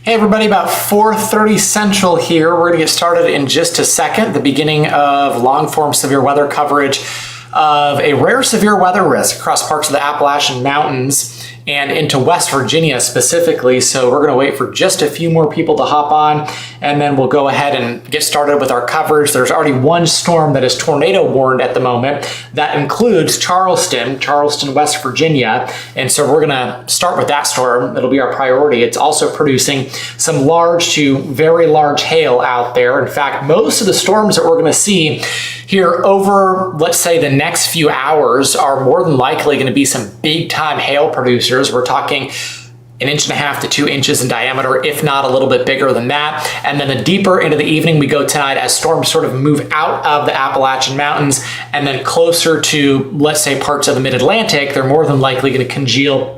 Hey everybody, about 4:30 Central here. We're going to get started in just a second. The beginning of long-form severe weather coverage of a rare severe weather risk across parts of the Appalachian Mountains and into West Virginia specifically. So we're going to wait for just a few more people to hop on, and then we'll go ahead and get started with our coverage. There's already one storm that is tornado warned at the moment. That includes Charleston, West Virginia. And so we're going to start with that storm. It'll be our priority. It's also producing some large to very large hail out there. In fact, most of the storms that we're going to see here over, let's say, the next few hours are more than likely going to be some big time hail producers. We're talking 1.5 to 2 inches in diameter, if not a little bit bigger than that. And then the deeper into the evening we go tonight, as storms sort of move out of the Appalachian Mountains and then closer to, let's say, parts of the mid-Atlantic, they're more than likely going to congeal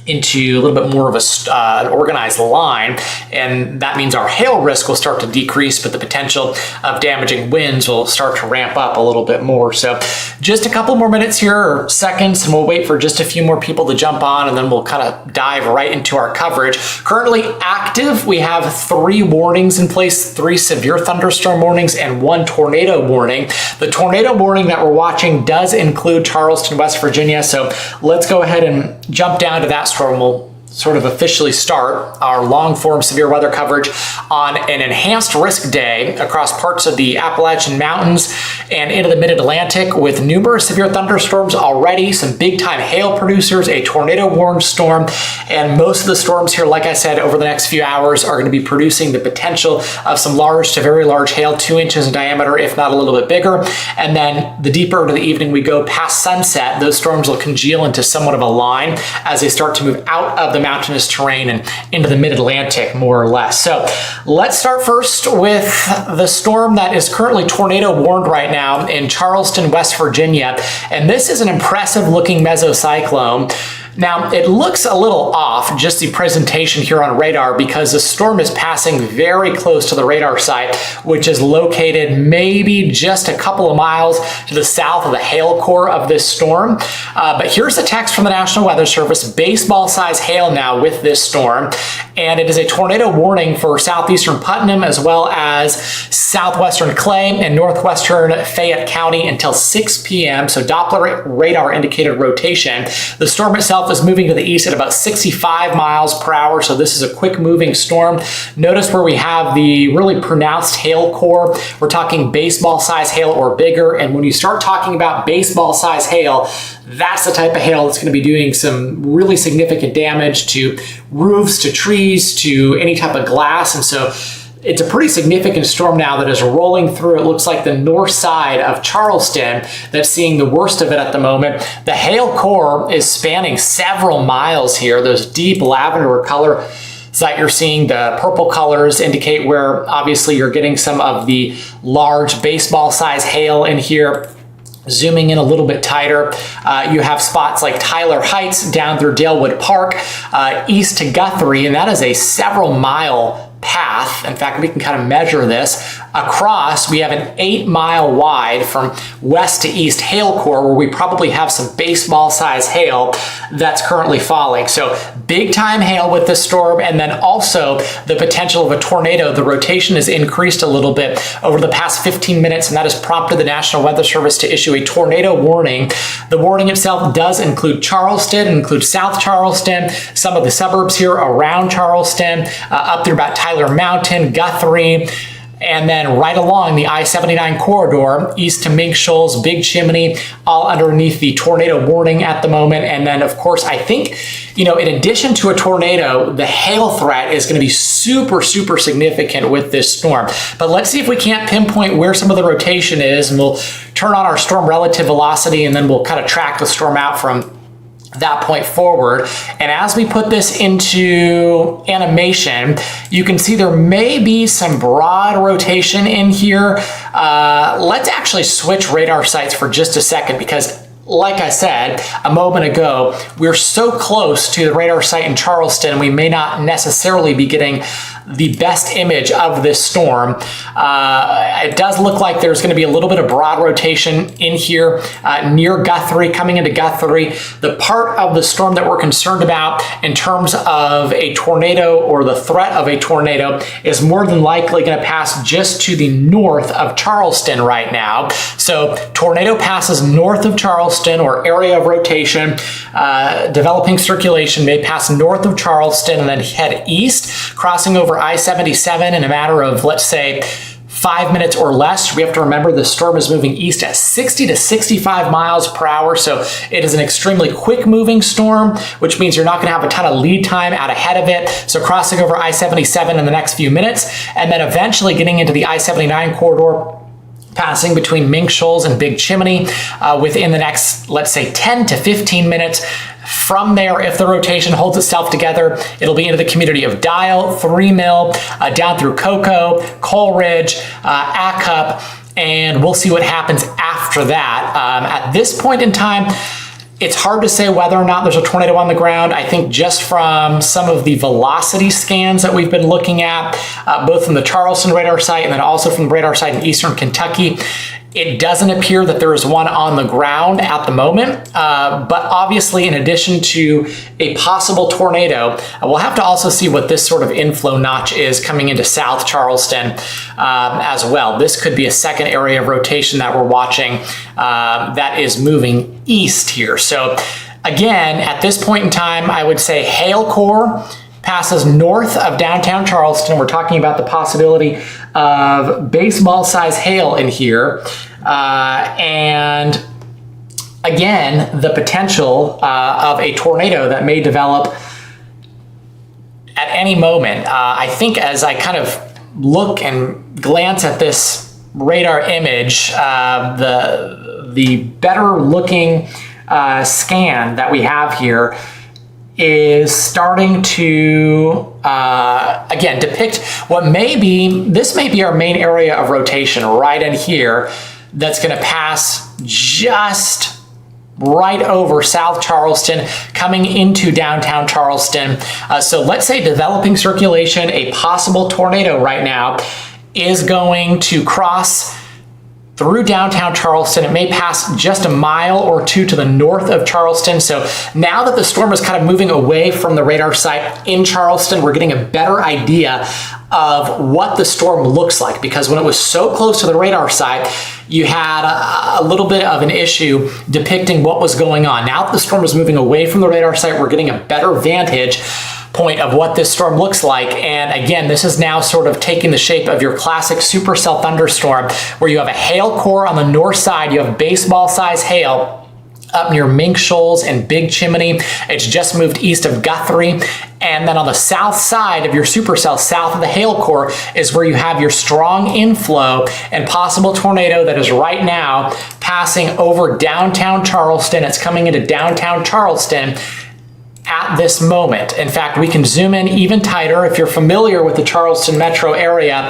into a little bit more of an organized line, and that means our hail risk will start to decrease, but the potential of damaging winds will start to ramp up a little bit more. So just a couple more minutes here, or seconds, and we'll wait for just a few more people to jump on, and then we'll kind of dive right into our coverage. Currently active, we have 3 warnings in place, 3 severe thunderstorm warnings and 1 tornado warning. The tornado warning that we're watching does include Charleston, West Virginia, so let's go ahead and jump down to that storm. We'll sort of officially start our long-form severe weather coverage on an enhanced risk day across parts of the Appalachian Mountains and into the mid-Atlantic, with numerous severe thunderstorms already, some big-time hail producers, a tornado-warned storm, and most of the storms here, like I said, over the next few hours are going to be producing the potential of some large to very large hail, 2 inches in diameter, if not a little bit bigger. And then the deeper into the evening we go past sunset, those storms will congeal into somewhat of a line as they start to move out of the mountainous terrain and into the mid-Atlantic, more or less. So let's start first with the storm that is currently tornado warned right now in Charleston, West Virginia. And this is an impressive looking mesocyclone. Now, it looks a little off, just the presentation here on radar, because the storm is passing very close to the radar site, which is located maybe just a couple of miles to the south of the hail core of this storm. But here's the text from the National Weather Service: baseball size hail now with this storm. And it is a tornado warning for southeastern Putnam as well as southwestern Clay and northwestern Fayette County until 6 p.m. So Doppler radar indicated rotation. The storm itself is moving to the east at about 65 miles per hour. So this is a quick moving storm. Notice where we have the really pronounced hail core. We're talking baseball size hail or bigger. And when you start talking about baseball size hail, that's the type of hail that's going to be doing some really significant damage to roofs, to trees, to any type of glass. And so it's a pretty significant storm now that is rolling through. It looks like the north side of Charleston that's seeing the worst of it at the moment. The hail core is spanning several miles here. Those deep lavender color that you're seeing, the purple colors, indicate where obviously you're getting some of the large baseball size hail in here. Zooming in a little bit tighter, you have spots like Tyler Heights down through Dalewood Park, east to Guthrie, and that is a several mile path. In fact, we can kind of measure this. Across, we have an 8-mile wide from west to east hail core, where we probably have some baseball size hail that's currently falling. So big time hail with this storm, and then also the potential of a tornado. The rotation has increased a little bit over the past 15 minutes, and that has prompted the National Weather Service to issue a tornado warning. The warning itself does include Charleston, includes South Charleston, some of the suburbs here around Charleston, up through about Tyler Mountain, Guthrie, and then right along the I-79 corridor, east to Mink Shoals, Big Chimney, all underneath the tornado warning at the moment. And then, of course, I think, in addition to a tornado, the hail threat is going to be super, super significant with this storm. But let's see if we can't pinpoint where some of the rotation is, and we'll turn on our storm relative velocity, and then we'll kind of track the storm out from that point forward. And as we put this into animation, you can see there may be some broad rotation in here. Let's actually switch radar sites for just a second, because like I said a moment ago, we're so close to the radar site in Charleston, we may not necessarily be getting the best image of this storm. It does look like there's going to be a little bit of broad rotation in here near Guthrie, coming into Guthrie. The part of the storm that we're concerned about in terms of a tornado or the threat of a tornado is more than likely going to pass just to the north of Charleston right now. So tornado passes north of Charleston, or area of rotation, developing circulation may pass north of Charleston and then head east, crossing over I-77 in a matter of, let's say, 5 minutes or less. We have to remember the storm is moving east at 60 to 65 miles per hour, so it is an extremely quick moving storm, which means you're not going to have a ton of lead time out ahead of it. So crossing over I-77 in the next few minutes, and then eventually getting into the I-79 corridor, passing between Mink Shoals and Big Chimney within the next, let's say, 10 to 15 minutes. From there, if the rotation holds itself together, it'll be into the community of Dial, 3 Mill, down through Cocoa, Coleridge, Acup, and we'll see what happens after that. At this point in time, it's hard to say whether or not there's a tornado on the ground. I think just from some of the velocity scans that we've been looking at, both from the Charleston radar site and then also from the radar site in eastern Kentucky, it doesn't appear that there is one on the ground at the moment, but obviously in addition to a possible tornado, we'll have to also see what this sort of inflow notch is coming into South Charleston as well. This could be a second area of rotation that we're watching that is moving east here. So again, at this point in time, I would say hail core passes north of downtown Charleston. We're talking about the possibility of baseball size hail in here. And again, the potential of a tornado that may develop at any moment. I think as I kind of look and glance at this radar image, the better looking scan that we have here is starting to, again, depict what this may be our main area of rotation right in here that's going to pass just right over South Charleston, coming into downtown Charleston. So let's say developing circulation, a possible tornado right now, is going to cross through downtown Charleston. It may pass just a mile or two to the north of Charleston. So now that the storm is kind of moving away from the radar site in Charleston, we're getting a better idea of what the storm looks like, because when it was so close to the radar site, you had a little bit of an issue depicting what was going on. Now that the storm is moving away from the radar site, we're getting a better vantage point of what this storm looks like. And again, this is now sort of taking the shape of your classic supercell thunderstorm, where you have a hail core on the north side, you have baseball size hail up near Mink Shoals and Big Chimney. It's just moved east of Guthrie. And then on the south side of your supercell, south of the hail core, is where you have your strong inflow and possible tornado that is right now passing over downtown Charleston. It's coming into downtown Charleston at this moment. In fact, we can zoom in even tighter. If you're familiar with the Charleston metro area,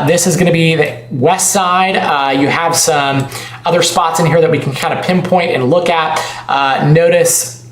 this is going to be the west side. You have some other spots in here that we can kind of pinpoint and look at. Notice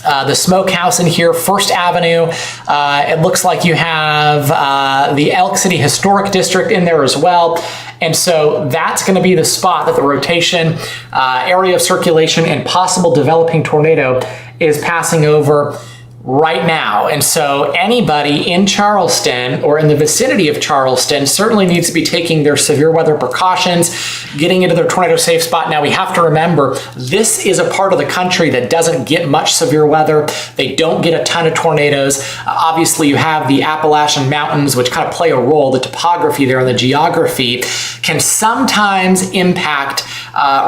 the smokehouse in here, First Avenue. It looks like you have the Elk City Historic District in there as well. And so that's going to be the spot that the rotation, area of circulation, and possible developing tornado is passing over right now. And so anybody in Charleston or in the vicinity of Charleston certainly needs to be taking their severe weather precautions, getting into their tornado safe spot. Now we have to remember, this is a part of the country that doesn't get much severe weather. They don't get a ton of tornadoes. Obviously you have the Appalachian Mountains, which kind of play a role. The topography there and the geography can sometimes impact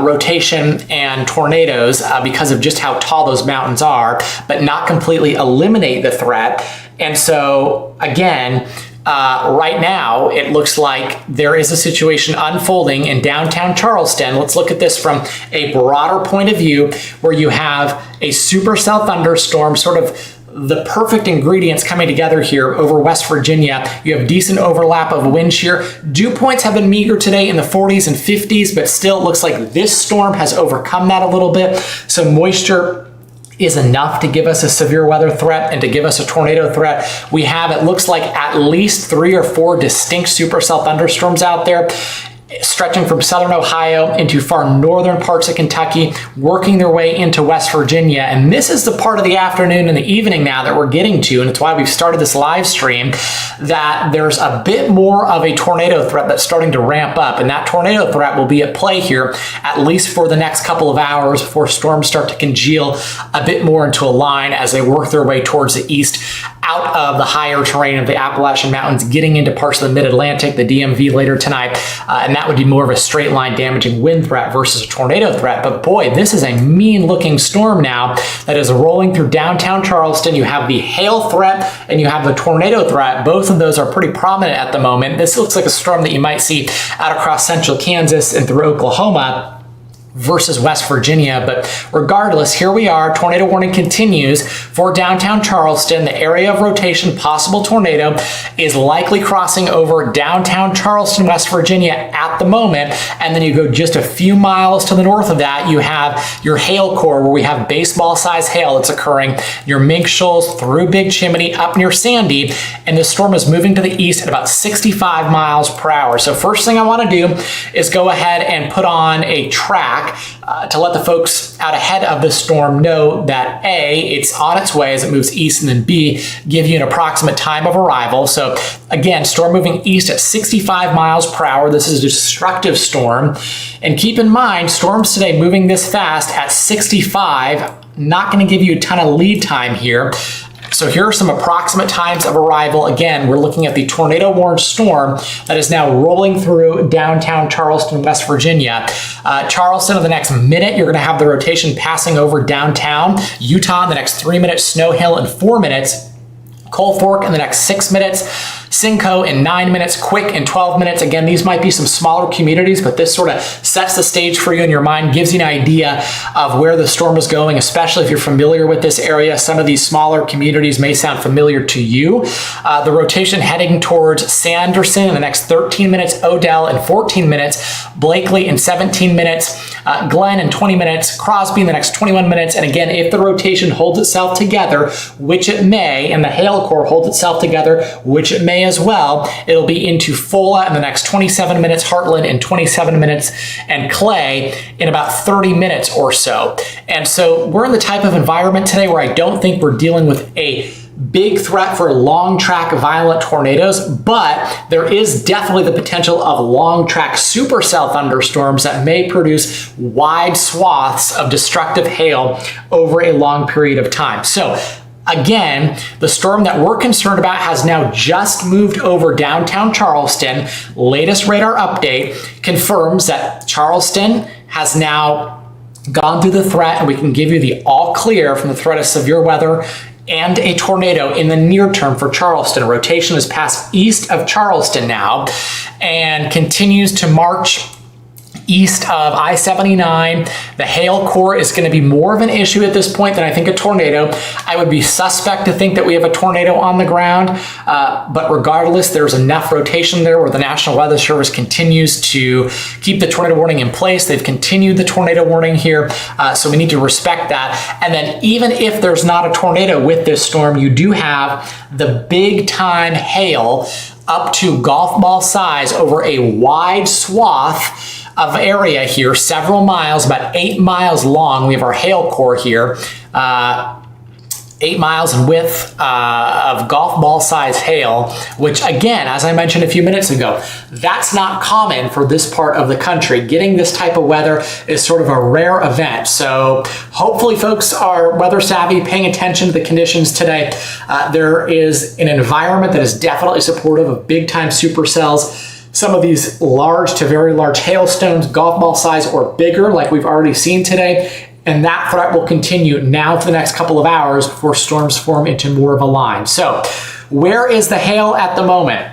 rotation and tornadoes because of just how tall those mountains are, but not completely eliminate the threat. And so again, right now it looks like there is a situation unfolding in downtown Charleston. Let's look at this from a broader point of view, where you have a supercell thunderstorm, sort of the perfect ingredients coming together here over West Virginia. You have decent overlap of wind shear. Dew points have been meager today in the 40s and 50s, but still it looks like this storm has overcome that a little bit. So moisture is enough to give us a severe weather threat and to give us a tornado threat. We have, it looks like, at least 3 or 4 distinct supercell thunderstorms out there, stretching from southern Ohio into far northern parts of Kentucky, working their way into West Virginia. And this is the part of the afternoon and the evening now that we're getting to, and it's why we've started this live stream, that there's a bit more of a tornado threat that's starting to ramp up. And that tornado threat will be at play here, at least for the next couple of hours, before storms start to congeal a bit more into a line as they work their way towards the east, out of the higher terrain of the Appalachian Mountains, getting into parts of the mid-Atlantic, the DMV later tonight, and that would be more of a straight line damaging wind threat versus a tornado threat. But boy, this is a mean looking storm now that is rolling through downtown Charleston. You have the hail threat and you have the tornado threat. Both of those are pretty prominent at the moment. This looks like a storm that you might see out across central Kansas and through Oklahoma versus West Virginia. But regardless, here we are. Tornado warning continues for downtown Charleston. The area of rotation, possible tornado, is likely crossing over downtown Charleston, West Virginia at the moment. And then you go just a few miles to the north of that, you have your hail core, where we have baseball size hail that's occurring, your Mink Shoals through Big Chimney up near Sandy. And the storm is moving to the east at about 65 miles per hour. So first thing I want to do is go ahead and put on a track to let the folks out ahead of the storm know that A, it's on its way as it moves east, and then B, give you an approximate time of arrival. So again, storm moving east at 65 miles per hour. This is a destructive storm. And keep in mind, storms today moving this fast at 65, not going to give you a ton of lead time here. So here are some approximate times of arrival. Again, we're looking at the tornado warned storm that is now rolling through downtown Charleston, West Virginia. Charleston, in the next minute, you're going to have the rotation passing over downtown. Utah in the next 3 minutes. Snow Hill in 4 minutes. Coal Fork in the next 6 minutes. Simcoe in 9 minutes, Quick in 12 minutes. Again, these might be some smaller communities, but this sort of sets the stage for you in your mind, gives you an idea of where the storm is going, especially if you're familiar with this area. Some of these smaller communities may sound familiar to you. The rotation heading towards Sanderson in the next 13 minutes, Odell in 14 minutes, Blakely in 17 minutes, Glenn in 20 minutes, Crosby in the next 21 minutes. And again, if the rotation holds itself together, which it may, and the hail core holds itself together, which it may as well, it'll be into Fola in the next 27 minutes, Heartland in 27 minutes, and Clay in about 30 minutes or so. And so we're in the type of environment today where I don't think we're dealing with a big threat for long track violent tornadoes, but there is definitely the potential of long track supercell thunderstorms that may produce wide swaths of destructive hail over a long period of time. So again, the storm that we're concerned about has now just moved over downtown Charleston. Latest radar update confirms that Charleston has now gone through the threat, and we can give you the all clear from the threat of severe weather and a tornado in the near term for Charleston. Rotation is passed east of Charleston now and continues to march east of I-79. The hail core is going to be more of an issue at this point than I think a tornado. I would be suspect to think that we have a tornado on the ground, but regardless, there's enough rotation there where the National Weather Service continues to keep the tornado warning in place. They've continued the tornado warning here, so we need to respect that. And then even if there's not a tornado with this storm, you do have the big time hail up to golf ball size over a wide swath of area here, several miles, about 8 miles long. We have our hail core here, 8 miles in width of golf ball size hail, which again, as I mentioned a few minutes ago, that's not common for this part of the country. Getting this type of weather is sort of a rare event. So hopefully folks are weather savvy, paying attention to the conditions today. There is an environment that is definitely supportive of big time supercells. Some of these large to very large hailstones, golf ball size or bigger, like we've already seen today. And that threat will continue now for the next couple of hours before storms form into more of a line. So where is the hail at the moment?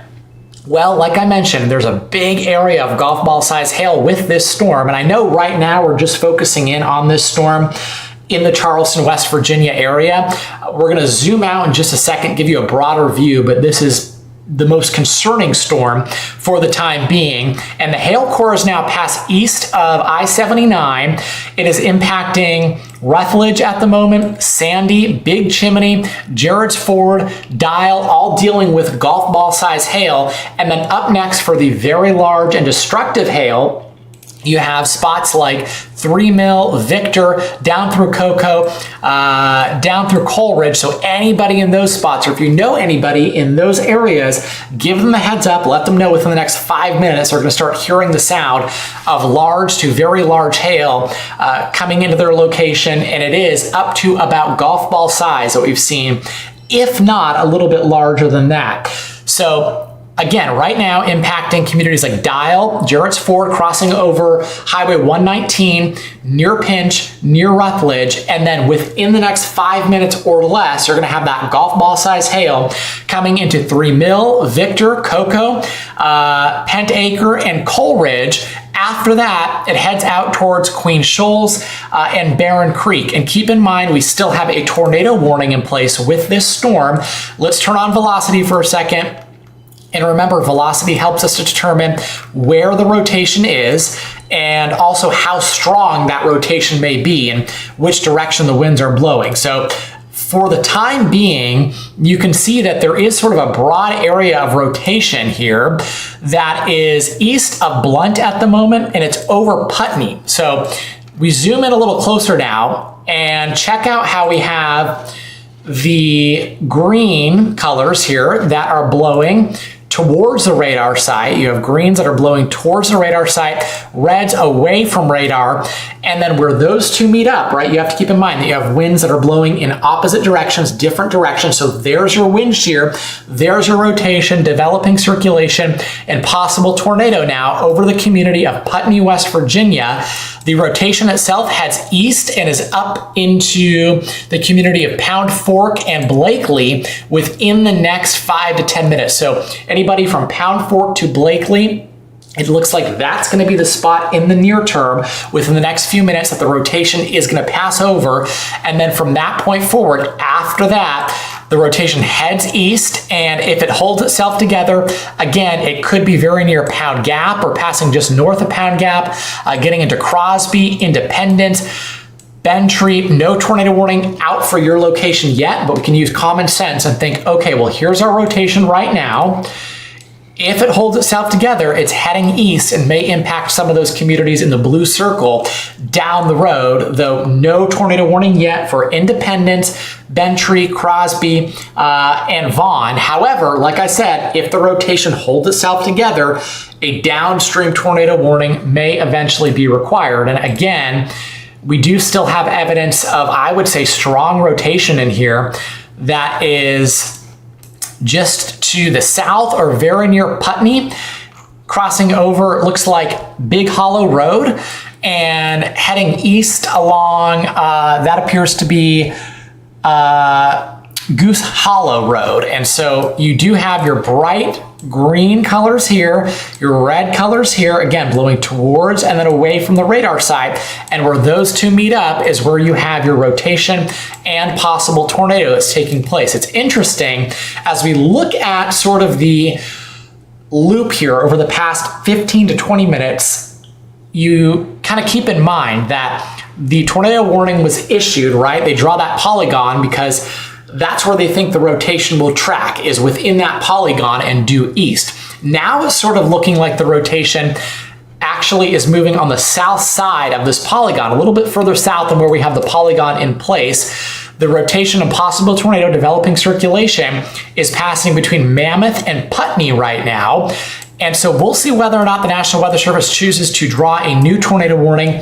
Well, like I mentioned, there's a big area of golf ball size hail with this storm. And I know right now we're just focusing in on this storm in the Charleston, West Virginia area. We're going to zoom out in just a second, give you a broader view, but this is the most concerning storm for the time being. And the hail core is now passed east of I-79. It is impacting Rutledge at the moment, Sandy, Big Chimney, Jarrett's Ford, Dial, all dealing with golf ball size hail. And then up next for the very large and destructive hail, you have spots like 3 Mill, Victor, down through Cocoa, down through Coleridge. So anybody in those spots, or if you know anybody in those areas, give them a heads up, let them know within the next 5 minutes they're gonna start hearing the sound of large to very large hail coming into their location. And it is up to about golf ball size that we've seen, if not a little bit larger than that. So again, right now impacting communities like Dial, Jarrett's Ford, crossing over Highway 119, near Pinch, near Rutledge, and then within the next 5 minutes or less, you're gonna have that golf ball size hail coming into 3 Mill, Victor, Cocoa, Pentacre, and Coleridge. After that, it heads out towards Queen Shoals and Barron Creek. And keep in mind, we still have a tornado warning in place with this storm. Let's turn on velocity for a second. And remember, velocity helps us to determine where the rotation is and also how strong that rotation may be and which direction the winds are blowing. So for the time being, you can see that there is sort of a broad area of rotation here that is east of Blunt at the moment, and it's over Putney. So we zoom in a little closer now and check out how we have the green colors here that are blowing towards the radar site. You have greens that are blowing towards the radar site, reds away from radar, and then where those two meet up, right, you have to keep in mind that you have winds that are blowing in opposite directions, different directions. So there's your wind shear, there's your rotation, developing circulation, and possible tornado now over the community of Putney, West Virginia. The rotation itself heads east and is up into the community of Pound Fork and Blakely within the next 5 to 10 minutes. So anybody from Pound Fork to Blakely, it looks like that's going to be the spot in the near term within the next few minutes that the rotation is going to pass over. And then from that point forward, after that, the rotation heads east, and if it holds itself together, again, it could be very near Pound Gap or passing just north of Pound Gap, getting into Crosby, Independence, Bentry. No tornado warning out for your location yet, but we can use common sense and think, okay, well, here's our rotation right now. If it holds itself together, it's heading east and may impact some of those communities in the blue circle down the road, though no tornado warning yet for Independence, Bentry, Crosby, and Vaughan. However, like I said, if the rotation holds itself together, a downstream tornado warning may eventually be required. And again, we do still have evidence of, I would say, strong rotation in here that is just to the south or very near Putney, crossing over, it looks like Big Hollow Road, and heading east along, that appears to be Goose Hollow Road. And so you do have your bright green colors here, your red colors here, again, blowing towards and then away from the radar side. And where those two meet up is where you have your rotation and possible tornado that's taking place. It's interesting as we look at sort of the loop here over the past 15 to 20 minutes, you kind of keep in mind that the tornado warning was issued, right? They draw that polygon because that's where they think the rotation will track, is within that polygon and due east. Now it's sort of looking like the rotation actually is moving on the south side of this polygon, a little bit further south than where we have the polygon in place. The rotation and possible tornado developing circulation is passing between Mammoth and Putney right now. And so we'll see whether or not the National Weather Service chooses to draw a new tornado warning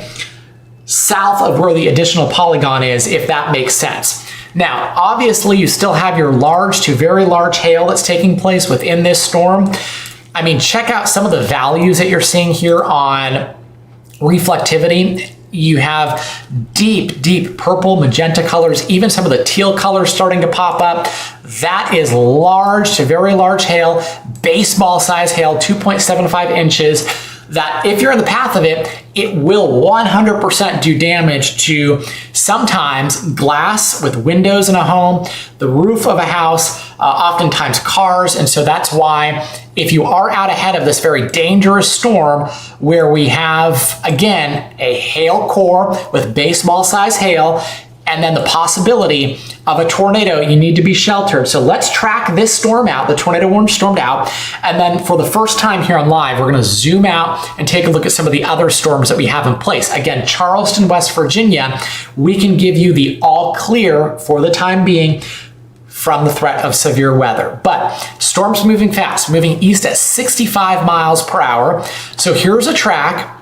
south of where the additional polygon is, if that makes sense. Now, obviously, you still have your large to very large hail that's taking place within this storm. I mean, check out some of the values that you're seeing here on reflectivity. You have deep, deep purple, magenta colors, even some of the teal colors starting to pop up. That is large to very large hail, baseball size hail, 2.75 inches. That if you're in the path of it, it will 100% do damage to sometimes glass with windows in a home, the roof of a house, oftentimes cars. And so that's why if you are out ahead of this very dangerous storm where we have, again, a hail core with baseball-sized hail, and then the possibility of a tornado, you need to be sheltered. So let's track this storm out, the tornado warning stormed out. And then for the first time here on live, we're gonna zoom out and take a look at some of the other storms that we have in place. Again, Charleston, West Virginia, we can give you the all clear for the time being from the threat of severe weather. But storms moving fast, moving east at 65 miles per hour. So here's a track.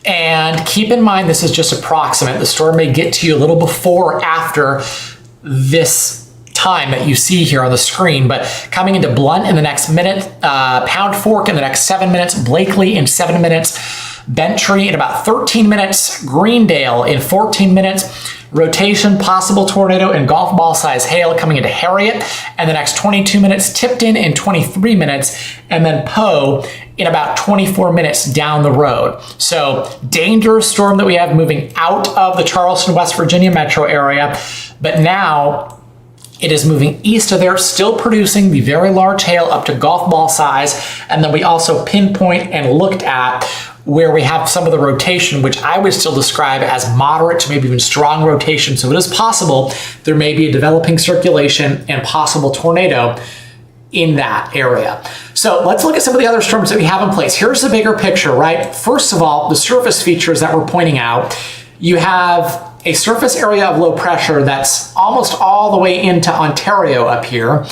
And keep in mind, this is just approximate. The storm may get to you a little before or after this time that you see here on the screen, but coming into Blunt in the next minute, Pound Fork in the next 7 minutes, Blakely in 7 minutes, Bentry in about 13 minutes, Greendale in 14 minutes, rotation, possible tornado, and golf ball size hail coming into Harriet in the next 22 minutes, Tipton in 23 minutes, and then Poe in about 24 minutes down the road. So dangerous storm that we have moving out of the Charleston, West Virginia metro area, but now it is moving east of there, still producing the very large hail up to golf ball size. And then we also pinpoint and looked at where we have some of the rotation, which I would still describe as moderate to maybe even strong rotation. So it is possible there may be a developing circulation and possible tornado in that area. So let's look at some of the other storms that we have in place. Here's the bigger picture, right? First of all, the surface features that we're pointing out. You have a surface area of low pressure that's almost all the way into Ontario up here.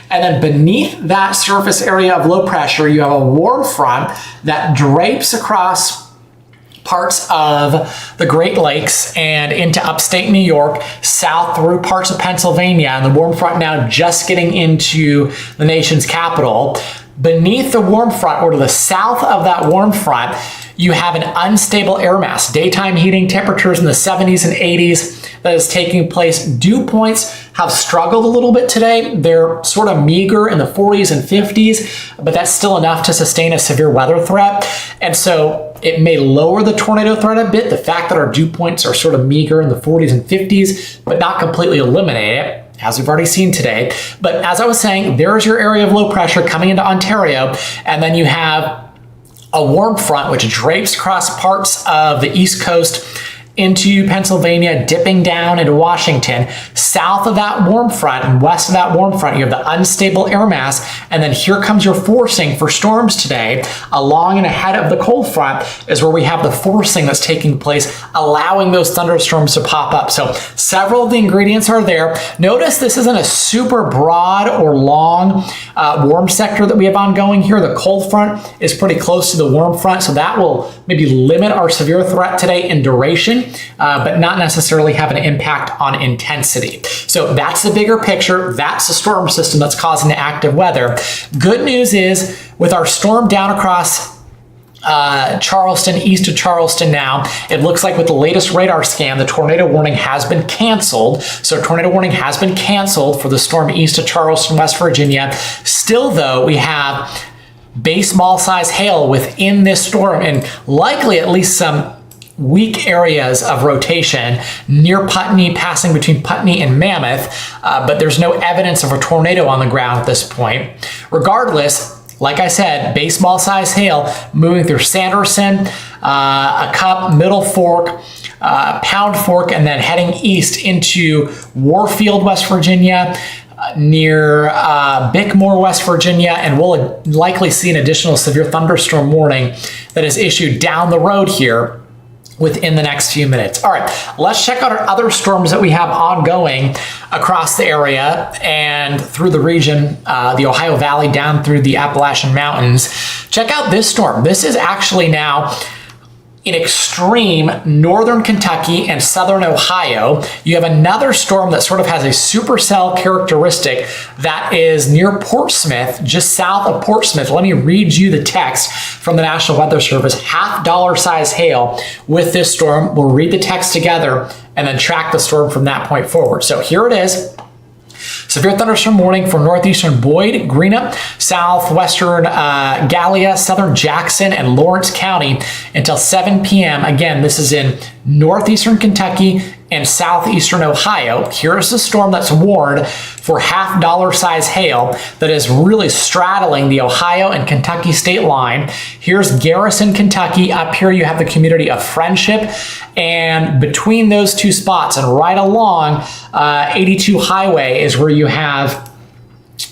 And then beneath that surface area of low pressure, you have a warm front that drapes across parts of the Great Lakes and into upstate New York, south through parts of Pennsylvania, and the warm front now just getting into the nation's capital. Beneath the warm front, or to the south of that warm front, you have an unstable air mass. Daytime heating temperatures in the 70s and 80s that is taking place. Dew points have struggled a little bit today. They're sort of meager in the 40s and 50s, but that's still enough to sustain a severe weather threat. And so it may lower the tornado threat a bit, the fact that our dew points are sort of meager in the 40s and 50s, but not completely eliminate it, as we've already seen today. But as I was saying, there's your area of low pressure coming into Ontario, and then you have a warm front which drapes across parts of the East Coast into Pennsylvania, dipping down into Washington. South of that warm front and west of that warm front, you have the unstable air mass, and then here comes your forcing for storms today. Along and ahead of the cold front is where we have the forcing that's taking place, allowing those thunderstorms to pop up. So several of the ingredients are there. Notice this isn't a super broad or long warm sector that we have ongoing here. The cold front is pretty close to the warm front, so that will maybe limit our severe threat today in duration, but not necessarily have an impact on intensity. So that's the bigger picture. That's the storm system that's causing the active weather. Good news is, with our storm down across Charleston, east of Charleston now, it looks like with the latest radar scan, the tornado warning has been canceled. So tornado warning has been canceled for the storm east of Charleston, West Virginia. Still though, we have baseball size hail within this storm, and likely at least some weak areas of rotation near Putney, passing between Putney and Mammoth, but there's no evidence of a tornado on the ground at this point. Regardless, like I said, baseball size hail moving through Sanderson, a Cup, Middle Fork, Pound Fork, and then heading east into Warfield, West Virginia, near Bickmore, West Virginia, and we'll likely see an additional severe thunderstorm warning that is issued down the road here within the next few minutes. All right, let's check out our other storms that we have ongoing across the area and through the region, the Ohio Valley down through the Appalachian Mountains. Check out this storm. This is actually now in extreme northern Kentucky and southern Ohio. You have another storm that sort of has a supercell characteristic that is near Portsmouth, just south of Portsmouth. Let me read you the text from the National Weather Service. $half size hail with this storm. We'll read the text together and then track the storm from that point forward. So here it is. Severe thunderstorm warning for northeastern Boyd, Greenup, southwestern Gallia, southern Jackson, and Lawrence County until 7 p.m. Again, this is in northeastern Kentucky and southeastern Ohio. Here's the storm that's warned for half-dollar size hail that is really straddling the Ohio and Kentucky state line. Here's Garrison, Kentucky. Up here you have the community of Friendship, and between those two spots and right along 82 Highway is where you have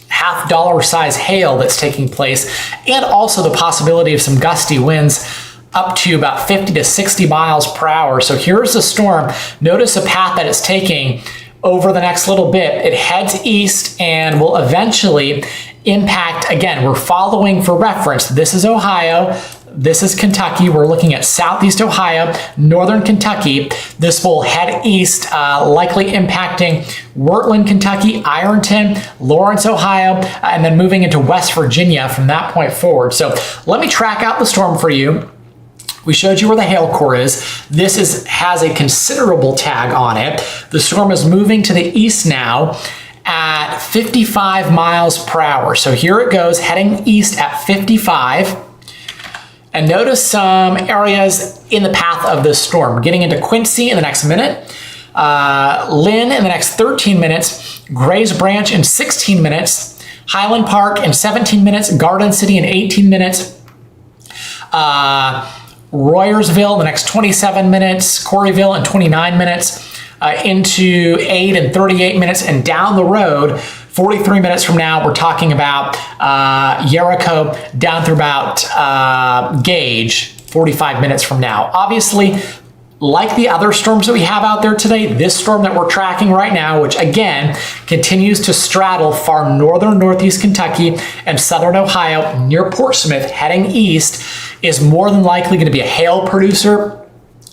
half-dollar size hail that's taking place, and also the possibility of some gusty winds up to about 50 to 60 miles per hour. So here's the storm. Notice the path that it's taking over the next little bit. It heads east and will eventually impact, again, we're following for reference. This is Ohio. This is Kentucky. We're looking at southeast Ohio, northern Kentucky. This will head east, likely impacting Wirtland, Kentucky, Ironton, Lawrence, Ohio, and then moving into West Virginia from that point forward. So let me track out the storm for you. We showed you where the hail core is. This has a considerable tag on it. The storm is moving to the east now at 55 miles per hour. So here it goes, heading east at 55. And notice some areas in the path of this storm. Getting into Quincy in the next minute, Lynn in the next 13 minutes, Grays Branch in 16 minutes, Highland Park in 17 minutes, Garden City in 18 minutes, Royersville in the next 27 minutes, Coreyville in 29 minutes, into 8 and 38 minutes, and down the road, 43 minutes from now, we're talking about Jericho down through about Gage, 45 minutes from now. Obviously, like the other storms that we have out there today, this storm that we're tracking right now, which again continues to straddle far northern northeast Kentucky and southern Ohio near Portsmouth heading east, is more than likely going to be a hail producer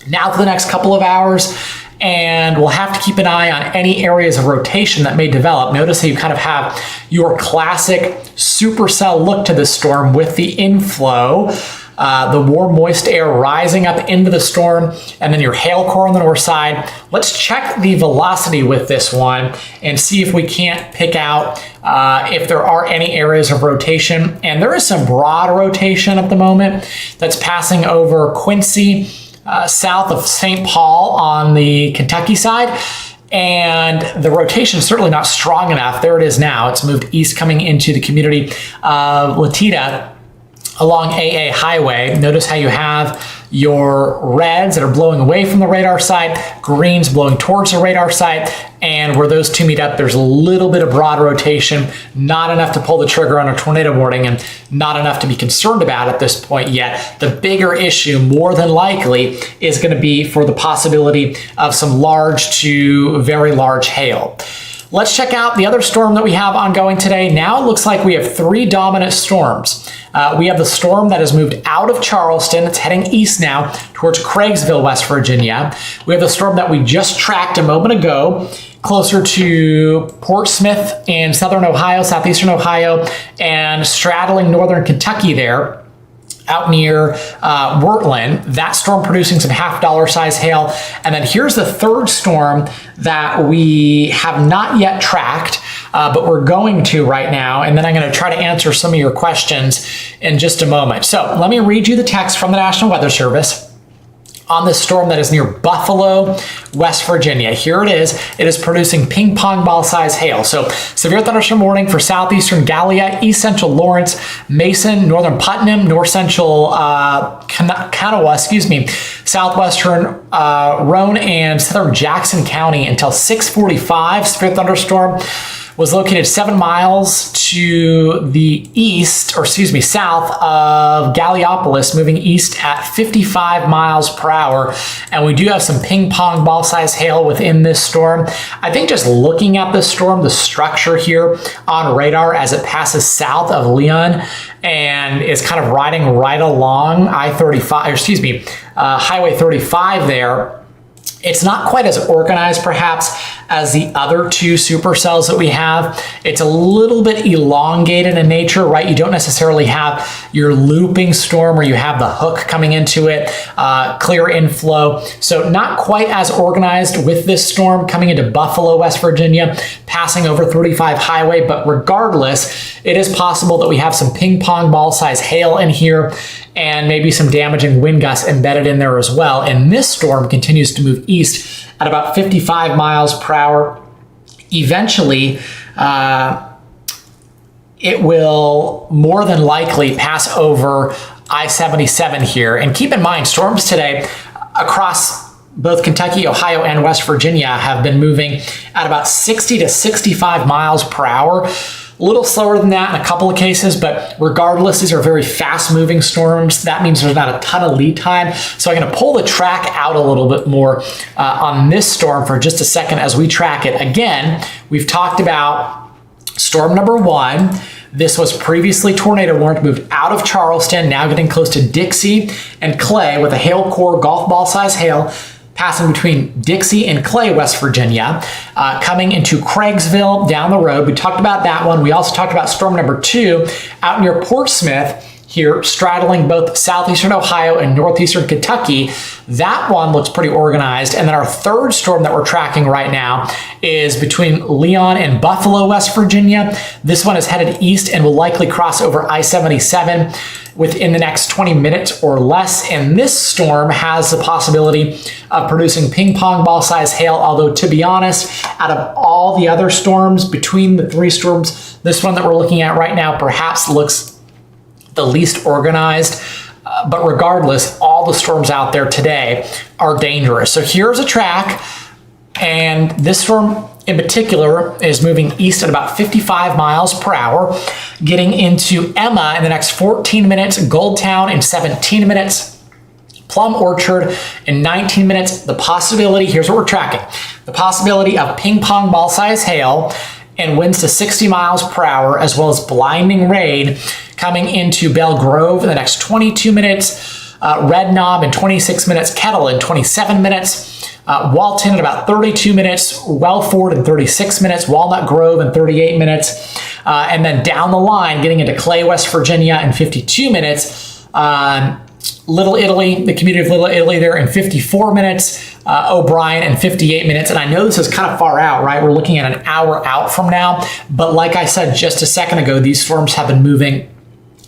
now for the next couple of hours. And we'll have to keep an eye on any areas of rotation that may develop. Notice how you kind of have your classic supercell look to this storm with the inflow, the warm, moist air rising up into the storm, and then your hail core on the north side. Let's check the velocity with this one and see if we can't pick out if there are any areas of rotation. And there is some broad rotation at the moment that's passing over Quincy, south of St. Paul on the Kentucky side, and the rotation is certainly not strong enough. There it is now. It's moved east coming into the community of Latita along AA Highway. Notice how you have your reds that are blowing away from the radar side, greens blowing towards the radar side, and where those two meet up, there's a little bit of broad rotation, not enough to pull the trigger on a tornado warning and not enough to be concerned about at this point yet. The bigger issue, more than likely, is going to be for the possibility of some large to very large hail. Let's check out the other storm that we have ongoing today. Now it looks like we have three dominant storms. We have the storm that has moved out of Charleston. It's heading east now towards Craigsville, West Virginia. We have the storm that we just tracked a moment ago, closer to Portsmouth in southern Ohio, southeastern Ohio, and straddling northern Kentucky there, out near Wirtland. That storm producing some half-dollar size hail. And then here's the third storm that we have not yet tracked, but we're going to right now. And then I'm going to try to answer some of your questions in just a moment. So let me read you the text from the National Weather Service on this storm that is near Buffalo, West Virginia. Here it is. It is producing ping pong ball size hail. So severe thunderstorm warning for southeastern Gallia, east central Lawrence, Mason, northern Putnam, north central Kanawha, southwestern Roane, and southern Jackson County until 6:45. Severe thunderstorm was located 7 miles to the south of Gallipolis, moving east at 55 miles per hour. And we do have some ping pong ball size hail within this storm. I think just looking at this storm, the structure here on radar as it passes south of Leon and is kind of riding right along Highway 35 there, it's not quite as organized perhaps as the other two supercells that we have. It's a little bit elongated in nature, right? You don't necessarily have your looping storm where you have the hook coming into it, clear inflow. So not quite as organized with this storm coming into Buffalo, West Virginia, passing over 35 Highway. But regardless, it is possible that we have some ping pong ball size hail in here and maybe some damaging wind gusts embedded in there as well. And this storm continues to move east at about 55 miles per hour. Eventually, it will more than likely pass over I-77 here. And keep in mind, storms today across both Kentucky, Ohio, and West Virginia have been moving at about 60 to 65 miles per hour. A little slower than that in a couple of cases, but regardless, these are very fast-moving storms. That means there's not a ton of lead time. So I'm going to pull the track out a little bit more on this storm for just a second as we track it. Again, we've talked about storm number 1. This was previously tornado warned, moved out of Charleston, now getting close to Dixie and Clay with a hail core, golf ball size hail, passing between Dixie and Clay, West Virginia, coming into Craigsville down the road. We talked about that one. We also talked about storm number 2 out near Portsmouth here, straddling both southeastern Ohio and northeastern Kentucky. That one looks pretty organized. And then our third storm that we're tracking right now is between Leon and Buffalo, West Virginia. This one is headed east and will likely cross over I-77 within the next 20 minutes or less. And this storm has the possibility of producing ping pong ball size hail, although to be honest, out of all the other storms, between the 3 storms, this one that we're looking at right now perhaps looks the least organized. But regardless, all the storms out there today are dangerous. So here's a track, and this storm in particular is moving east at about 55 miles per hour, getting into Emma in the next 14 minutes, Goldtown in 17 minutes, Plum Orchard in 19 minutes. The possibility, here's what we're tracking, the possibility of ping pong ball size hail and winds to 60 miles per hour, as well as blinding rain coming into Belle Grove in the next 22 minutes, Red Knob in 26 minutes, Kettle in 27 minutes, Walton in about 32 minutes, Wellford in 36 minutes, Walnut Grove in 38 minutes, and then down the line, getting into Clay, West Virginia in 52 minutes, Little Italy, the community of Little Italy there in 54 minutes, O'Brien in 58 minutes. And I know this is kind of far out, right? We're looking at an hour out from now. But like I said just a second ago, these storms have been moving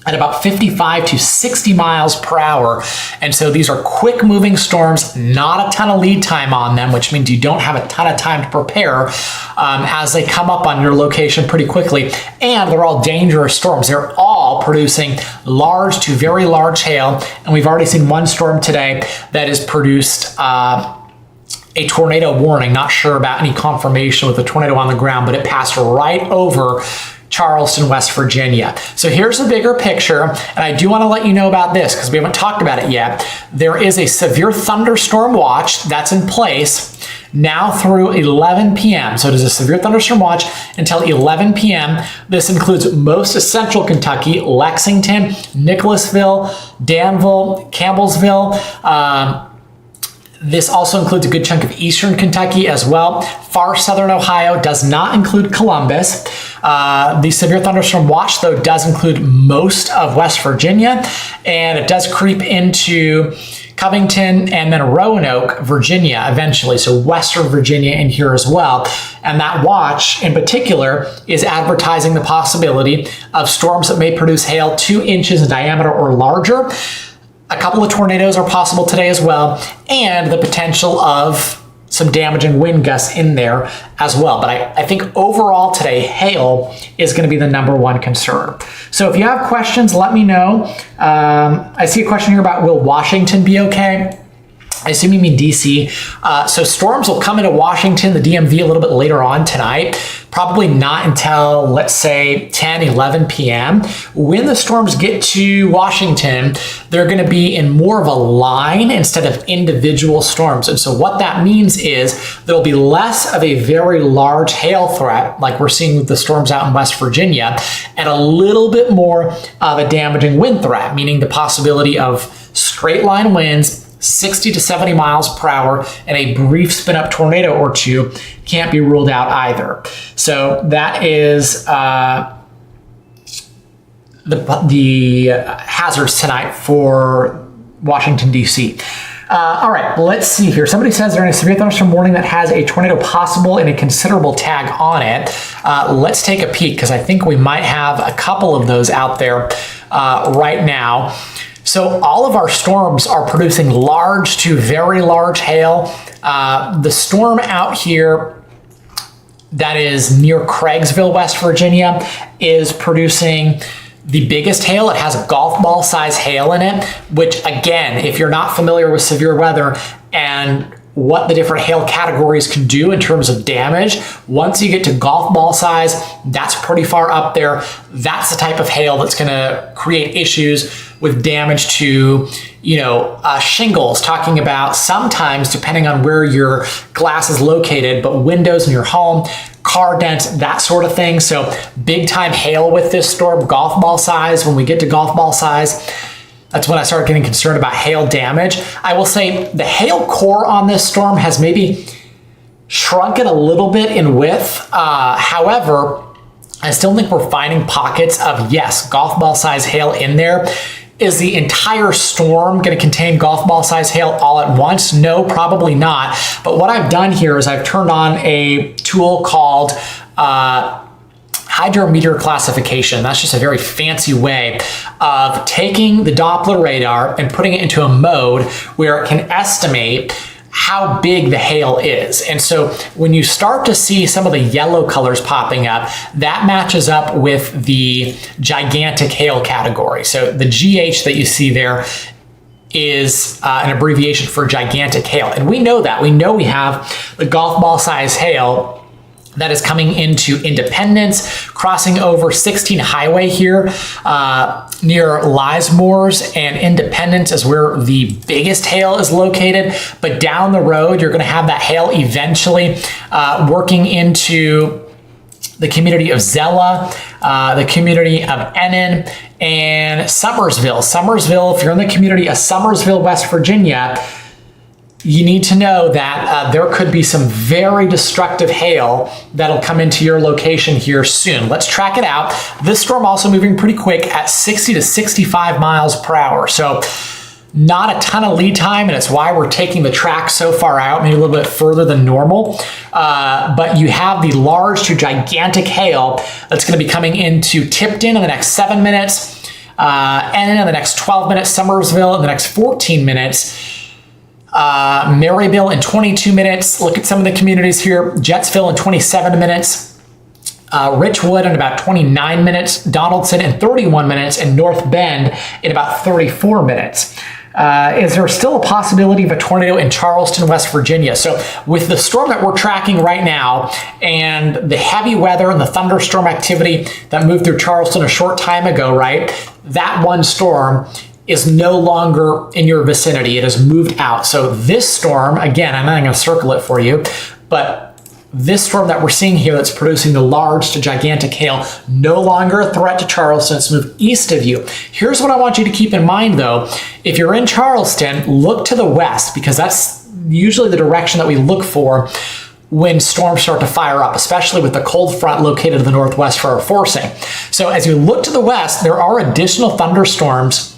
at about 55 to 60 miles per hour. And so these are quick moving storms, not a ton of lead time on them, which means you don't have a ton of time to prepare as they come up on your location pretty quickly. And they're all dangerous storms. They're all producing large to very large hail. And we've already seen one storm today that has produced a tornado warning. Not sure about any confirmation with the tornado on the ground, but it passed right over Charleston, West Virginia. So here's a bigger picture, and I do want to let you know about this because we haven't talked about it yet. There is a severe thunderstorm watch that's in place now through 11 p.m. So it is a severe thunderstorm watch until 11 p.m. This includes most of central Kentucky, Lexington, Nicholasville, Danville, Campbellsville. This also includes a good chunk of eastern Kentucky as well. Far southern Ohio does not include Columbus. The severe thunderstorm watch, though, does include most of West Virginia, and it does creep into Covington and then Roanoke, Virginia, eventually. So Western Virginia in here as well. And that watch in particular is advertising the possibility of storms that may produce hail 2 inches in diameter or larger. A couple of tornadoes are possible today as well, and the potential of some damaging wind gusts in there as well. But I think overall today, hail is going to be the #1 concern. So if you have questions, let me know. I see a question here about will Washington be okay? I assume you mean DC. So storms will come into Washington, the DMV, a little bit later on tonight. Probably not until, let's say, 10, 11 p.m. When the storms get to Washington, they're going to be in more of a line instead of individual storms. And so what that means is there'll be less of a very large hail threat, like we're seeing with the storms out in West Virginia, and a little bit more of a damaging wind threat, meaning the possibility of straight line winds, 60 to 70 miles per hour, and a brief spin up tornado or two can't be ruled out either. So that is the hazards tonight for Washington, D.C. All right, let's see here. Somebody says they're in a severe thunderstorm warning that has a tornado possible and a considerable tag on it. Let's take a peek because I think we might have a couple of those out there right now. So all of our storms are producing large to very large hail The storm out here that is near Craigsville, West Virginia, is producing the biggest hail. It has golf ball size hail in it, which again, if you're not familiar with severe weather and what the different hail categories can do in terms of damage, once you get to golf ball size, that's pretty far up there. That's the type of hail that's going to create issues with damage to, shingles, talking about sometimes, depending on where your glass is located, but windows in your home, car dents, that sort of thing. So big time hail with this storm, golf ball size. When we get to golf ball size, that's when I started getting concerned about hail damage. I will say the hail core on this storm has maybe shrunken a little bit in width. However, I still think we're finding pockets of, yes, golf ball size hail in there. Is the entire storm going to contain golf ball size hail all at once? No, probably not. But what I've done here is I've turned on a tool called hydrometeor classification. That's just a very fancy way of taking the Doppler radar and putting it into a mode where it can estimate how big the hail is. And so when you start to see some of the yellow colors popping up, that matches up with the gigantic hail category. So the GH that you see there is an abbreviation for gigantic hail. And we know that. We know we have the golf ball size hail that is coming into Independence, crossing over 16 Highway here near Lismore's, and Independence is where the biggest hail is located. But down the road, you're going to have that hail eventually working into the community of Zella, the community of Ennin, and Summersville. Summersville, if you're in the community of Summersville, West Virginia, you need to know that there could be some very destructive hail that'll come into your location here soon. Let's track it out. This storm also moving pretty quick at 60 to 65 miles per hour. So not a ton of lead time, and it's why we're taking the track so far out, maybe a little bit further than normal. But you have the large to gigantic hail that's going to be coming into Tipton in the next 7 minutes, and in the next 12 minutes, Summersville in the next 14 minutes, Maryville in 22 minutes. Look at some of the communities here. Jetsville in 27 minutes. Richwood in about 29 minutes. Donaldson in 31 minutes. And North Bend in about 34 minutes. Is there still a possibility of a tornado in Charleston, West Virginia? So with the storm that we're tracking right now and the heavy weather and the thunderstorm activity that moved through Charleston a short time ago, right? That one storm is no longer in your vicinity. It has moved out. So this storm, again, I'm not going to circle it for you, but this storm that we're seeing here that's producing the large to gigantic hail, no longer a threat to Charleston. It's moved east of you. Here's what I want you to keep in mind, though. If you're in Charleston, look to the west, because that's usually the direction that we look for when storms start to fire up, especially with the cold front located to the northwest for our forcing. So as you look to the west, there are additional thunderstorms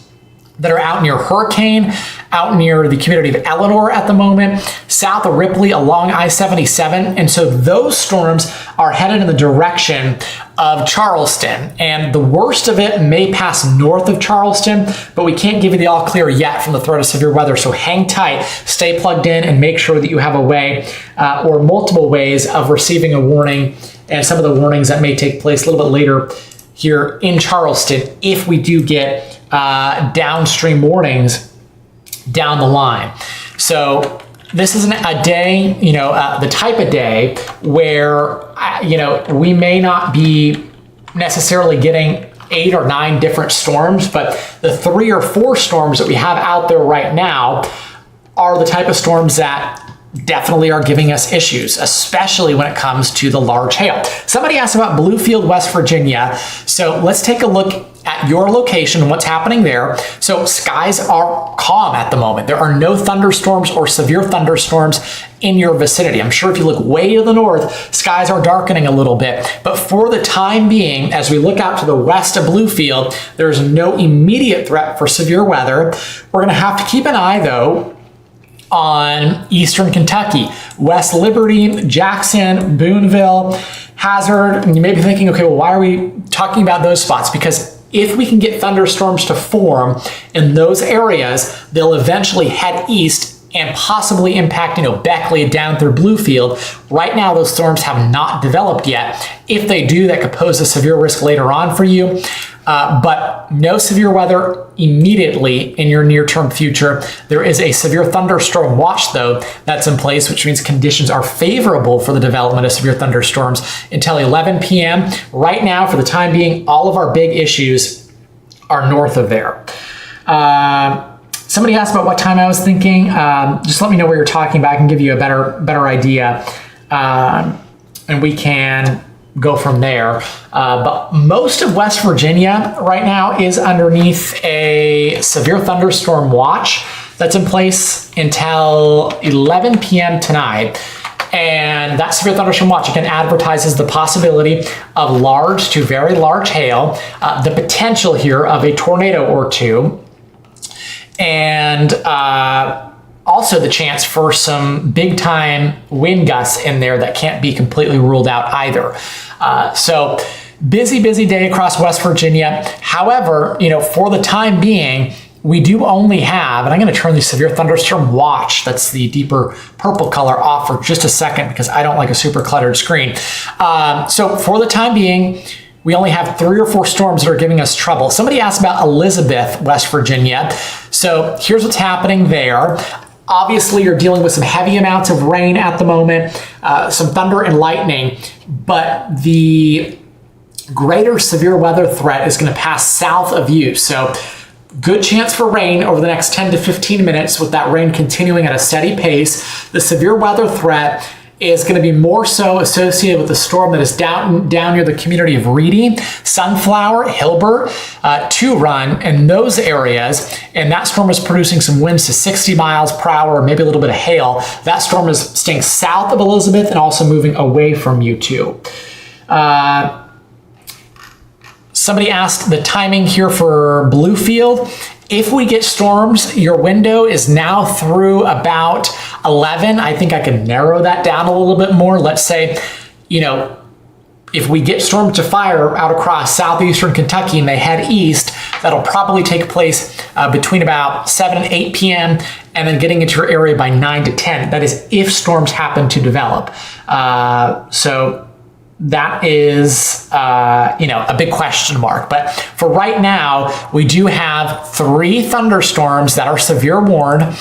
that are out near Hurricane, out near the community of Eleanor at the moment, south of Ripley along I-77. And so those storms are headed in the direction of Charleston. And the worst of it may pass north of Charleston, but we can't give you the all clear yet from the threat of severe weather. So hang tight, stay plugged in, and make sure that you have a way or multiple ways of receiving a warning, and some of the warnings that may take place a little bit later here in Charleston if we do get downstream warnings down the line. So this isn't a day, the type of day where, we may not be necessarily getting 8 or 9 different storms, but the 3 or 4 storms that we have out there right now are the type of storms that definitely are giving us issues, especially when it comes to the large hail. Somebody asked about Bluefield, West Virginia. So let's take a look at your location and what's happening there. So skies are calm at the moment. There are no thunderstorms or severe thunderstorms in your vicinity. I'm sure if you look way to the north, skies are darkening a little bit. But for the time being, as we look out to the west of Bluefield, there's no immediate threat for severe weather. We're going to have to keep an eye, though, on eastern Kentucky, West Liberty, Jackson, Boonville, Hazard. And you may be thinking, okay, well, why are we talking about those spots? Because if we can get thunderstorms to form in those areas, they'll eventually head east and possibly impacting Beckley down through Bluefield. Right now, those storms have not developed yet. If they do, that could pose a severe risk later on for you. But no severe weather immediately in your near-term future. There is a severe thunderstorm watch, though, that's in place, which means conditions are favorable for the development of severe thunderstorms until 11 p.m. Right now, for the time being, all of our big issues are north of there. Somebody asked about what time I was thinking. Just let me know what you're talking about. I can give you a better idea, and we can go from there. But most of West Virginia right now is underneath a severe thunderstorm watch that's in place until 11 p.m. tonight. And that severe thunderstorm watch, again, advertises the possibility of large to very large hail, the potential here of a tornado or two, and also the chance for some big time wind gusts in there that can't be completely ruled out either. So busy day across West Virginia. However, for the time being, we do only have, and I'm going to turn the severe thunderstorm watch, that's the deeper purple color, off for just a second because I don't like a super cluttered screen. So for the time being, we only have 3 or 4 storms that are giving us trouble. Somebody asked about Elizabeth, West Virginia. So here's what's happening there. Obviously, you're dealing with some heavy amounts of rain at the moment, some thunder and lightning, but the greater severe weather threat is going to pass south of you. So good chance for rain over the next 10 to 15 minutes, with that rain continuing at a steady pace. The severe weather threat is going to be more so associated with the storm that is down near the community of Reedy, Sunflower, Hilbert, to run in those areas. And that storm is producing some winds to 60 miles per hour, maybe a little bit of hail. That storm is staying south of Elizabeth and also moving away from you too. Somebody asked the timing here for Bluefield. If we get storms, your window is now through about 11. I think I can narrow that down a little bit more. Let's say, if we get storms to fire out across southeastern Kentucky and they head east, that'll probably take place between about 7 and 8 p.m. and then getting into your area by 9 to 10. That is if storms happen to develop. So that is, a big question mark. But for right now, we do have 3 thunderstorms that are severe warned.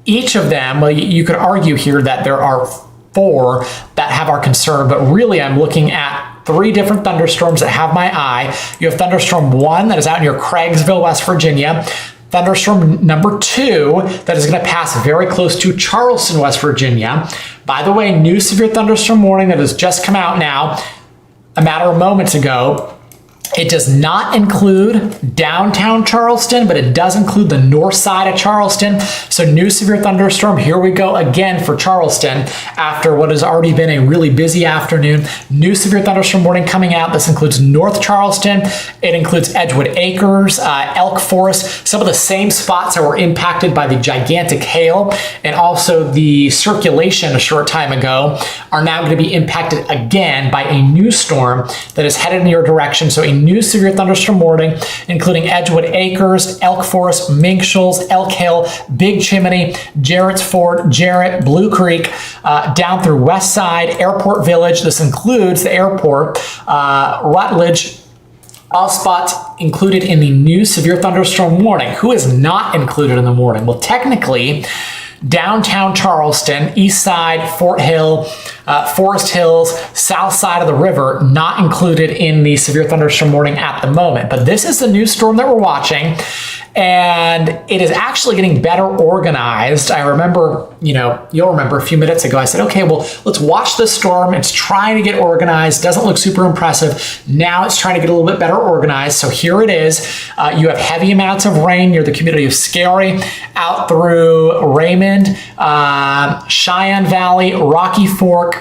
Each of them, well, you could argue here that there are 4 that have our concern, but really I'm looking at 3 different thunderstorms that have my eye. You have thunderstorm 1 that is out near Craigsville, West Virginia. Thunderstorm number 2 that is going to pass very close to Charleston, West Virginia. By the way, new severe thunderstorm warning that has just come out now, a matter of moments ago. It does not include downtown Charleston, but it does include the north side of Charleston. So new severe thunderstorm, here we go again for Charleston after what has already been a really busy afternoon. New severe thunderstorm warning coming out. This includes North Charleston. It includes Edgewood Acres, Elk Forest, some of the same spots that were impacted by the gigantic hail, and also the circulation a short time ago are now going to be impacted again by a new storm that is headed in your direction. So a new severe thunderstorm warning, including Edgewood Acres, Elk Forest, Mink Shoals, Elk Hill, Big Chimney, Jarrett's Fort, Jarrett, Blue Creek, down through West Side, Airport Village. This includes the airport, Rutledge, all spots included in the new severe thunderstorm warning. Who is not included in the warning? Well, technically, downtown Charleston, east side, Fort Hill, Forest Hills, south side of the river, not included in the severe thunderstorm warning at the moment. But this is the new storm that we're watching, and it is actually getting better organized. I remember, you'll remember a few minutes ago, I said, okay, well, let's watch this storm. It's trying to get organized. Doesn't look super impressive. Now it's trying to get a little bit better organized. So here it is. You have heavy amounts of rain near the community of Scary, out through Raymond, Cheyenne Valley, Rocky Fork,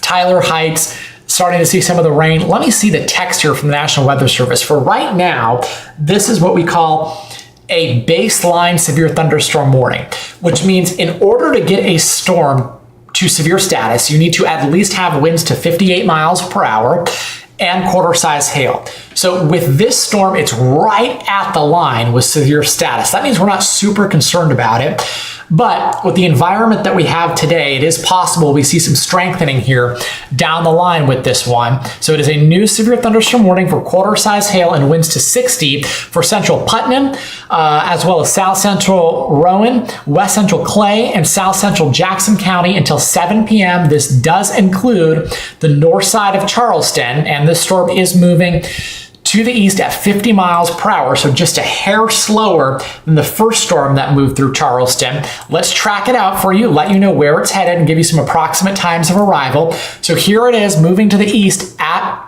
Tyler Heights, starting to see some of the rain. Let me see the text here from the National Weather Service. For right now, this is what we call a baseline severe thunderstorm warning, which means in order to get a storm to severe status, you need to at least have winds to 58 miles per hour and quarter-size hail. So with this storm, it's right at the line with severe status. That means we're not super concerned about it. But with the environment that we have today, it is possible we see some strengthening here down the line with this one. So it is a new severe thunderstorm warning for quarter-size hail and winds to 60 for central Putnam, as well as south central Rowan, west central Clay, and south central Jackson County until 7 p.m. This does include the north side of Charleston, and this storm is moving to the east at 50 miles per hour, so just a hair slower than the first storm that moved through Charleston. Let's track it out for you, let you know where it's headed, and give you some approximate times of arrival. So here it is, moving to the east at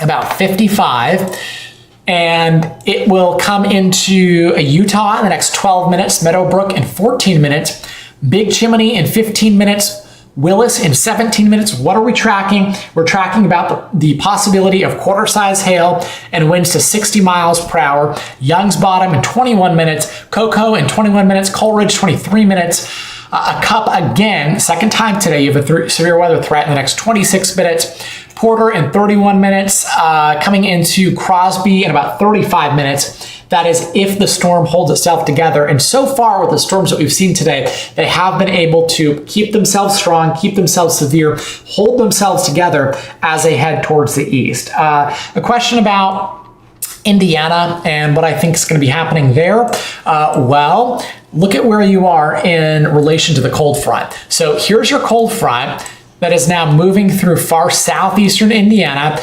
about 55, and it will come into Utah in the next 12 minutes, Meadowbrook in 14 minutes, Big Chimney in 15 minutes, Willis in 17 minutes. What are we tracking? We're tracking about the possibility of quarter-size hail and winds to 60 miles per hour. Young's Bottom in 21 minutes. Cocoa in 21 minutes. Coleridge 23 minutes. A Cup again, second time today. You have a severe weather threat in the next 26 minutes. Porter in 31 minutes. Coming into Crosby in about 35 minutes. That is if the storm holds itself together. And so far with the storms that we've seen today, they have been able to keep themselves strong, keep themselves severe, hold themselves together as they head towards the east. A question about Indiana and what I think is going to be happening there. Well, look at where you are in relation to the cold front. So here's your cold front that is now moving through far southeastern Indiana.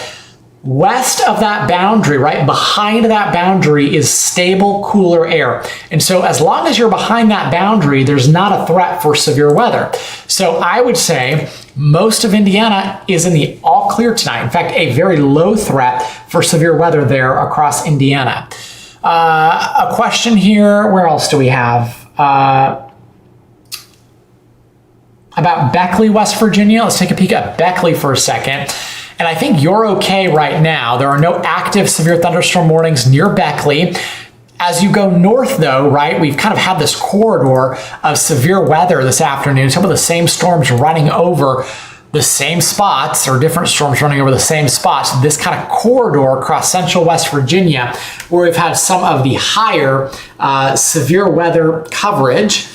West of that boundary, right behind that boundary, is stable, cooler air. And so as long as you're behind that boundary, there's not a threat for severe weather. So I would say most of Indiana is in the all clear tonight. In fact, a very low threat for severe weather there across Indiana. A question here, where else do we have? About Beckley, West Virginia. Let's take a peek at Beckley for a second. And I think you're okay right now. There are no active severe thunderstorm warnings near Beckley. As you go north though, right, we've kind of had this corridor of severe weather this afternoon. Some of the same storms running over the same spots, or different storms running over the same spots. This kind of corridor across central West Virginia, where we've had some of the higher severe weather coverage.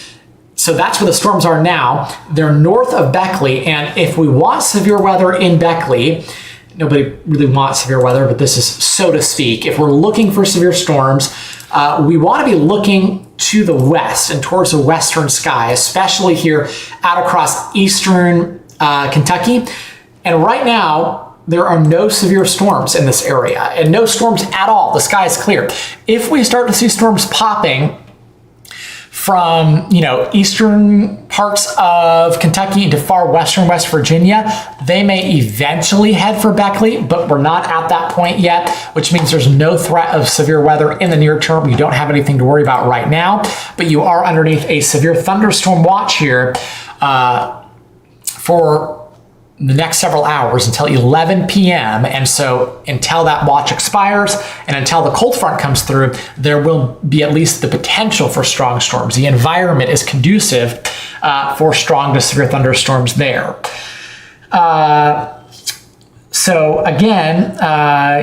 So that's where the storms are now. They're north of Beckley, and if we want severe weather in Beckley, nobody really wants severe weather, but this is so to speak. If we're looking for severe storms, we want to be looking to the west and towards the western sky, especially here out across eastern Kentucky. And right now, there are no severe storms in this area, and no storms at all. The sky is clear. If we start to see storms popping from, eastern parts of Kentucky into far western West Virginia, they may eventually head for Beckley, but we're not at that point yet, which means there's no threat of severe weather in the near term. You don't have anything to worry about right now, but you are underneath a severe thunderstorm watch here for the next several hours until 11 p.m. And so until that watch expires and until the cold front comes through, there will be at least the potential for strong storms. The environment is conducive for strong to severe thunderstorms there. So again,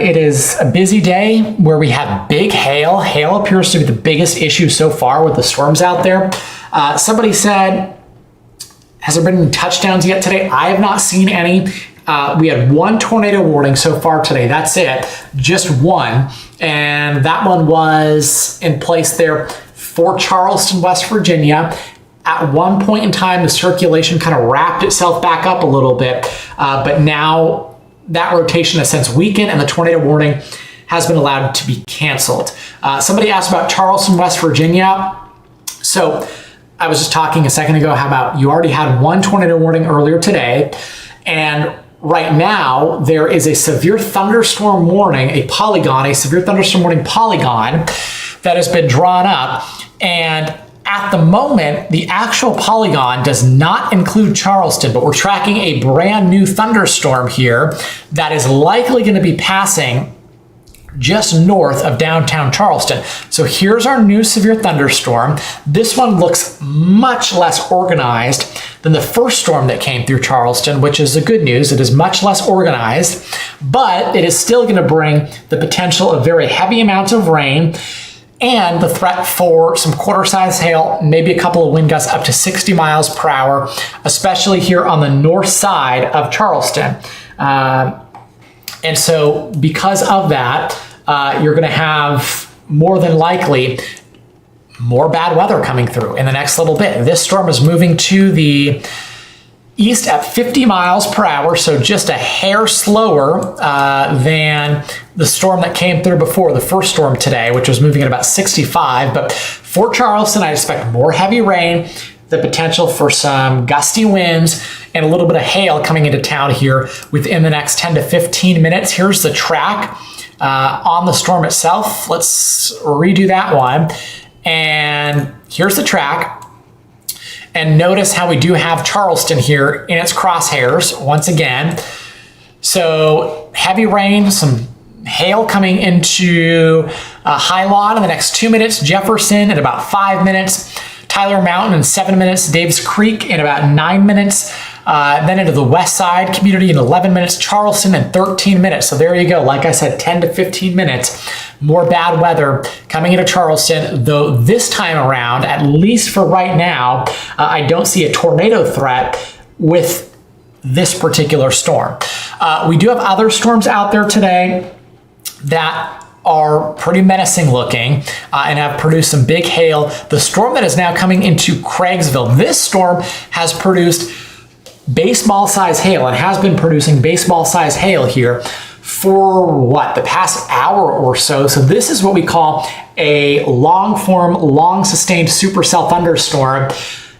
it is a busy day where we have big hail. Hail appears to be the biggest issue so far with the storms out there. Somebody said, has there been any touchdowns yet today? I have not seen any. We had one tornado warning so far today. That's it, just one. And that one was in place there for Charleston, West Virginia. At one point in time, the circulation kind of wrapped itself back up a little bit. But now that rotation has since weakened and the tornado warning has been allowed to be canceled. Somebody asked about Charleston, West Virginia. So I was just talking a second ago how about you already had one tornado warning earlier today, and right now there is a severe thunderstorm warning, a severe thunderstorm warning polygon that has been drawn up, and at the moment the actual polygon does not include Charleston, but we're tracking a brand new thunderstorm here that is likely going to be passing just north of downtown Charleston. So here's our new severe thunderstorm. This one looks much less organized than the first storm that came through Charleston, which is the good news. It is much less organized, but it is still going to bring the potential of very heavy amounts of rain and the threat for some quarter-size hail, maybe a couple of wind gusts up to 60 miles per hour, especially here on the north side of Charleston. And so because of that, you're going to have more than likely more bad weather coming through in the next little bit. This storm is moving to the east at 50 miles per hour, so just a hair slower than the storm that came through before, the first storm today, which was moving at about 65. But for Charleston, I expect more heavy rain, the potential for some gusty winds, and a little bit of hail coming into town here within the next 10 to 15 minutes. Here's the track on the storm itself. Let's redo that one. And here's the track. And notice how we do have Charleston here in its crosshairs once again. So heavy rain, some hail coming into High Lawn in the next 2 minutes. Jefferson in about 5 minutes. Tyler Mountain in 7 minutes. Davis Creek in about 9 minutes. Then into the west side community in 11 minutes. Charleston in 13 minutes. So there you go. Like I said, 10 to 15 minutes. More bad weather coming into Charleston, though this time around, at least for right now, I don't see a tornado threat with this particular storm. We do have other storms out there today that are pretty menacing looking and have produced some big hail. The storm that is now coming into Craigsville, this storm has produced baseball size hail and has been producing baseball size hail here for the past hour or so. So this is what we call a long form, long sustained supercell thunderstorm.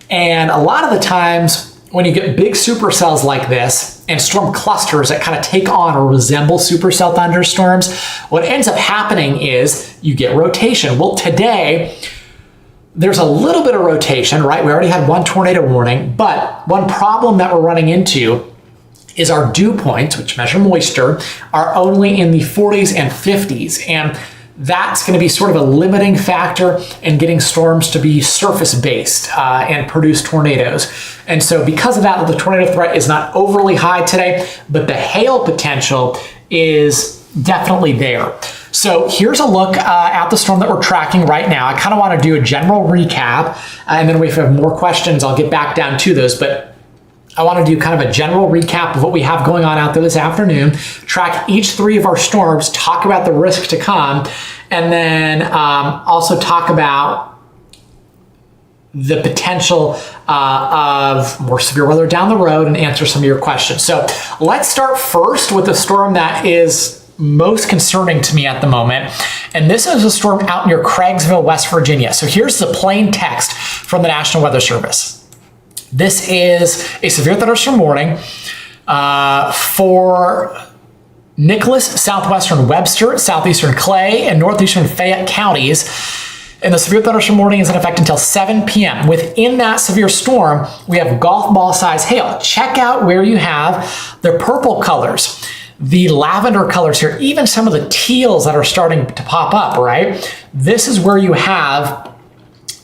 And a lot of the times when you get big supercells like this and storm clusters that kind of take on or resemble supercell thunderstorms, what ends up happening is you get rotation. Well, today, there's a little bit of rotation, right? We already had one tornado warning, but one problem that we're running into is our dew points, which measure moisture, are only in the 40s and 50s. And that's going to be sort of a limiting factor in getting storms to be surface-based and produce tornadoes. And so because of that, the tornado threat is not overly high today, but the hail potential is definitely there. So here's a look at the storm that we're tracking right now. I kind of want to do a general recap, and then if we have more questions, I'll get back down to those. But I want to do kind of a general recap of what we have going on out there this afternoon, track each 3 of our storms, talk about the risk to come, and then also talk about the potential of more severe weather down the road and answer some of your questions. So let's start first with the storm that is most concerning to me at the moment. And this is a storm out near Craigsville, West Virginia. So here's the plain text from the National Weather Service. This is a severe thunderstorm warning for Nicholas, southwestern Webster, southeastern Clay, and northeastern Fayette counties. And the severe thunderstorm warning is in effect until 7 p.m. Within that severe storm, we have golf ball size hail. Check out where you have the purple colors, the lavender colors here, even some of the teals that are starting to pop up, right? This is where you have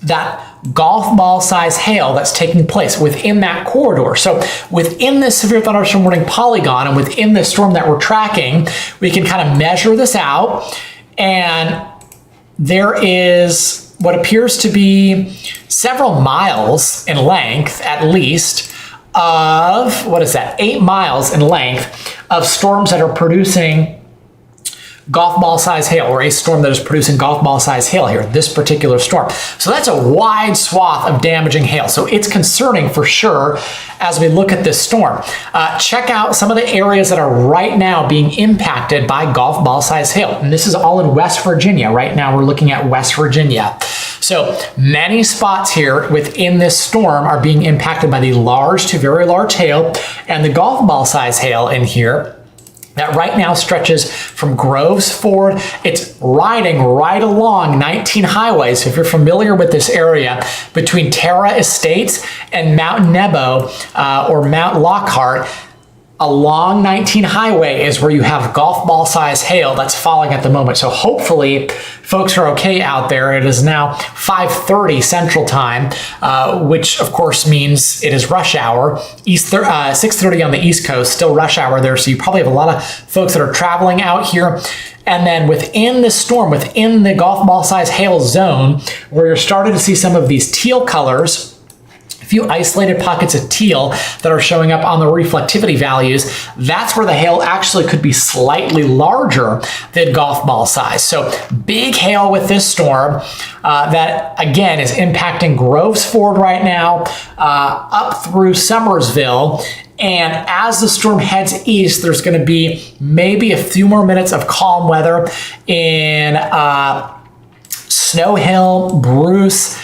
that golf ball size hail that's taking place within that corridor. So within this severe thunderstorm warning polygon and within this storm that we're tracking, we can kind of measure this out, and there is what appears to be several miles in length, at least, of, 8 miles in length of storms that are producing golf ball size hail, or a storm that is producing golf ball size hail here, this particular storm. So that's a wide swath of damaging hail. So it's concerning for sure as we look at this storm. Check out some of the areas that are right now being impacted by golf ball size hail. And this is all in West Virginia. Right now we're looking at West Virginia. So many spots here within this storm are being impacted by the large to very large hail and the golf ball size hail in here. That right now stretches from Groves Ford. It's riding right along 19 highways. If you're familiar with this area, between Terra Estates and Mount Nebo or Mount Lockhart, along 19 highway is where you have golf ball size hail that's falling at the moment. So hopefully folks are okay out there. It is now 5:30 Central Time, which of course means it is rush hour. 6:30 on the East Coast, still rush hour there. So you probably have a lot of folks that are traveling out here. And then within this storm, within the golf ball size hail zone, where you're starting to see some of these teal colors, few isolated pockets of teal that are showing up on the reflectivity values, that's where the hail actually could be slightly larger than golf ball size. So big hail with this storm that again is impacting Groves Ford right now, up through Summersville. And as the storm heads east, there's going to be maybe a few more minutes of calm weather in Snow Hill, Bruce,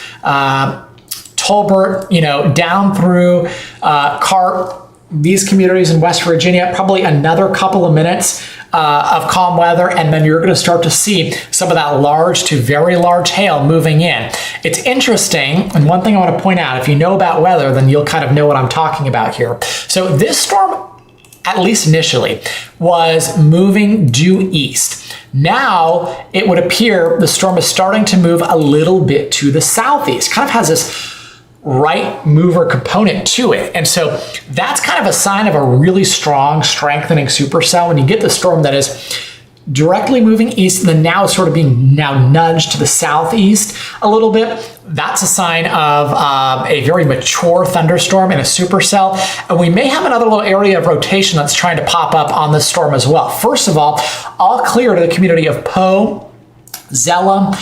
Tolbert, down through Carp, these communities in West Virginia, probably another couple of minutes of calm weather, and then you're going to start to see some of that large to very large hail moving in. It's interesting, and one thing I want to point out, if you know about weather, then you'll kind of know what I'm talking about here. So this storm, at least initially, was moving due east. Now it would appear the storm is starting to move a little bit to the southeast, kind of has this right mover component to it. And so that's kind of a sign of a really strong strengthening supercell. When you get the storm that is directly moving east and then now is sort of being nudged to the southeast a little bit, that's a sign of a very mature thunderstorm in a supercell. And we may have another little area of rotation that's trying to pop up on this storm as well. First of all clear to the community of Poe, Zella,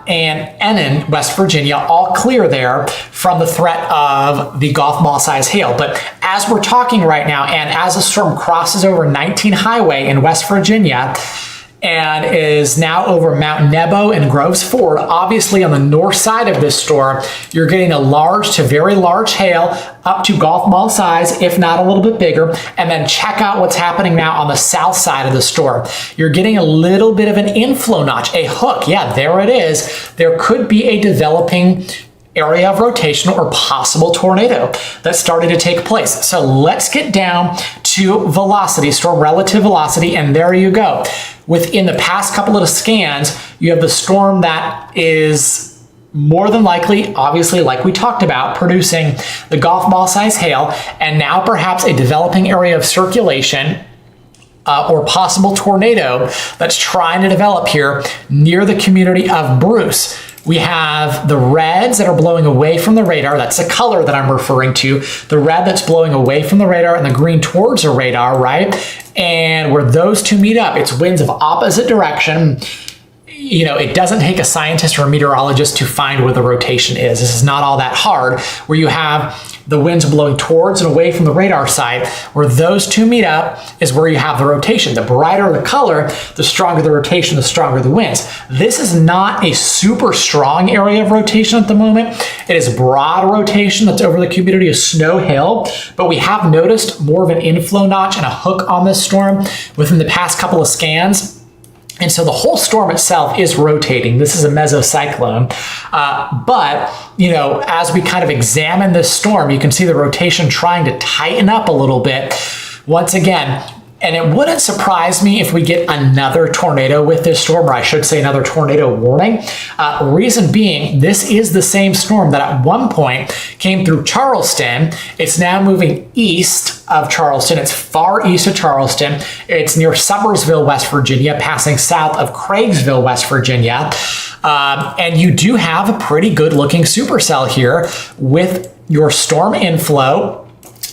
and Ennin, West Virginia, all clear there from the threat of the golf ball size hail. But as we're talking right now, and as the storm crosses over 19 highway in West Virginia and is now over Mount Nebo and Groves Ford, obviously on the north side of this storm, you're getting a large to very large hail up to golf ball size, if not a little bit bigger. And then check out what's happening now on the south side of the storm. You're getting a little bit of an inflow notch, a hook. Yeah, there it is. There could be a developing area of rotation or possible tornado that's starting to take place. So let's get down to velocity, storm relative velocity, and there you go. Within the past couple of scans, you have the storm that is more than likely, obviously, like we talked about, producing the golf ball size hail, and now perhaps a developing area of circulation or possible tornado that's trying to develop here near the community of Bruce. We have the reds that are blowing away from the radar. That's the color that I'm referring to. The red that's blowing away from the radar and the green towards the radar, right? And where those two meet up, it's winds of opposite direction. It doesn't take a scientist or a meteorologist to find where the rotation is. This is not all that hard. Where you have the winds blowing towards and away from the radar side, where those two meet up is where you have the rotation. The brighter the color, the stronger the rotation, the stronger the winds. This is not a super strong area of rotation at the moment. It is broad rotation that's over the community of Snow Hill, but we have noticed more of an inflow notch and a hook on this storm within the past couple of scans. And so the whole storm itself is rotating. This is a mesocyclone. But, as we kind of examine this storm, you can see the rotation trying to tighten up a little bit. Once again, and it wouldn't surprise me if we get another tornado with this storm, or I should say another tornado warning. Reason being, this is the same storm that at one point came through Charleston. It's now moving east of Charleston. It's far east of Charleston. It's near Summersville, West Virginia, passing south of Craigsville, West Virginia. And you do have a pretty good looking supercell here with your storm inflow,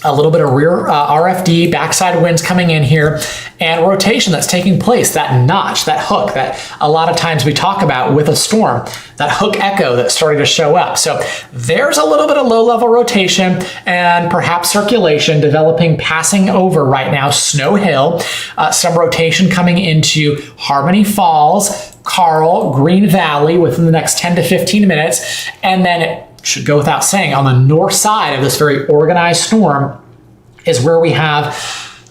a little bit of rear RFD, backside winds coming in here, and rotation that's taking place, that notch, that hook that a lot of times we talk about with a storm, that hook echo that's starting to show up. So there's a little bit of low-level rotation and perhaps circulation developing, passing over right now Snow Hill, some rotation coming into Harmony Falls, Carl, Green Valley within the next 10 to 15 minutes, and then it should go without saying, on the north side of this very organized storm is where we have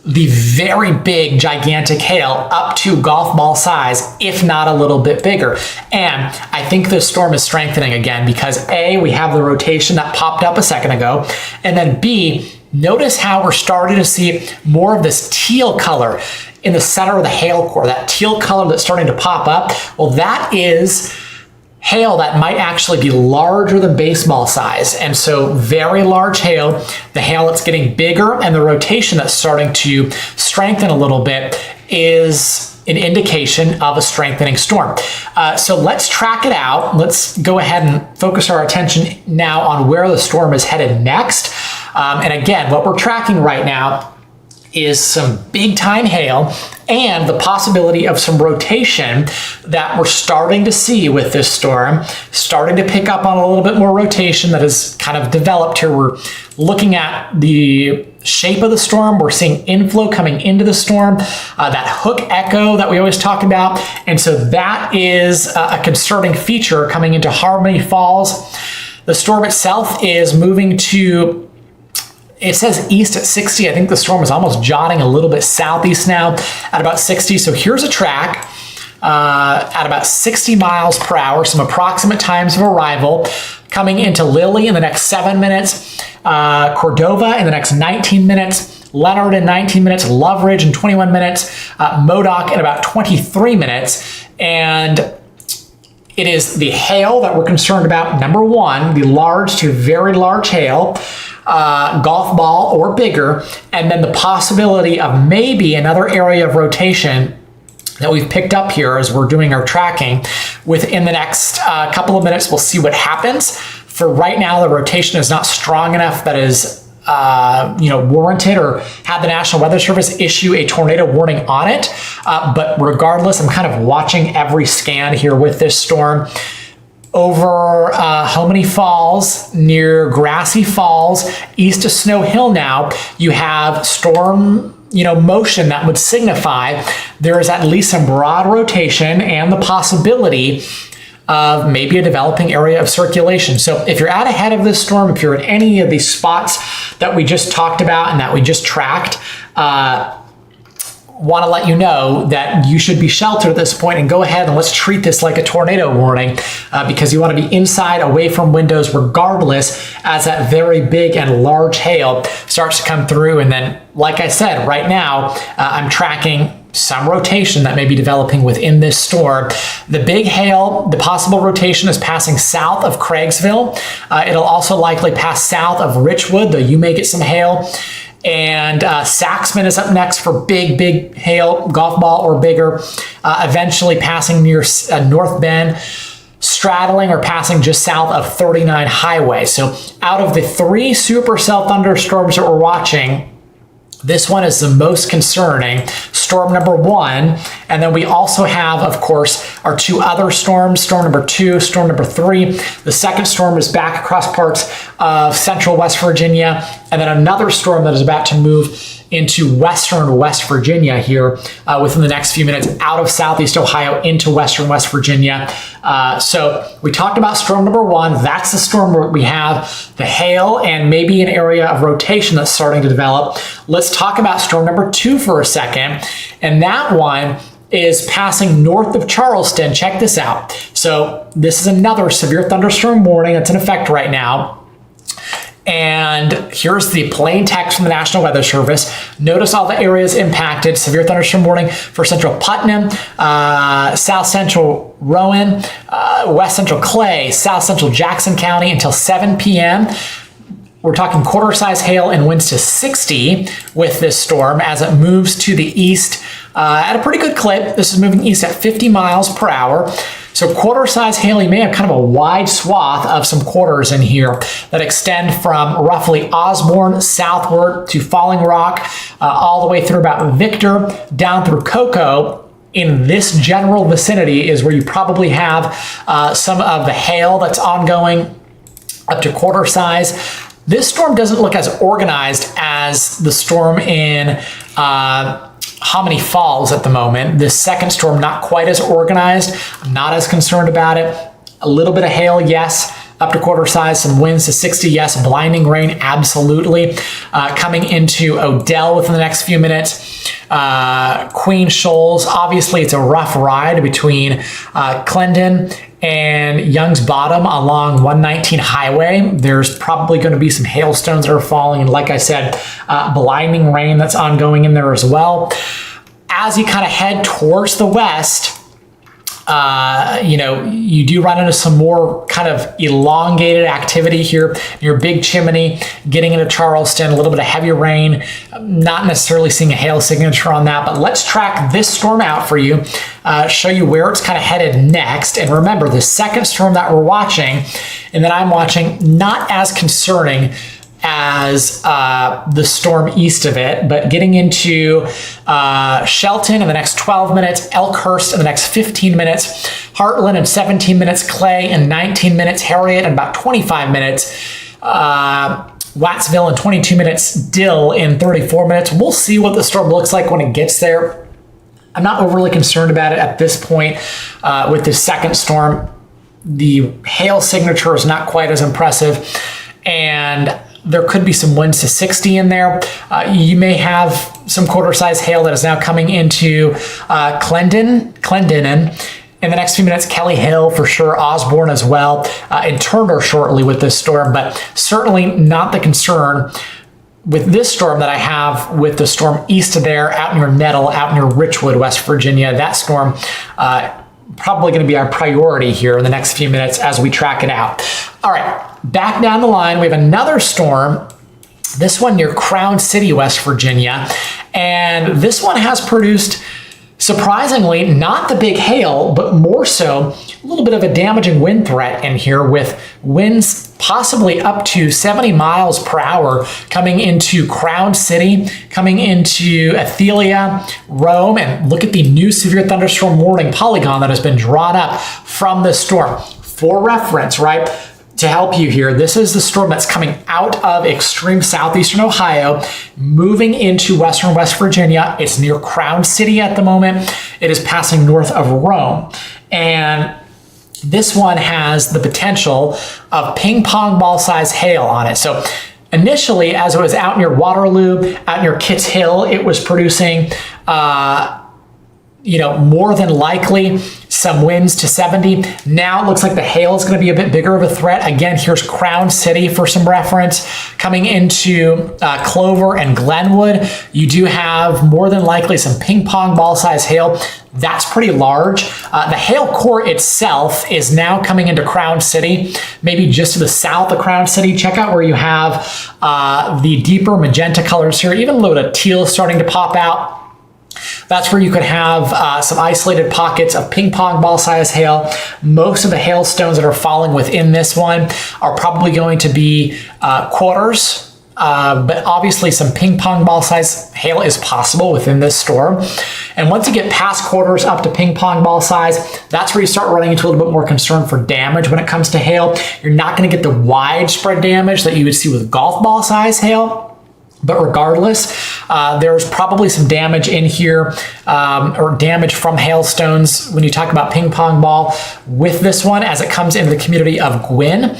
the very big, gigantic hail up to golf ball size, if not a little bit bigger. And I think this storm is strengthening again because A, we have the rotation that popped up a second ago, and then B, notice how we're starting to see more of this teal color in the center of the hail core, that teal color that's starting to pop up. Well, that is hail that might actually be larger than baseball size. And so very large hail, the hail that's getting bigger and the rotation that's starting to strengthen a little bit is an indication of a strengthening storm. So let's track it out. Let's go ahead and focus our attention now on where the storm is headed next. And again, what we're tracking right now is some big time hail and the possibility of some rotation that we're starting to see with this storm, starting to pick up on a little bit more rotation that has kind of developed here. We're looking at the shape of the storm. We're seeing inflow coming into the storm, that hook echo that we always talk about. And so that is a concerning feature coming into Harmony Falls. The storm itself is moving to, it says east at 60. I think the storm is almost jotting a little bit southeast now at about 60. So here's a track at about 60 miles per hour, some approximate times of arrival, coming into Lily in the next 7 minutes, Cordova in the next 19 minutes, Leonard in 19 minutes, Love Ridge in 21 minutes, Modoc in about 23 minutes. And it is the hail that we're concerned about. Number one, the large to very large hail, golf ball or bigger, and then the possibility of maybe another area of rotation that we've picked up here as we're doing our tracking. Within the next couple of minutes, we'll see what happens. For right now, the rotation is not strong enough that is warranted or had the National Weather Service issue a tornado warning on it. But regardless, I'm kind of watching every scan here with this storm. Over Hominy Falls, near Grassy Falls, east of Snow Hill now, you have storm motion that would signify there is at least some broad rotation and the possibility of maybe a developing area of circulation. So if you're out ahead of this storm, if you're at any of these spots that we just talked about and that we just tracked, want to let you know that you should be sheltered at this point and go ahead and let's treat this like a tornado warning because you want to be inside, away from windows regardless as that very big and large hail starts to come through. And then, like I said, right now I'm tracking some rotation that may be developing within this storm. The big hail, the possible rotation is passing south of Craigsville. It'll also likely pass south of Richwood, though you may get some hail. And Saxman is up next for big hail, golf ball or bigger, eventually passing near North Bend, straddling or passing just south of 39 Highway. So out of the 3 supercell thunderstorms that we're watching, this one is the most concerning, storm number 1. And then we also have, of course, our 2 other storms, storm number 2, storm number 3. The second storm is back across parts of central West Virginia. And then another storm that is about to move into western West Virginia here within the next few minutes, out of southeast Ohio into western West Virginia. So we talked about storm number 1. That's the storm where we have the hail and maybe an area of rotation that's starting to develop. Let's talk about storm number 2 for a second. And that one is passing north of Charleston. Check this out. So this is another severe thunderstorm warning that's in effect right now. And here's the plain text from the National Weather Service. Notice all the areas impacted. Severe thunderstorm warning for central Putnam, south central Rowan, west central Clay, south central Jackson County until 7 p.m. We're talking quarter-size hail and winds to 60 with this storm as it moves to the east at a pretty good clip. This is moving east at 50 miles per hour. So quarter-size hail, you may have kind of a wide swath of some quarters in here that extend from roughly Osborne southward to Falling Rock, all the way through about Victor, down through Cocoa. In this general vicinity is where you probably have some of the hail that's ongoing up to quarter size. This storm doesn't look as organized as the storm in Hominy Falls at the moment. This second storm, not quite as organized. I'm not as concerned about it. A little bit of hail, yes. Up to quarter size, some winds to 60, yes. Blinding rain, absolutely. Coming into Odell within the next few minutes. Queen Shoals, obviously it's a rough ride between Clendon and Young's Bottom along 119 highway. There's probably going to be some hailstones that are falling. And like I said, blinding rain that's ongoing in there as well. As you kind of head towards the west, you do run into some more kind of elongated activity here. Your Big Chimney, getting into Charleston, a little bit of heavy rain, not necessarily seeing a hail signature on that, but let's track this storm out for you, show you where it's kind of headed next. And remember, the second storm that we're watching and that I'm watching, not as concerning as the storm east of it, but getting into Shelton in the next 12 minutes, Elkhurst in the next 15 minutes, Heartland in 17 minutes, Clay in 19 minutes, Harriet in about 25 minutes, Wattsville in 22 minutes, Dill in 34 minutes. We'll see what the storm looks like when it gets there. I'm not overly concerned about it at this point with this second storm. The hail signature is not quite as impressive, and there could be some winds to 60 in there. You may have some quarter-size hail that is now coming into Clendenin. In the next few minutes, Kelly Hill for sure, Osborne as well, and Turner shortly with this storm, but certainly not the concern with this storm that I have with the storm east of there, out near Nettle, out near Richwood, West Virginia. That storm probably going to be our priority here in the next few minutes as we track it out. All right, back down the line, we have another storm, this one near Crown City, West Virginia, and this one has produced, surprisingly, not the big hail, but more so a little bit of a damaging wind threat in here, with winds possibly up to 70 miles per hour coming into Crown City, coming into Athelia, Rome, and look at the new severe thunderstorm warning polygon that has been drawn up from this storm. For reference, right, to help you here, this is the storm that's coming out of extreme southeastern Ohio, moving into western West Virginia. It's near Crown City at the moment. It is passing north of Rome. And this one has the potential of ping pong ball size hail on it. So initially, as it was out near Waterloo, out near Kitts Hill, it was producing more than likely some winds to 70. Now it looks like the hail is going to be a bit bigger of a threat. Again, here's Crown City for some reference. Coming into Clover and Glenwood, you do have more than likely some ping pong ball size hail. That's pretty large. The hail core itself is now coming into Crown City, maybe just to the south of Crown City. Check out where you have the deeper magenta colors here, even a little bit of teal starting to pop out. That's where you could have some isolated pockets of ping pong ball size hail. Most of the hailstones that are falling within this one are probably going to be quarters, but obviously some ping pong ball size hail is possible within this storm. And once you get past quarters up to ping pong ball size, that's where you start running into a little bit more concern for damage when it comes to hail. You're not going to get the widespread damage that you would see with golf ball size hail. But regardless, there's probably some damage in here, or damage from hailstones when you talk about ping pong ball with this one as it comes into the community of Gwynn.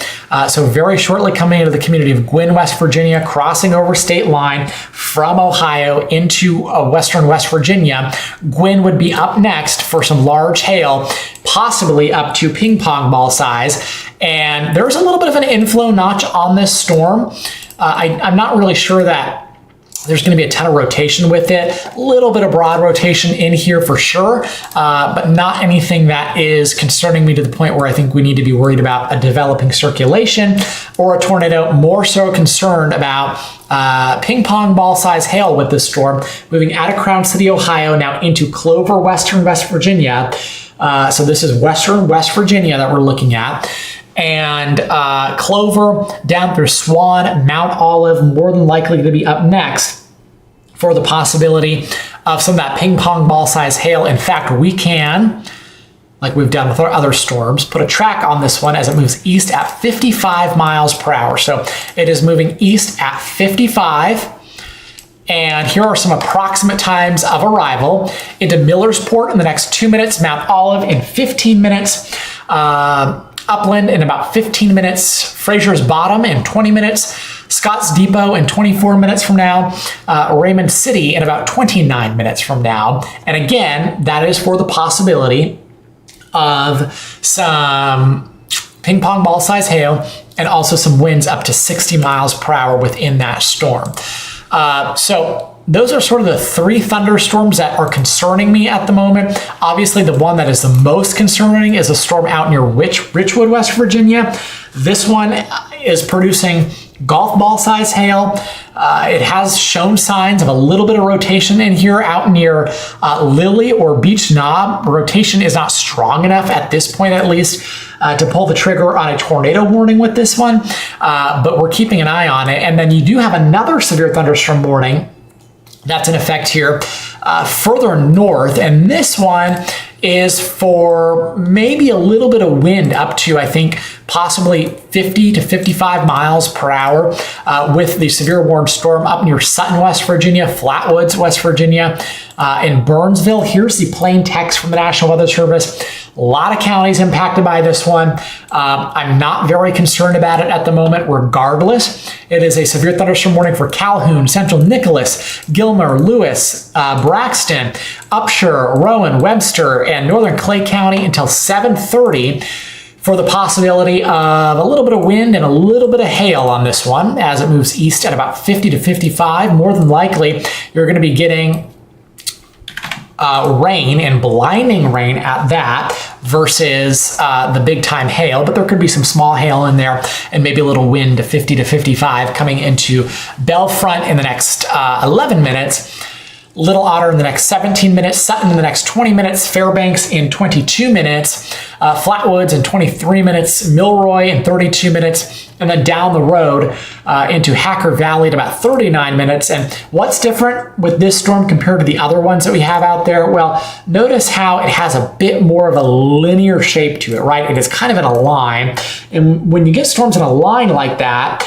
So very shortly coming into the community of Gwynn, West Virginia, crossing over state line from Ohio into western West Virginia. Gwynn would be up next for some large hail, possibly up to ping pong ball size. And there's a little bit of an inflow notch on this storm. I'm not really sure that there's going to be a ton of rotation with it. A little bit of broad rotation in here for sure, but not anything that is concerning me to the point where I think we need to be worried about a developing circulation or a tornado. More so concerned about ping pong ball size hail with this storm moving out of Crown City, Ohio, now into Clover, western West Virginia. So this is western West Virginia that we're looking at. And Clover down through Swan, Mount Olive, more than likely to be up next for the possibility of some of that ping pong ball size hail. In fact, we can, like we've done with our other storms, put a track on this one as it moves east at 55 miles per hour. So it is moving east at 55. And here are some approximate times of arrival into Millersport in the next 2 minutes, Mount Olive in 15 minutes, Upland in about 15 minutes, Fraser's Bottom in 20 minutes, Scotts Depot in 24 minutes from now, Raymond City in about 29 minutes from now. And again, that is for the possibility of some ping pong ball size hail and also some winds up to 60 miles per hour within that storm. So those are sort of the 3 thunderstorms that are concerning me at the moment. Obviously, the one that is the most concerning is a storm out near Richwood, West Virginia. This one is producing golf ball size hail. It has shown signs of a little bit of rotation in here out near Lily or Beach Knob. Rotation is not strong enough at this point, at least, to pull the trigger on a tornado warning with this one, but we're keeping an eye on it. And then you do have another severe thunderstorm warning that's in effect here further north, and this one is for maybe a little bit of wind up to, I think, possibly 50 to 55 miles per hour with the severe warned storm up near Sutton, West Virginia, Flatwoods, West Virginia, in Burnsville. Here's the plain text from the National Weather Service. A lot of counties impacted by this one. I'm not very concerned about it at the moment. Regardless, it is a severe thunderstorm warning for Calhoun, Central Nicholas, Gilmer, Lewis, Braxton, Upshur, Rowan, Webster, and Northern Clay County until 7:30 for the possibility of a little bit of wind and a little bit of hail on this one as it moves east at about 50 to 55. More than likely, you're going to be getting rain and blinding rain at that versus the big time hail, but there could be some small hail in there and maybe a little wind to 50 to 55 coming into Belfront in the next 11 minutes. Little Otter in the next 17 minutes, Sutton in the next 20 minutes, Fairbanks in 22 minutes, Flatwoods in 23 minutes, Milroy in 32 minutes, and then down the road into Hacker Valley at about 39 minutes. And what's different with this storm compared to the other ones that we have out there? Well, notice how it has a bit more of a linear shape to it, right? It is kind of in a line. And when you get storms in a line like that,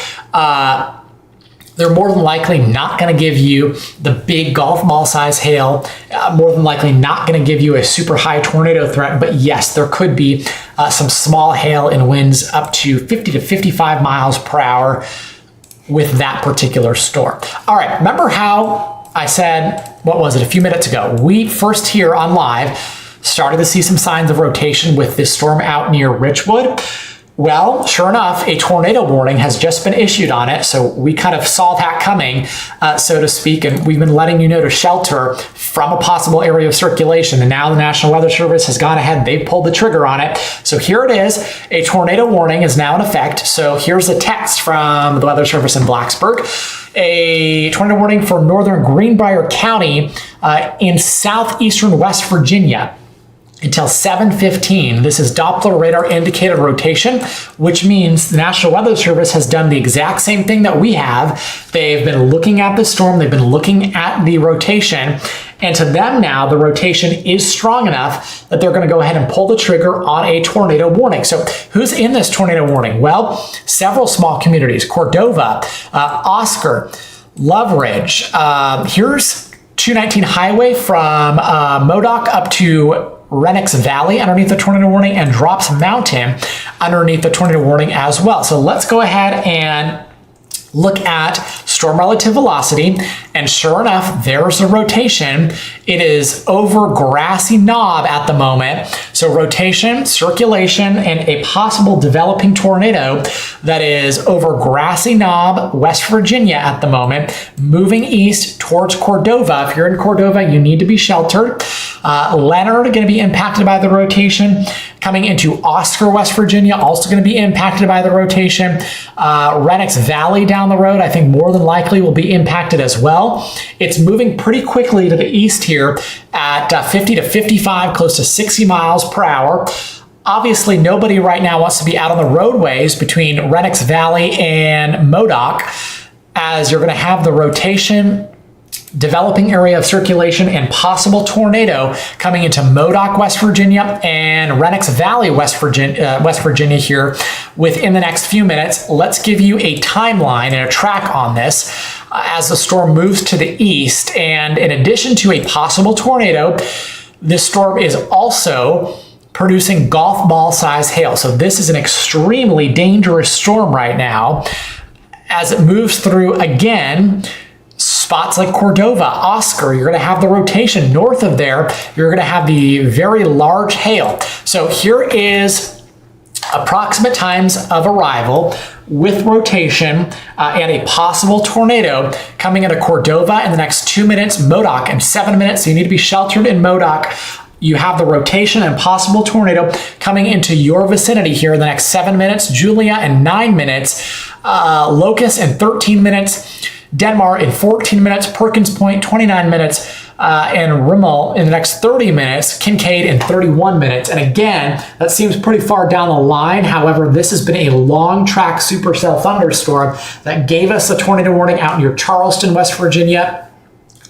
they're more than likely not going to give you the big golf ball size hail, more than likely not going to give you a super high tornado threat, but yes, there could be some small hail and winds up to 50 to 55 miles per hour with that particular storm. All right, remember how I said, what was it, a few minutes ago, we first here on live started to see some signs of rotation with this storm out near Richwood? Well, sure enough, a tornado warning has just been issued on it, so we kind of saw that coming, so to speak, and we've been letting you know to shelter from a possible area of circulation, and now the National Weather Service has gone ahead, they've pulled the trigger on it. So here it is, a tornado warning is now in effect. So here's the text from the Weather Service in Blacksburg. A tornado warning for northern Greenbrier County in southeastern West Virginia until 7:15. This is Doppler radar indicated rotation, which means the National Weather Service has done the exact same thing that we have. They've been looking at the storm, they've been looking at the rotation, and to them now, the rotation is strong enough that they're going to go ahead and pull the trigger on a tornado warning. So who's in this tornado warning? Well, several small communities, Cordova, Oscar, Loveridge. Here's 219 Highway from Modoc up to Renix Valley underneath the tornado warning, and Drops Mountain underneath the tornado warning as well. So let's go ahead and look at storm relative velocity, and sure enough, there's a rotation. It is over Grassy Knob at the moment. So rotation, circulation, and a possible developing tornado that is over Grassy Knob, West Virginia at the moment, moving east towards Cordova. If you're in Cordova, you need to be sheltered. Leonard going to be impacted by the rotation. Coming into Oscar, West Virginia, also going to be impacted by the rotation. Renix Valley down the road, I think more than likely will be impacted as well. It's moving pretty quickly to the east here at 50 to 55, close to 60 miles per hour. Obviously, nobody right now wants to be out on the roadways between Renix Valley and Modoc, as you're going to have the rotation, developing area of circulation, and possible tornado coming into Modoc, West Virginia, and Renix Valley, West Virginia here within the next few minutes. Let's give you a timeline and a track on this as the storm moves to the east. And in addition to a possible tornado, this storm is also producing golf ball size hail. So this is an extremely dangerous storm right now as it moves through, again, Spots like Cordova, Oscar, you're going to have the rotation. North of there, you're going to have the very large hail. So here is approximate times of arrival with rotation and a possible tornado coming into Cordova in the next 2 minutes, Modoc in 7 minutes. So you need to be sheltered in Modoc. You have the rotation and possible tornado coming into your vicinity here in the next 7 minutes, Julia in 9 minutes, Locust in 13 minutes, Denmark in 14 minutes, Perkins Point 29 minutes, and Rimmel in the next 30 minutes, Kincaid in 31 minutes. And again, that seems pretty far down the line. However, this has been a long track supercell thunderstorm that gave us a tornado warning out near Charleston, West Virginia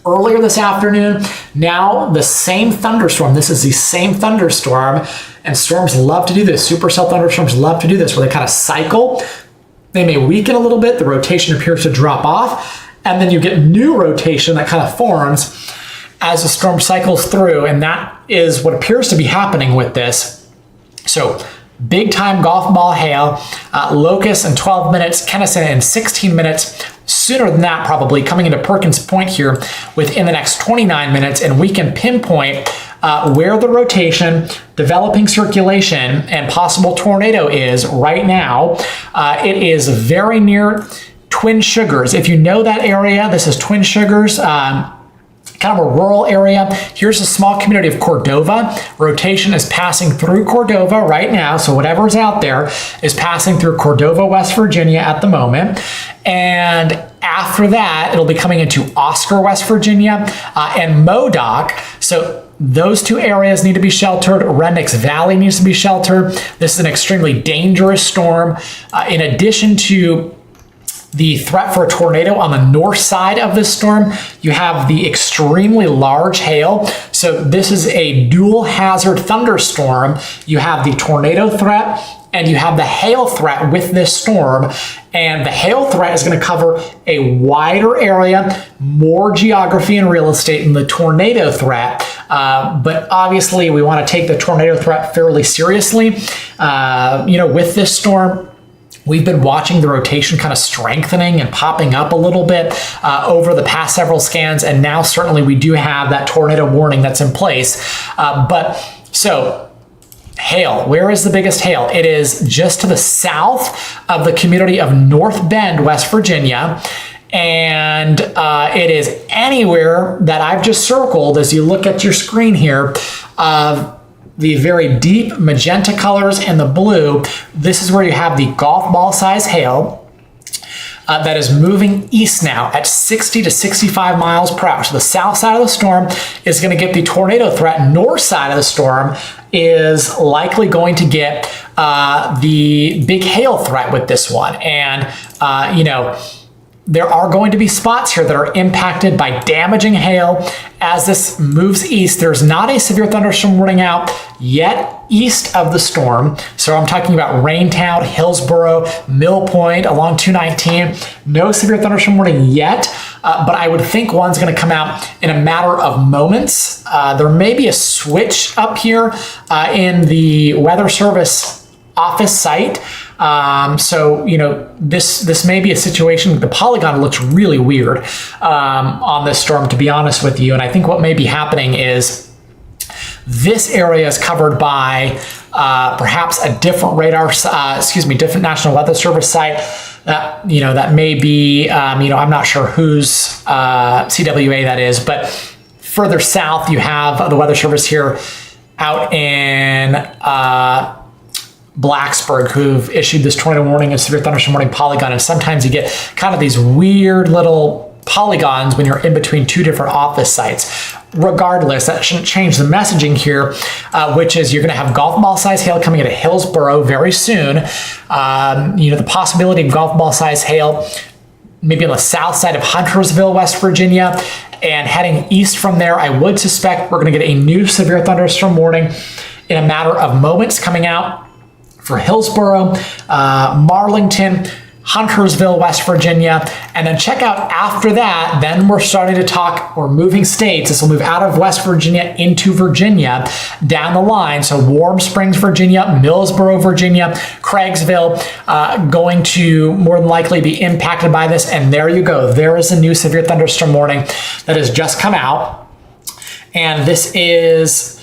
earlier this afternoon. Now the same thunderstorm, this is the same thunderstorm, and storms love to do this. Supercell thunderstorms love to do this, where they kind of cycle. They may weaken a little bit, the rotation appears to drop off, and then you get new rotation that kind of forms as the storm cycles through, and that is what appears to be happening with this. So big time golf ball hail, Locust in 12 minutes, Kennison in 16 minutes, sooner than that probably, coming into Perkins Point here within the next 29 minutes, and we can pinpoint where the rotation, developing circulation, and possible tornado is right now. It is very near Twin Sugars. If you know that area, this is Twin Sugars, kind of a rural area. Here's a small community of Cordova. Rotation is passing through Cordova right now, so whatever's out there is passing through Cordova, West Virginia at the moment. And after that, it'll be coming into Oscar, West Virginia, and Modoc. So those two areas need to be sheltered. Rednecks Valley needs to be sheltered. This is an extremely dangerous storm. In addition to the threat for a tornado on the north side of this storm, you have the extremely large hail. So this is a dual hazard thunderstorm. You have the tornado threat and you have the hail threat with this storm. And the hail threat is going to cover a wider area, more geography and real estate than the tornado threat. But obviously we want to take the tornado threat fairly seriously. With this storm, we've been watching the rotation kind of strengthening and popping up a little bit over the past several scans, and now certainly we do have that tornado warning that's in place. So hail, where is the biggest hail? It is just to the south of the community of North Bend, West Virginia. And it is anywhere that I've just circled as you look at your screen here of the very deep magenta colors and the blue. This is where you have the golf ball size hail that is moving east now at 60 to 65 miles per hour. So the south side of the storm is going to get the tornado threat. North side of the storm is likely going to get the big hail threat with this one. And, there are going to be spots here that are impacted by damaging hail as this moves east. There's not a severe thunderstorm warning out yet east of the storm. So I'm talking about Raintown, Hillsboro, Mill Point along 219. No severe thunderstorm warning yet, but I would think one's going to come out in a matter of moments. There may be a switch up here in the Weather Service office site. This may be a situation. The polygon looks really weird on this storm, to be honest with you. And I think what may be happening is this area is covered by perhaps a different different National Weather Service site. That may be, I'm not sure whose CWA that is, but further south you have the Weather Service here out in Blacksburg, who've issued this tornado warning and severe thunderstorm warning polygon. And sometimes you get kind of these weird little polygons when you're in between two different office sites. Regardless, that shouldn't change the messaging here, which is you're going to have golf ball size hail coming into Hillsboro very soon. The possibility of golf ball size hail maybe on the south side of Huntersville, West Virginia, and heading east from there. I would suspect we're going to get a new severe thunderstorm warning in a matter of moments coming out for Hillsboro, Marlington, Huntersville, West Virginia, and then check out after that, then we're starting to talk, we're moving states. This will move out of West Virginia into Virginia down the line. So Warm Springs, Virginia, Millsboro, Virginia, Craigsville, going to more than likely be impacted by this. And there you go. There is a new severe thunderstorm warning that has just come out. And this is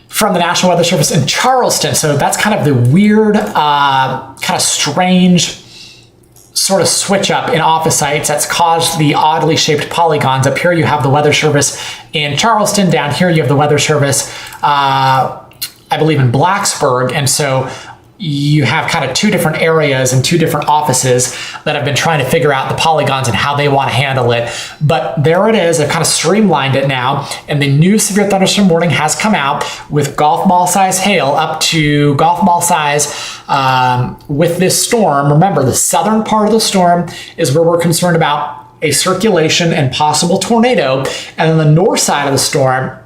from the National Weather Service in Charleston. So that's kind of the weird, kind of strange sort of switch up in office sites that's caused the oddly shaped polygons. Up here you have the Weather Service in Charleston. Down here you have the Weather Service, I believe, in Blacksburg. And so you have kind of two different areas and two different offices that have been trying to figure out the polygons and how they want to handle it. But there it is. I've kind of streamlined it now. And the new severe thunderstorm warning has come out with golf ball size hail up to golf ball size with this storm. Remember, the southern part of the storm is where we're concerned about a circulation and possible tornado. And then the north side of the storm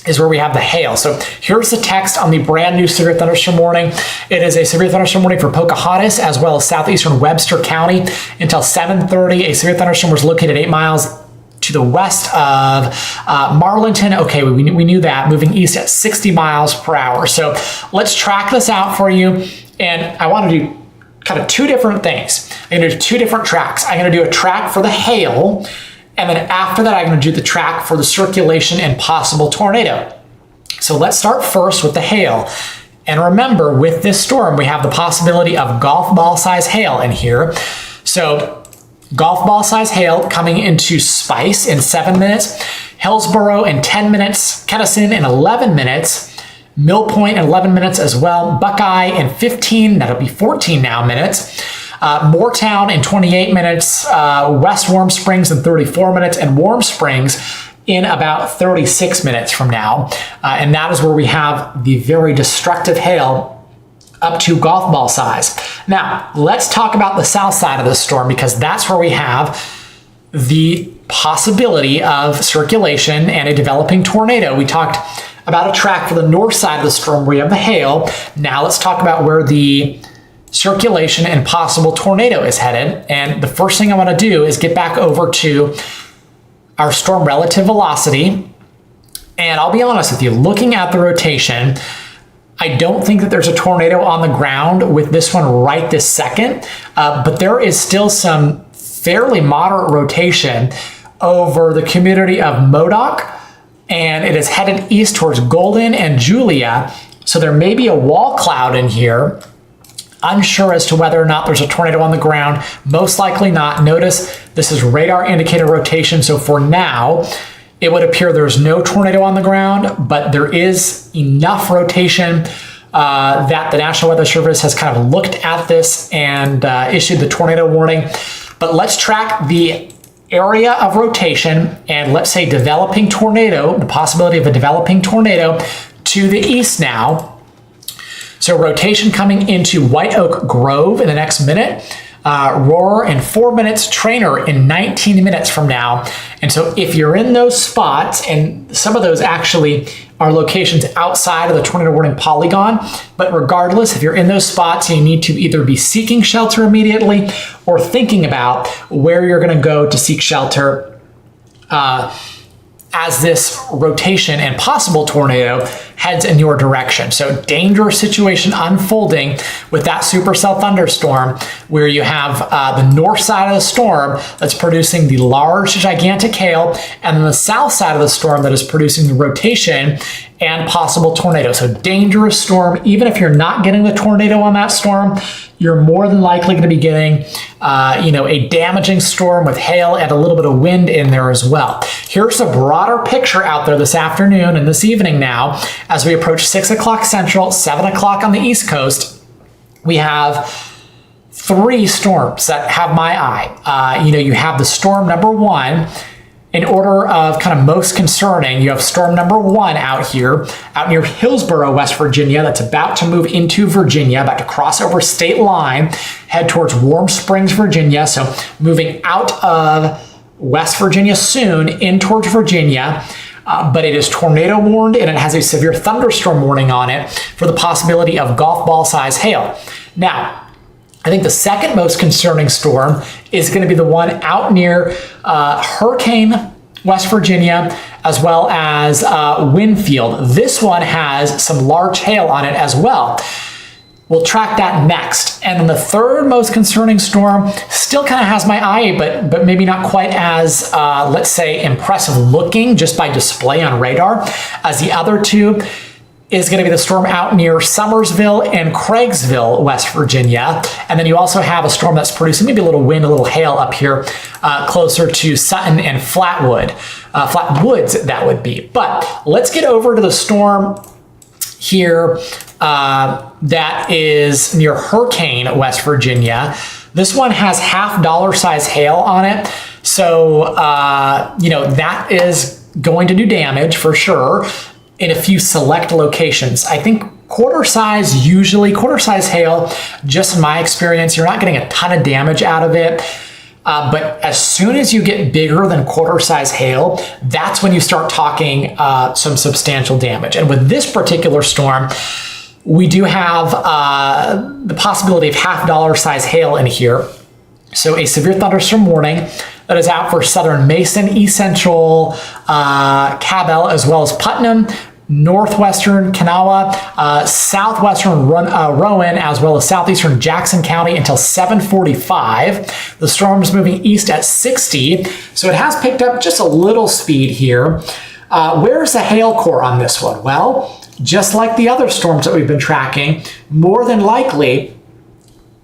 is where we have the hail. So here's the text on the brand new severe thunderstorm warning. It is a severe thunderstorm warning for Pocahontas as well as southeastern Webster County until 7:30. A severe thunderstorm was located 8 miles to the west of Marlinton. Okay, we knew that. Moving east at 60 miles per hour. So let's track this out for you. And I want to do kind of two different things. I'm going to do two different tracks. I'm going to do a track for the hail, and then after that, I'm going to do the track for the circulation and possible tornado. So let's start first with the hail. And remember, with this storm, we have the possibility of golf ball size hail in here. So golf ball size hail coming into Spice in 7 minutes, Hillsboro in 10 minutes, Kettison in 11 minutes, Mill Point in 11 minutes as well, Buckeye in 15, that'll be 14 now minutes. Moortown in 28 minutes, West Warm Springs in 34 minutes, and Warm Springs in about 36 minutes from now. And that is where we have the very destructive hail up to golf ball size. Now, let's talk about the south side of the storm, because that's where we have the possibility of circulation and a developing tornado. We talked about a track for the north side of the storm where we have the hail. Now let's talk about where the circulation and possible tornado is headed. And the first thing I want to do is get back over to our storm relative velocity. And I'll be honest with you, looking at the rotation, I don't think that there's a tornado on the ground with this one right this second, but there is still some fairly moderate rotation over the community of Modoc, and it is headed east towards Golden and Julia. So there may be a wall cloud in here. Unsure as to whether or not there's a tornado on the ground. Most likely not. Notice this is radar indicated rotation. So for now, it would appear there's no tornado on the ground, but there is enough rotation that the National Weather Service has kind of looked at this and issued the tornado warning. But let's track the area of rotation and let's say developing tornado, the possibility of a developing tornado to the east now. So rotation coming into White Oak Grove in the next minute, Roar in 4 minutes, Trainer in 19 minutes from now. And so if you're in those spots, and some of those actually are locations outside of the tornado warning polygon, but regardless, if you're in those spots, you need to either be seeking shelter immediately or thinking about where you're going to go to seek shelter as this rotation and possible tornado heads in your direction. So dangerous situation unfolding with that supercell thunderstorm where you have the north side of the storm that's producing the large gigantic hail, and then the south side of the storm that is producing the rotation and possible tornado. So dangerous storm. Even if you're not getting the tornado on that storm, you're more than likely going to be getting a damaging storm with hail and a little bit of wind in there as well. Here's a broader picture out there this afternoon and this evening now as we approach 6 o'clock Central, 7 o'clock on the East Coast. We have 3 storms that have my eye. You have the storm number 1. In order of kind of most concerning, you have storm number 1 out here, out near Hillsboro, West Virginia, that's about to move into Virginia, about to cross over state line, head towards Warm Springs, Virginia. So moving out of West Virginia soon in towards Virginia. But it is tornado warned and it has a severe thunderstorm warning on it for the possibility of golf ball size hail. Now, I think the second most concerning storm is going to be the one out near Hurricane, West Virginia, as well as Winfield. This one has some large hail on it as well. We'll track that next. And then the third most concerning storm still kind of has my eye, but maybe not quite as, let's say, impressive looking just by display on radar as the other two, is going to be the storm out near Summersville and Craigsville, West Virginia. And then you also have a storm that's producing maybe a little wind, a little hail up here closer to Sutton and Flatwoods, that would be. But let's get over to the storm here that is near Hurricane, West Virginia. This one has $half size hail on it. So, that is going to do damage for sure in a few select locations. I think quarter size hail, just in my experience, you're not getting a ton of damage out of it. But as soon as you get bigger than quarter size hail, that's when you start talking some substantial damage. And with this particular storm, we do have the possibility of $half size hail in here. So a severe thunderstorm warning that is out for southern Mason, east central Cabell, as well as Putnam, northwestern Kanawha, southwestern Rowan, as well as southeastern Jackson County until 7:45. The storm is moving east at 60, so it has picked up just a little speed here. Where's the hail core on this one? Well, just like the other storms that we've been tracking, more than likely,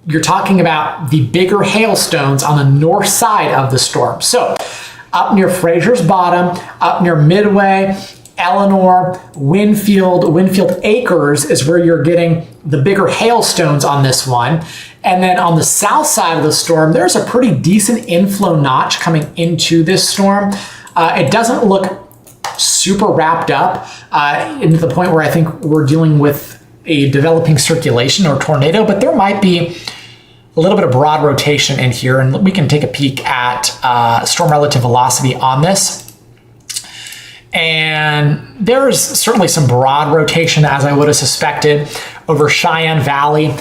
you're talking about the bigger hailstones on the north side of the storm. So up near Fraser's Bottom, up near Midway, Eleanor, Winfield Acres is where you're getting the bigger hailstones on this one. And then on the south side of the storm, there's a pretty decent inflow notch coming into this storm. It doesn't look super wrapped up into the point where I think we're dealing with a developing circulation or tornado, but there might be a little bit of broad rotation in here, and we can take a peek at storm relative velocity on this. And there's certainly some broad rotation, as I would have suspected, over Cheyenne Valley,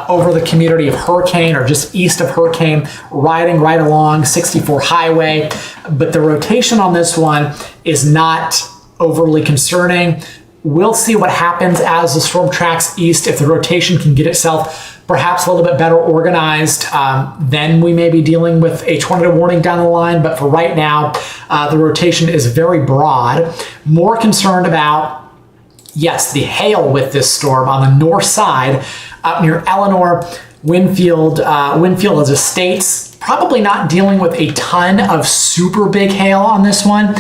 over the community of Hurricane, or just east of Hurricane, riding right along 64 Highway. But the rotation on this one is not overly concerning. We'll see what happens as the storm tracks east. If the rotation can get itself perhaps a little bit better organized, then we may be dealing with a tornado warning down the line. But for right now, the rotation is very broad. More concerned about, yes, the hail with this storm on the north side, up near Eleanor, Winfield as a states, probably not dealing with a ton of super big hail on this one.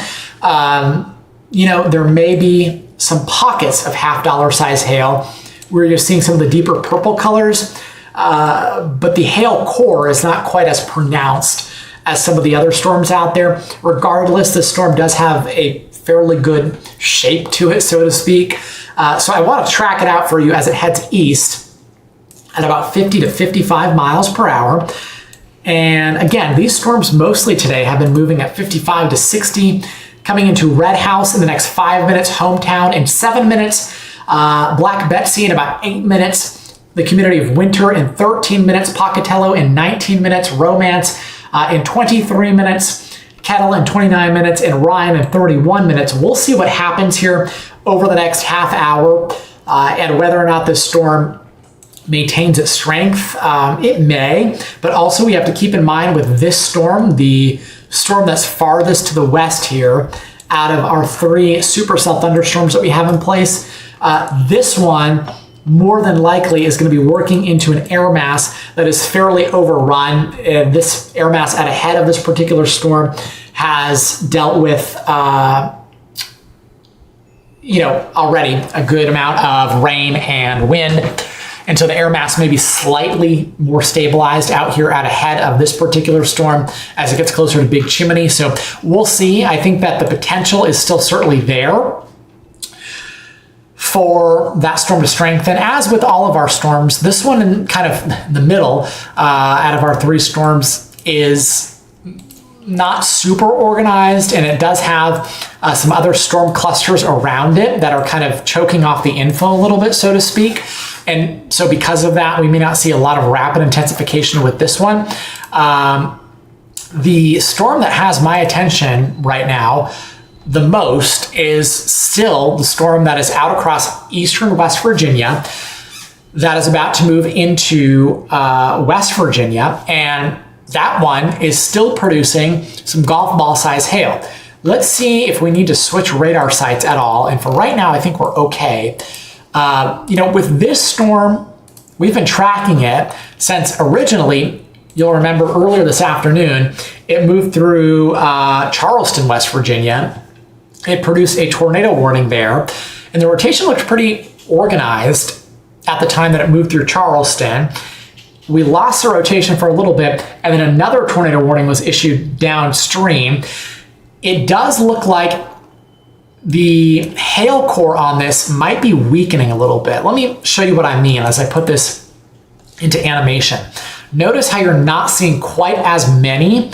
There may be some pockets of $half size hail where you're seeing some of the deeper purple colors, but the hail core is not quite as pronounced as some of the other storms out there. Regardless, this storm does have a fairly good shape to it, so to speak. So I want to track it out for you as it heads east at about 50 to 55 miles per hour. And again, these storms mostly today have been moving at 55 to 60, coming into Red House in the next 5 minutes, Hometown in 7 minutes, Black Betsy in about 8 minutes, the community of Winter in 13 minutes, Pocatello in 19 minutes, Romance in 23 minutes, Kettle in 29 minutes, and Ryan in 31 minutes. We'll see what happens here over the next half hour and whether or not this storm maintains its strength. It may, but also we have to keep in mind with this storm, the storm that's farthest to the west here out of our 3 supercell thunderstorms that we have in place, this one more than likely is going to be working into an air mass that is fairly overrun. And this air mass at ahead of this particular storm has dealt with already a good amount of rain and wind. And so the air mass may be slightly more stabilized out here at ahead of this particular storm as it gets closer to Big Chimney. So we'll see. I think that the potential is still certainly there for that storm to strengthen. As with all of our storms, this one in kind of the middle out of our 3 storms is not super organized, and it does have some other storm clusters around it that are kind of choking off the inflow a little bit, so to speak. And so because of that, we may not see a lot of rapid intensification with this one. The storm that has my attention right now the most is still the storm that is out across eastern West Virginia that is about to move into West Virginia. And that one is still producing some golf ball size hail. Let's see if we need to switch radar sites at all. And for right now, I think we're okay. With this storm, we've been tracking it since originally, you'll remember earlier this afternoon, it moved through Charleston, West Virginia. It produced a tornado warning there. And the rotation looked pretty organized at the time that it moved through Charleston. We lost the rotation for a little bit, and then another tornado warning was issued downstream. It does look like the hail core on this might be weakening a little bit. Let me show you what I mean as I put this into animation. Notice how you're not seeing quite as many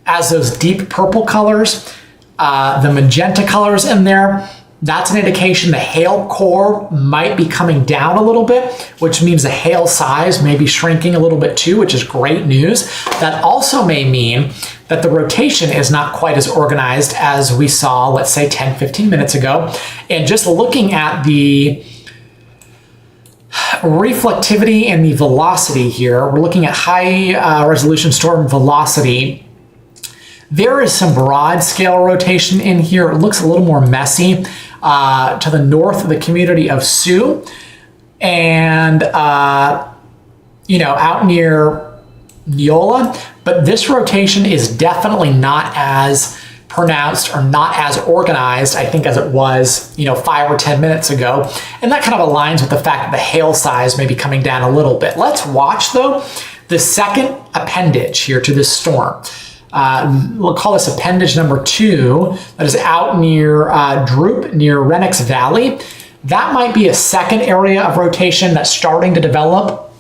as those deep purple colors, the magenta colors in there. That's an indication the hail core might be coming down a little bit, which means the hail size may be shrinking a little bit too, which is great news. That also may mean that the rotation is not quite as organized as we saw, let's say 10, 15 minutes ago. And just looking at the reflectivity and the velocity here, we're looking at high resolution storm velocity. There is some broad scale rotation in here. It looks a little more messy to the north of the community of Sioux and, out near Neola. But this rotation is definitely not as pronounced or not as organized, I think, as it was, 5 or 10 minutes ago. And that kind of aligns with the fact that the hail size may be coming down a little bit. Let's watch, though, the second appendage here to this storm. We'll call this appendage number 2, that is out near Droop, near Renix Valley. That might be a second area of rotation that's starting to develop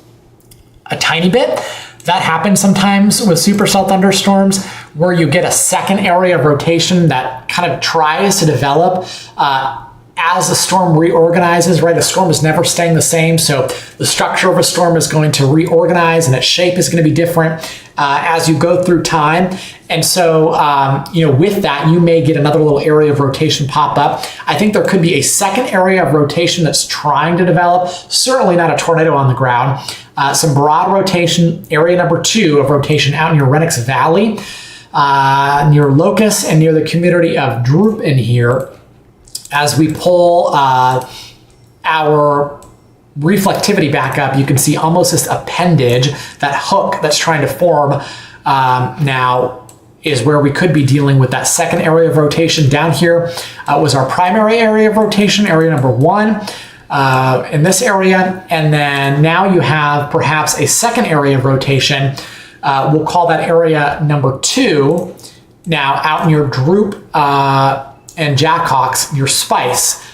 a tiny bit. That happens sometimes with supercell thunderstorms, where you get a second area of rotation that kind of tries to develop as the storm reorganizes, right? A storm is never staying the same, so the structure of a storm is going to reorganize and its shape is going to be different as you go through time. And so, with that, you may get another little area of rotation pop up. I think there could be a second area of rotation that's trying to develop, certainly not a tornado on the ground. Some broad rotation, area number 2 of rotation out near Renix Valley, near Locust and near the community of Droop in here. As we pull our reflectivity back up, you can see almost this appendage, that hook that's trying to form now is where we could be dealing with that second area of rotation. Down here was our primary area of rotation, area number 1 in this area. And then now you have perhaps a second area of rotation. We'll call that area number 2, now out near Droop and Jackhawks, near Spice.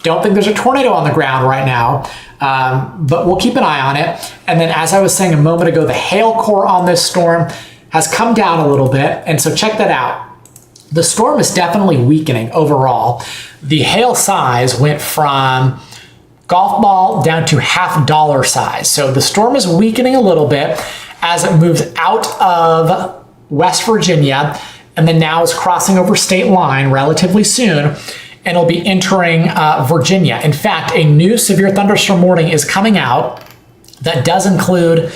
Don't think there's a tornado on the ground right now, but we'll keep an eye on it. And then, as I was saying a moment ago, the hail core on this storm has come down a little bit. And so check that out. The storm is definitely weakening overall. The hail size went from golf ball down to $half size. So the storm is weakening a little bit as it moves out of West Virginia, and then now is crossing over state line relatively soon, and it'll be entering Virginia. In fact, a new severe thunderstorm warning is coming out that does include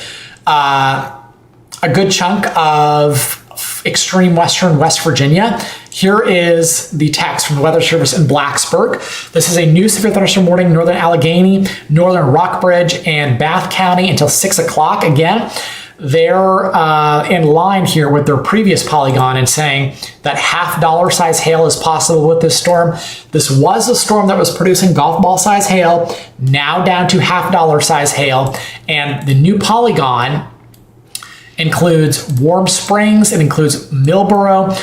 a good chunk of extreme western West Virginia. Here is the text from the Weather Service in Blacksburg. This is a new severe thunderstorm warning, northern Allegheny, northern Rockbridge, and Bath County until 6 o'clock. Again, they're in line here with their previous polygon and saying that $half size hail is possible with this storm. This was a storm that was producing golf ball size hail, now down to $half size hail. And the new polygon includes Warm Springs, it includes Millboro,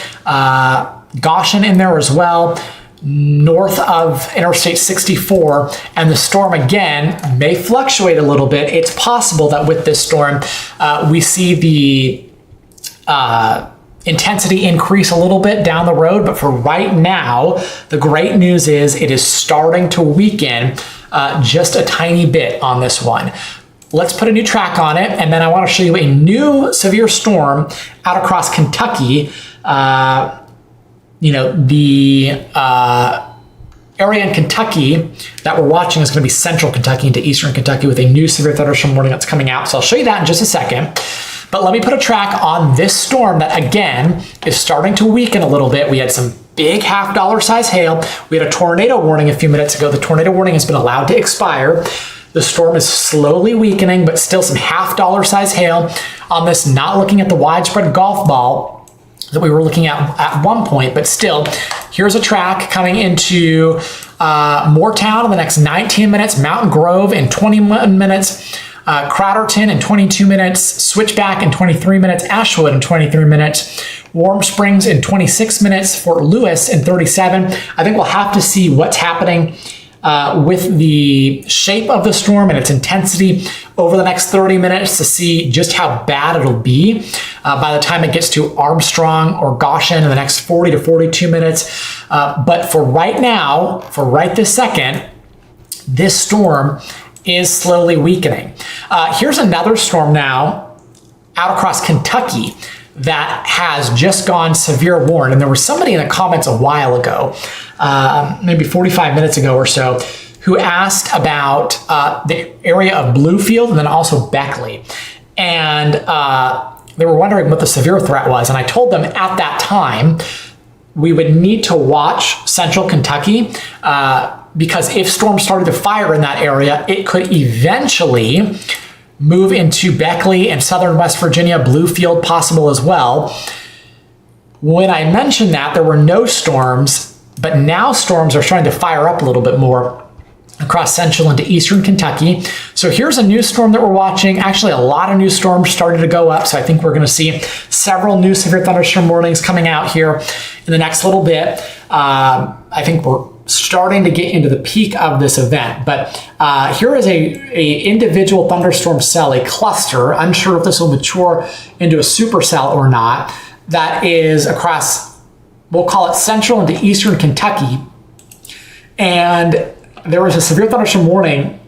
Goshen in there as well, north of Interstate 64, and the storm again may fluctuate a little bit. It's possible that with this storm, we see the intensity increase a little bit down the road, but for right now, the great news is it is starting to weaken just a tiny bit on this one. Let's put a new track on it, and then I want to show you a new severe storm out across Kentucky. The area in Kentucky that we're watching is going to be central Kentucky into eastern Kentucky with a new severe thunderstorm warning that's coming out. So I'll show you that in just a second. But let me put a track on this storm that, again, is starting to weaken a little bit. We had some big half-dollar size hail. We had a tornado warning a few minutes ago. The tornado warning has been allowed to expire. The storm is slowly weakening, but still some half-dollar size hail on this, not looking at the widespread golf ball that we were looking at one point, but still, here's a track coming into Moortown in the next 19 minutes, Mountain Grove in 21 minutes, Crowderton in 22 minutes, Switchback in 23 minutes, Ashwood in 23 minutes, Warm Springs in 26 minutes, Fort Lewis in 37. I think we'll have to see what's happening with the shape of the storm and its intensity over the next 30 minutes to see just how bad it'll be by the time it gets to Armstrong or Goshen in the next 40 to 42 minutes. But for right now, for right this second, this storm is slowly weakening. Here's another storm now out across Kentucky that has just gone severe warned. And there was somebody in the comments a while ago, maybe 45 minutes ago or so, who asked about the area of Bluefield and then also Beckley. And they were wondering what the severe threat was. And I told them at that time, we would need to watch central Kentucky because if storms started to fire in that area, it could eventually move into Beckley and southern West Virginia, Bluefield possible as well. When I mentioned that, there were no storms, but now storms are starting to fire up a little bit more across central into eastern Kentucky. So here's a new storm that we're watching. Actually, a lot of new storms started to go up. So I think we're going to see several new severe thunderstorm warnings coming out here in the next little bit. I think we're starting to get into the peak of this event, but here is a individual thunderstorm cell, a cluster. Unsure if this will mature into a supercell or not. That is across, we'll call it central into eastern Kentucky, and there was a severe thunderstorm warning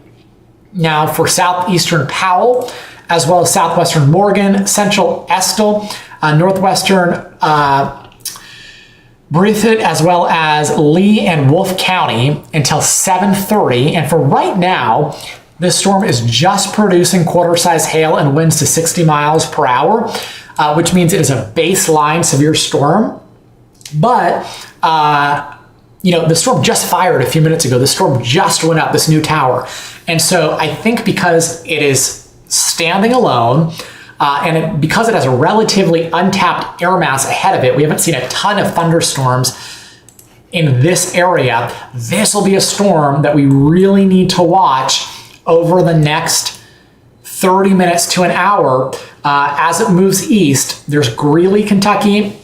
now for southeastern Powell, as well as southwestern Morgan, central Estill, northwestern Breathitt, as well as Lee and Wolfe County until 7:30. And for right now, this storm is just producing quarter-size hail and winds to 60 miles per hour, which means it is a baseline severe storm. But the storm just fired a few minutes ago. The storm just went up this new tower. And so I think because it is standing alone, because it has a relatively untapped air mass ahead of it, we haven't seen a ton of thunderstorms in this area. This will be a storm that we really need to watch over the next 30 minutes to an hour as it moves east. There's Greeley, Kentucky,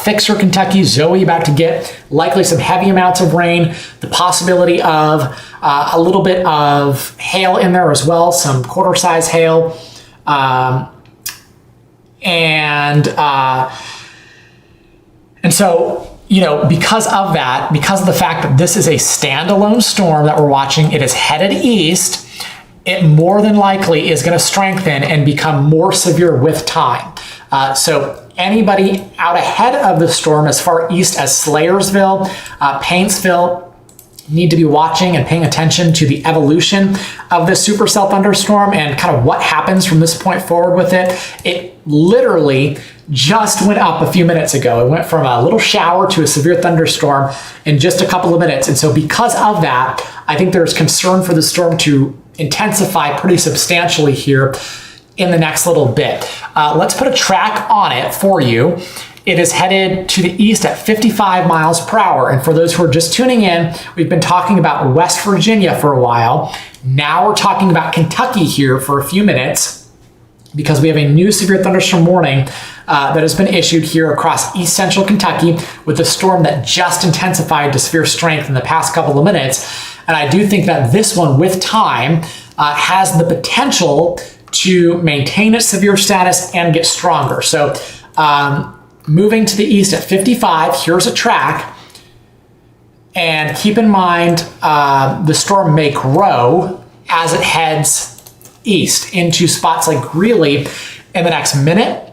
Fixer, Kentucky, Zoe about to get likely some heavy amounts of rain, the possibility of a little bit of hail in there as well, some quarter-size hail. And so, because of that, because of the fact that this is a standalone storm that we're watching, it is headed east, it more than likely is going to strengthen and become more severe with time. So anybody out ahead of the storm as far east as Slayersville, Paintsville, need to be watching and paying attention to the evolution of this supercell thunderstorm and kind of what happens from this point forward with it. It literally just went up a few minutes ago. It went from a little shower to a severe thunderstorm in just a couple of minutes. And so because of that, I think there's concern for the storm to intensify pretty substantially here in the next little bit. Let's put a track on it for you. It is headed to the east at 55 miles per hour. And for those who are just tuning in, we've been talking about West Virginia for a while. Now we're talking about Kentucky here for a few minutes because we have a new severe thunderstorm warning that has been issued here across east central Kentucky with a storm that just intensified to severe strength in the past couple of minutes. And I do think that this one with time has the potential to maintain its severe status and get stronger. So, moving to the east at 55, here's a track. And keep in mind, the storm may grow as it heads east into spots like Greeley in the next minute,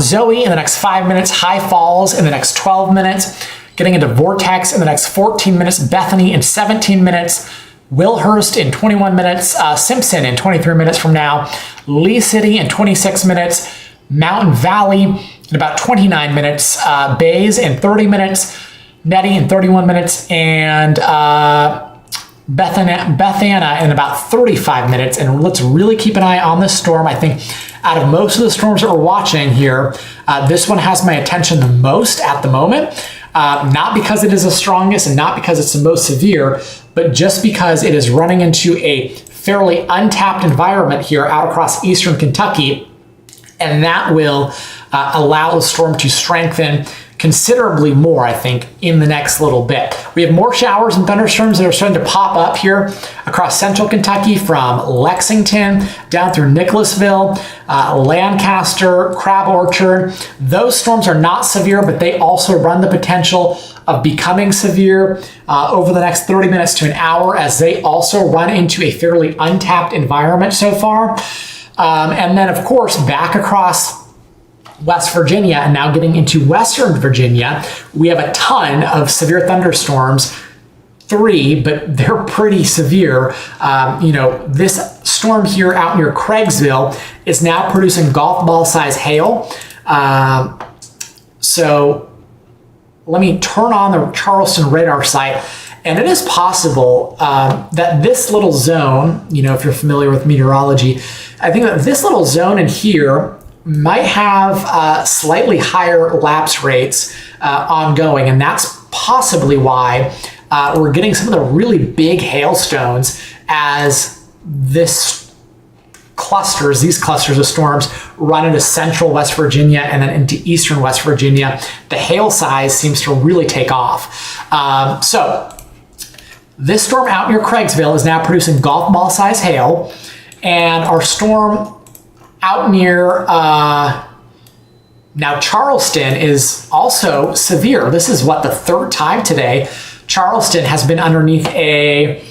Zoe in the next 5 minutes, High Falls in the next 12 minutes, getting into Vortex in the next 14 minutes, Bethany in 17 minutes, Wilhurst in 21 minutes, Simpson in 23 minutes from now, Lee City in 26 minutes, Mountain Valley in about 29 minutes, Bays in 30 minutes, Nettie in 31 minutes, and Beth Anna in about 35 minutes. And let's really keep an eye on this storm. I think out of most of the storms that we're watching here, this one has my attention the most at the moment. Not because it is the strongest and not because it's the most severe, but just because it is running into a fairly untapped environment here out across eastern Kentucky. And that will allow the storm to strengthen considerably more, I think, in the next little bit. We have more showers and thunderstorms that are starting to pop up here across central Kentucky from Lexington down through Nicholasville, Lancaster, Crab Orchard. Those storms are not severe, but they also run the potential of becoming severe over the next 30 minutes to an hour, as they also run into a fairly untapped environment so far. And then, of course, back across West Virginia and now getting into Western Virginia, we have a ton of severe thunderstorms. 3, but they're pretty severe. This storm here out near Craigsville is now producing golf ball size hail. So let me turn on the Charleston radar site. And it is possible that this little zone, if you're familiar with meteorology, I think that this little zone in here might have slightly higher lapse rates ongoing. And that's possibly why we're getting some of the really big hailstones as these clusters of storms run into central West Virginia and then into eastern West Virginia. The hail size seems to really take off. So this storm out near Craigsville is now producing golf ball size hail, and our storm out near now Charleston is also severe. This is the third time today Charleston has been underneath a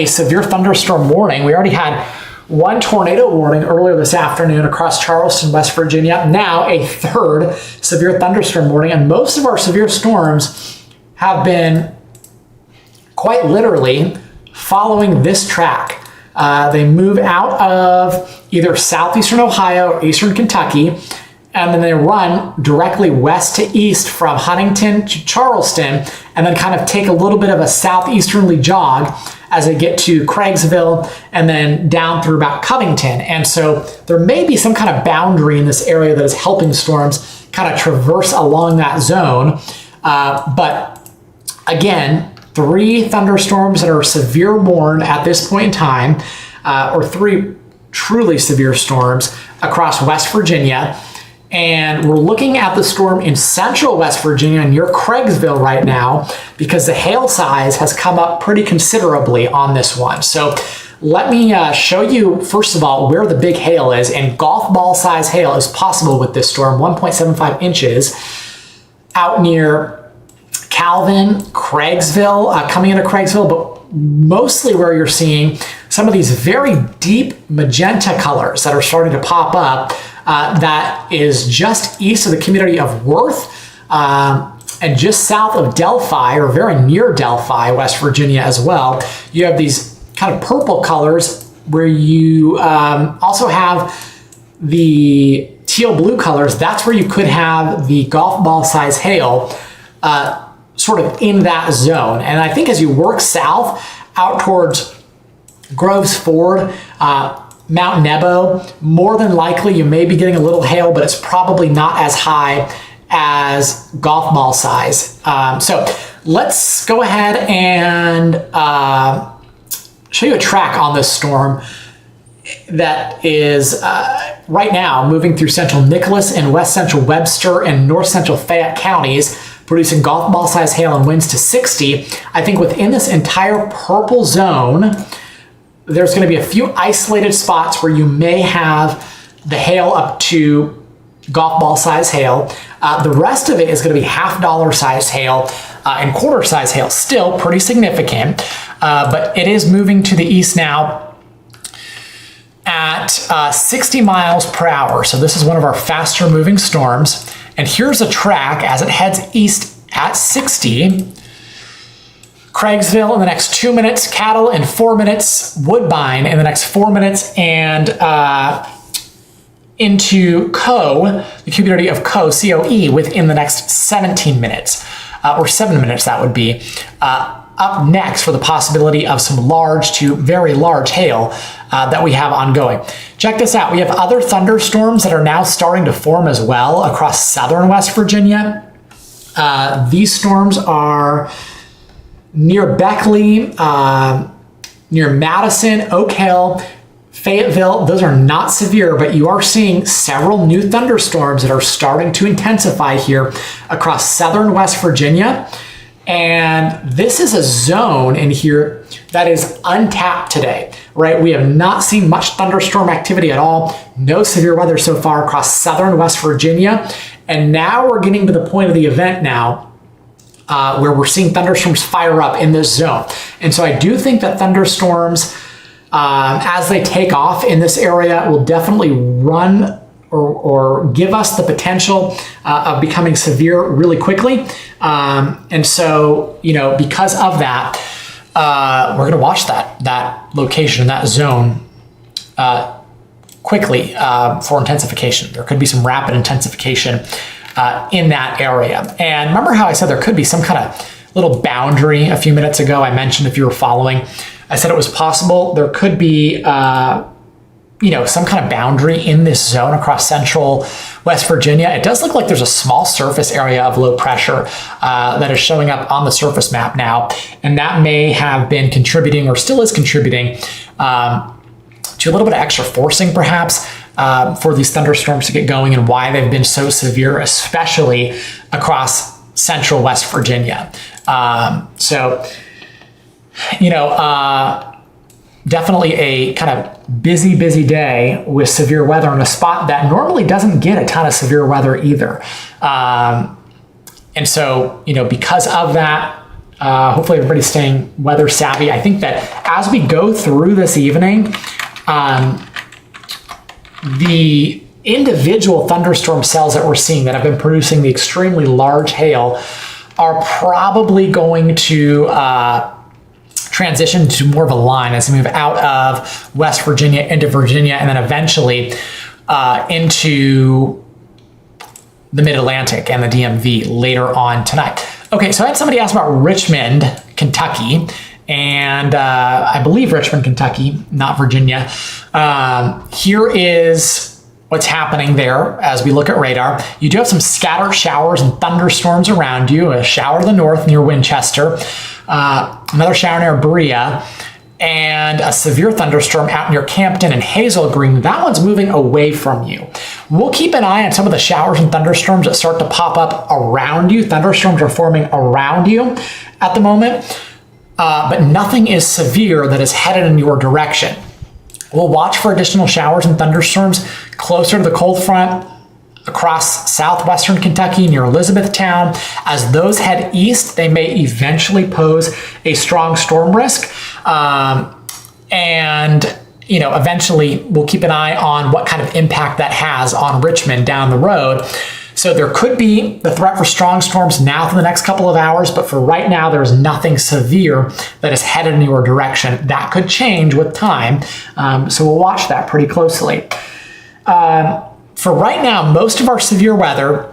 severe thunderstorm warning. We already had one tornado warning earlier this afternoon across Charleston, West Virginia. Now a third severe thunderstorm warning, and most of our severe storms have been quite literally following this track. They move out of either southeastern Ohio or eastern Kentucky, and then they run directly west to east from Huntington to Charleston, and then kind of take a little bit of a southeasterly jog as they get to Craigsville and then down through about Covington. And so there may be some kind of boundary in this area that is helping storms kind of traverse along that zone. But again, 3 thunderstorms that are severe warned at this point in time, or 3 truly severe storms across West Virginia. And we're looking at the storm in central West Virginia near Craigsville right now, because the hail size has come up pretty considerably on this one. So let me show you, first of all, where the big hail is. And golf ball size hail is possible with this storm, 1.75 inches out near Calvin, Craigsville, coming into Craigsville, but mostly where you're seeing some of these very deep magenta colors that are starting to pop up. That is just east of the community of Worth and just south of Delphi, or very near Delphi, West Virginia as well. You have these kind of purple colors where you also have the teal blue colors. That's where you could have the golf ball size hail sort of in that zone. And I think as you work south out towards Groves Ford, Mount Nebo, more than likely you may be getting a little hail, but it's probably not as high as golf ball size. So let's go ahead and show you a track on this storm that is right now moving through central Nicholas and west central Webster and north central Fayette counties, producing golf ball size hail and winds to 60. I think within this entire purple zone, there's going to be a few isolated spots where you may have the hail up to golf ball size hail. The rest of it is going to be $half size hail. and quarter-size hail. Still pretty significant, but it is moving to the east now at 60 miles per hour. So this is one of our faster moving storms. And here's a track as it heads east at 60. Craigsville in the next 2 minutes, Cattle in 4 minutes, Woodbine in the next 4 minutes, and into Coe, the community of Coe, C-O-E, within the next 17 minutes, or 7 minutes that would be. Up next for the possibility of some large to very large hail that we have ongoing. Check this out. We have other thunderstorms that are now starting to form as well across southern West Virginia. These storms are near Beckley, near Madison, Oak Hill, Fayetteville. Those are not severe, but you are seeing several new thunderstorms that are starting to intensify here across southern West Virginia. And this is a zone in here that is untapped today, right? We have not seen much thunderstorm activity at all. No severe weather so far across southern West Virginia. And now we're getting to the point of the event now where we're seeing thunderstorms fire up in this zone. And so I do think that thunderstorms, as they take off in this area, will definitely run or give us the potential of becoming severe really quickly. And so, because of that, we're going to watch that location, that zone quickly for intensification. There could be some rapid intensification in that area. And remember how I said there could be some kind of little boundary a few minutes ago? I mentioned, if you were following, I said it was possible there could be some kind of boundary in this zone across central West Virginia. It does look like there's a small surface area of low pressure that is showing up on the surface map now, and that may have been contributing, or still is contributing, to a little bit of extra forcing perhaps for these thunderstorms to get going, and why they've been so severe, especially across central West Virginia. Definitely a kind of busy day with severe weather in a spot that normally doesn't get a ton of severe weather either. And so, because of that, hopefully everybody's staying weather savvy. I think that as we go through this evening, the individual thunderstorm cells that we're seeing that have been producing the extremely large hail are probably going to transition to more of a line as we move out of West Virginia into Virginia, and then eventually into the Mid-Atlantic and the DMV later on tonight. Okay, so I had somebody ask about Richmond, Kentucky, and I believe Richmond, Kentucky, not Virginia. Here is what's happening there as we look at radar. You do have some scattered showers and thunderstorms around you, a shower to the north near Winchester, another shower near Berea, and a severe thunderstorm out near Campton and Hazel Green. That one's moving away from you. We'll keep an eye on some of the showers and thunderstorms that start to pop up around you. Thunderstorms are forming around you at the moment, but nothing is severe that is headed in your direction. We'll watch for additional showers and thunderstorms closer to the cold front across southwestern Kentucky near Elizabethtown. As those head east, they may eventually pose a strong storm risk. Eventually we'll keep an eye on what kind of impact that has on Richmond down the road. So there could be the threat for strong storms now for the next couple of hours, but for right now, there's nothing severe that is headed in your direction. That could change with time, so we'll watch that pretty closely. For right now, most of our severe weather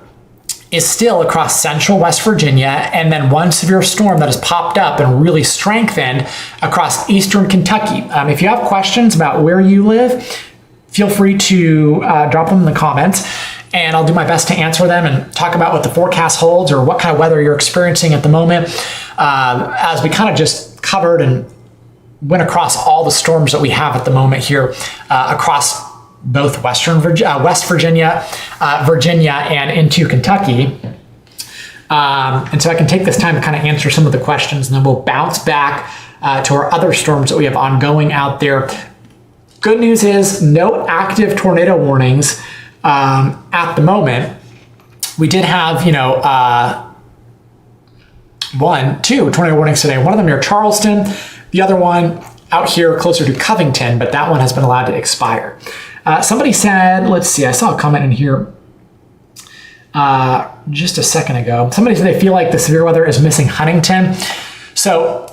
is still across central West Virginia, and then one severe storm that has popped up and really strengthened across eastern Kentucky. If you have questions about where you live, feel free to drop them in the comments, and I'll do my best to answer them and talk about what the forecast holds or what kind of weather you're experiencing at the moment, as we kind of just covered and went across all the storms that we have at the moment here across both West Virginia, Virginia, and into Kentucky. And so I can take this time to kind of answer some of the questions, and then we'll bounce back to our other storms that we have ongoing out there. Good news is no active tornado warnings at the moment. We did have, two tornado warnings today. One of them near Charleston, the other one out here closer to Covington, but that one has been allowed to expire. Somebody said, let's see, I saw a comment in here just a second ago. Somebody said they feel like the severe weather is missing Huntington. So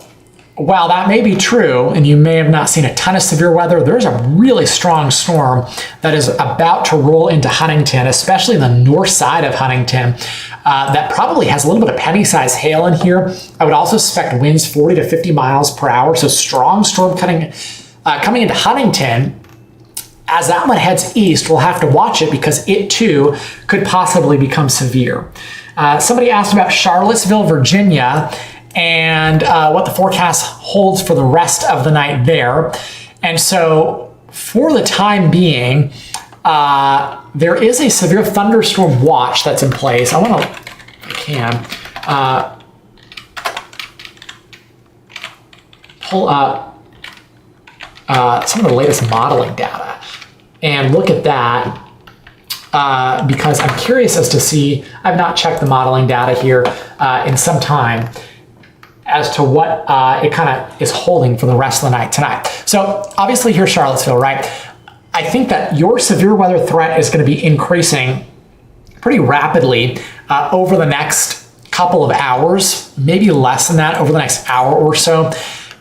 while that may be true, and you may have not seen a ton of severe weather, there's a really strong storm that is about to roll into Huntington, especially the north side of Huntington, that probably has a little bit of penny-sized hail in here. I would also expect winds 40 to 50 miles per hour, so strong storm coming into Huntington. As that one heads east, we'll have to watch it because it too could possibly become severe. Somebody asked about Charlottesville, Virginia, and what the forecast holds for the rest of the night there. And so for the time being, there is a severe thunderstorm watch that's in place. I can pull up some of the latest modeling data and look at that because I'm curious as to see, I've not checked the modeling data here in some time, as to what it kind of is holding for the rest of the night tonight. So obviously here's Charlottesville, right? I think that your severe weather threat is going to be increasing pretty rapidly over the next couple of hours, maybe less than that, over the next hour or so.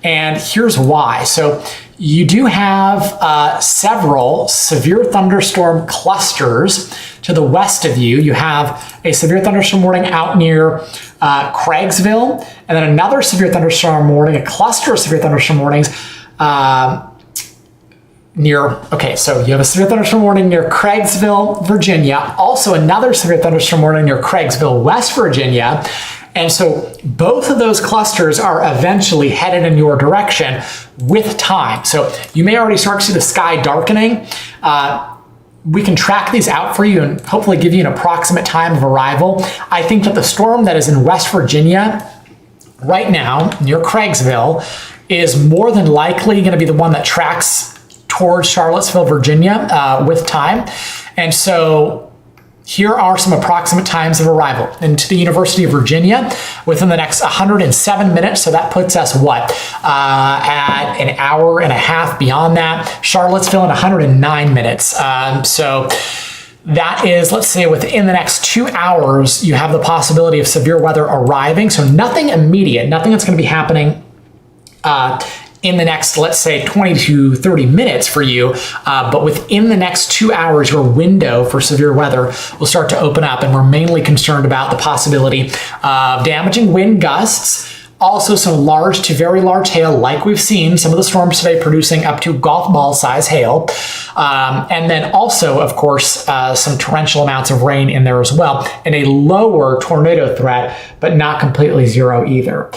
And here's why. So you do have several severe thunderstorm clusters to the west of you. You have a severe thunderstorm warning out near Craigsville, and then another severe thunderstorm warning, a cluster of severe thunderstorm warnings so you have a severe thunderstorm warning near Craigsville, Virginia, also another severe thunderstorm warning near Craigsville, West Virginia. And so both of those clusters are eventually headed in your direction with time. So you may already start to see the sky darkening. We can track these out for you and hopefully give you an approximate time of arrival. I think that the storm that is in West Virginia right now near Craigsville is more than likely going to be the one that tracks towards Charlottesville, Virginia with time. And so here are some approximate times of arrival into the University of Virginia within the next 107 minutes. So that puts us at an hour and a half beyond that. Charlottesville in 109 minutes. So that is, let's say, within the next 2 hours, you have the possibility of severe weather arriving. So nothing immediate, nothing that's going to be happening in the next, let's say, 20 to 30 minutes for you, but within the next 2 hours, your window for severe weather will start to open up, and we're mainly concerned about the possibility of damaging wind gusts, also some large to very large hail, like we've seen some of the storms today producing up to golf ball size hail, and then also, of course, some torrential amounts of rain in there as well, and a lower tornado threat, but not completely zero either.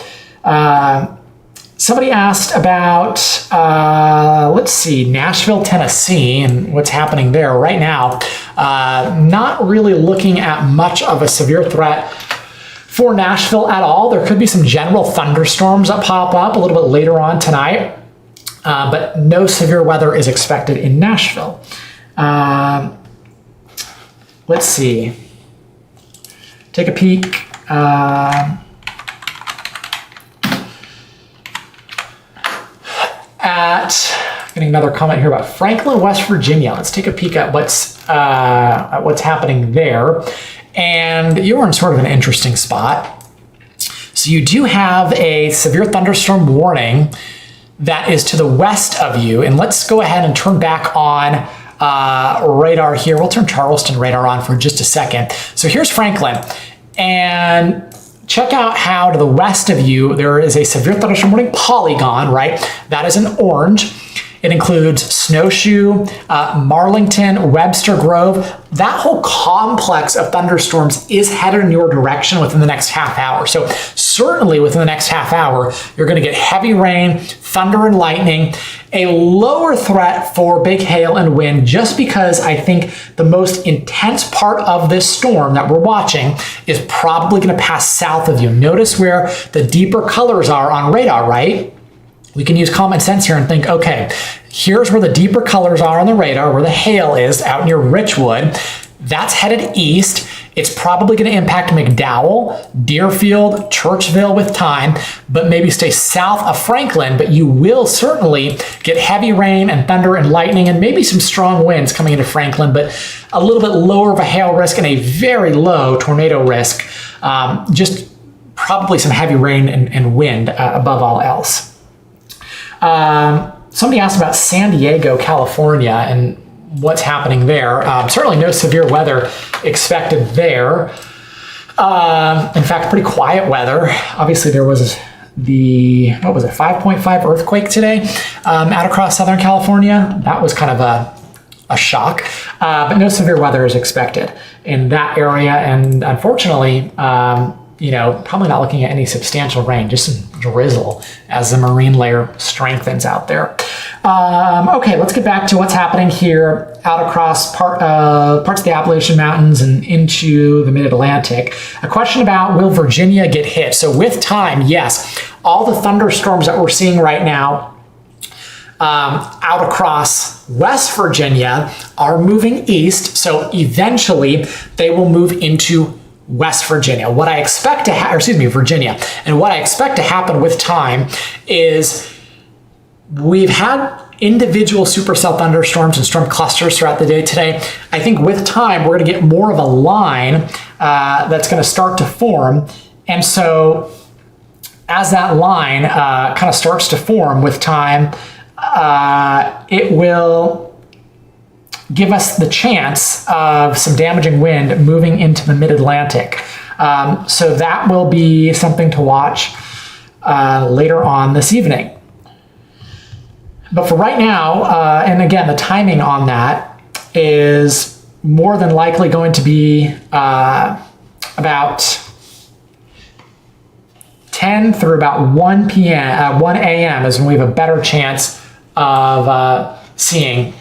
Somebody asked about, let's see, Nashville, Tennessee, and what's happening there right now. Not really looking at much of a severe threat for Nashville at all. There could be some general thunderstorms that pop up a little bit later on tonight, but no severe weather is expected in Nashville. Let's see. Take a peek. Getting another comment here about Franklin, West Virginia. Let's take a peek at what's happening there. And you're in sort of an interesting spot. So you do have a severe thunderstorm warning that is to the west of you. And let's go ahead and turn back on radar here. We'll turn Charleston radar on for just a second. So here's Franklin. And check out how to the west of you, there is a severe thunderstorm warning polygon, right? That is an orange. It includes Snowshoe, Marlington, Webster Grove. That whole complex of thunderstorms is headed in your direction within the next half hour. So certainly within the next half hour, you're going to get heavy rain, thunder and lightning, a lower threat for big hail and wind, just because I think the most intense part of this storm that we're watching is probably going to pass south of you. Notice where the deeper colors are on radar, right? We can use common sense here and think, okay, here's where the deeper colors are on the radar, where the hail is out near Richwood. That's headed east. It's probably going to impact McDowell, Deerfield, Churchville with time, but maybe stay south of Franklin. But you will certainly get heavy rain and thunder and lightning and maybe some strong winds coming into Franklin, but a little bit lower of a hail risk and a very low tornado risk. Just probably some heavy rain and wind above all else. Somebody asked about San Diego, California, and what's happening there. Certainly no severe weather expected there. In fact, pretty quiet weather. Obviously, there was the, 5.5 earthquake today out across Southern California. That was kind of a shock, but no severe weather is expected in that area. And unfortunately, probably not looking at any substantial rain, just some drizzle as the marine layer strengthens out there. Okay, let's get back to what's happening here out across parts of the Appalachian Mountains and into the Mid-Atlantic. A question about, will Virginia get hit? So with time, yes, all the thunderstorms that we're seeing right now out across West Virginia are moving east. So eventually they will move into West Virginia. What I expect to Virginia. And what I expect to happen with time is we've had individual supercell thunderstorms and storm clusters throughout the day today. I think with time, we're going to get more of a line that's going to start to form. And so as that line kind of starts to form with time, it will give us the chance of some damaging wind moving into the mid-Atlantic. So that will be something to watch later on this evening. But for right now, and again, the timing on that is more than likely going to be about 10 through about 1 a.m. is when we have a better chance of seeing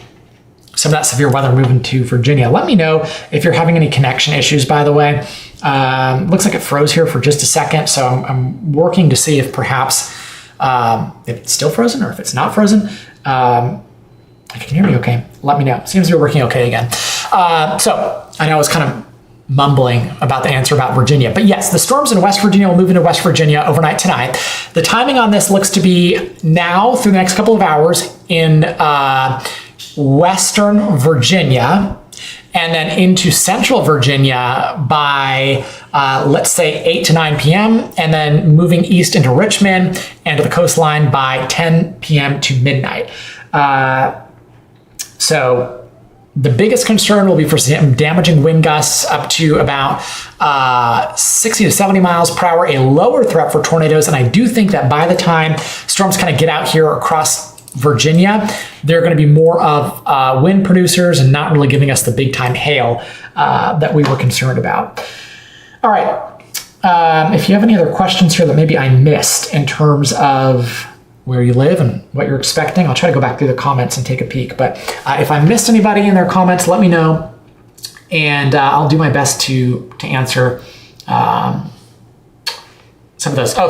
some of that severe weather moving to Virginia. Let me know if you're having any connection issues, by the way. Looks like it froze here for just a second, so I'm working to see if perhaps if it's still frozen or if it's not frozen. If you can hear me okay, let me know. Seems to be working okay again. So I know I was kind of mumbling about the answer about Virginia, but yes, the storms in West Virginia will move into West Virginia overnight tonight. The timing on this looks to be now through the next couple of hours in Western Virginia, and then into Central Virginia by, let's say, 8 to 9 p.m., and then moving east into Richmond and to the coastline by 10 p.m. to midnight. So the biggest concern will be for some damaging wind gusts up to about 60 to 70 miles per hour, a lower threat for tornadoes. And I do think that by the time storms kind of get out here across Virginia, they're going to be more of wind producers and not really giving us the big time hail that we were concerned about. All right. If you have any other questions here that maybe I missed in terms of where you live and what you're expecting, I'll try to go back through the comments and take a peek. But if I missed anybody in their comments, let me know, and I'll do my best to answer some of those. Oh,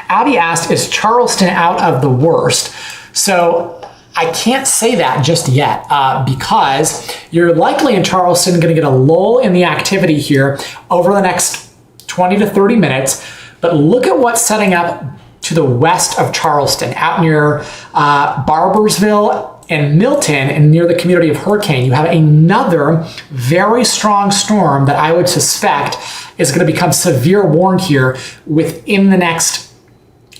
Abby asked, is Charleston out of the worst? So I can't say that just yet because you're likely in Charleston going to get a lull in the activity here over the next 20 to 30 minutes. But look at what's setting up to the west of Charleston, out near Barbersville and Milton, and near the community of Hurricane. You have another very strong storm that I would suspect is going to become severe warned here within the next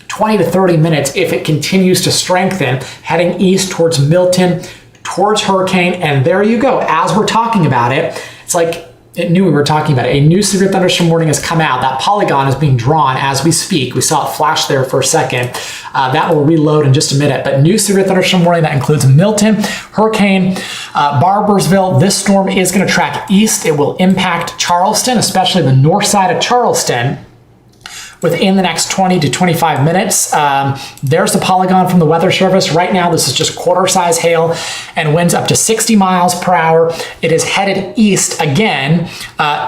20 to 30 minutes if it continues to strengthen, heading east towards Milton, towards Hurricane. And there you go. As we're talking about it, it's like it knew we were talking about it. A new severe thunderstorm warning has come out. That polygon is being drawn as we speak. We saw it flash there for a second. That will reload in just a minute. But new severe thunderstorm warning that includes Milton, Hurricane, Barbersville. This storm is going to track east. It will impact Charleston, especially the north side of Charleston, within the next 20 to 25 minutes. There's the polygon from the Weather Service. Right now, this is just quarter-size hail and winds up to 60 miles per hour. It is headed east again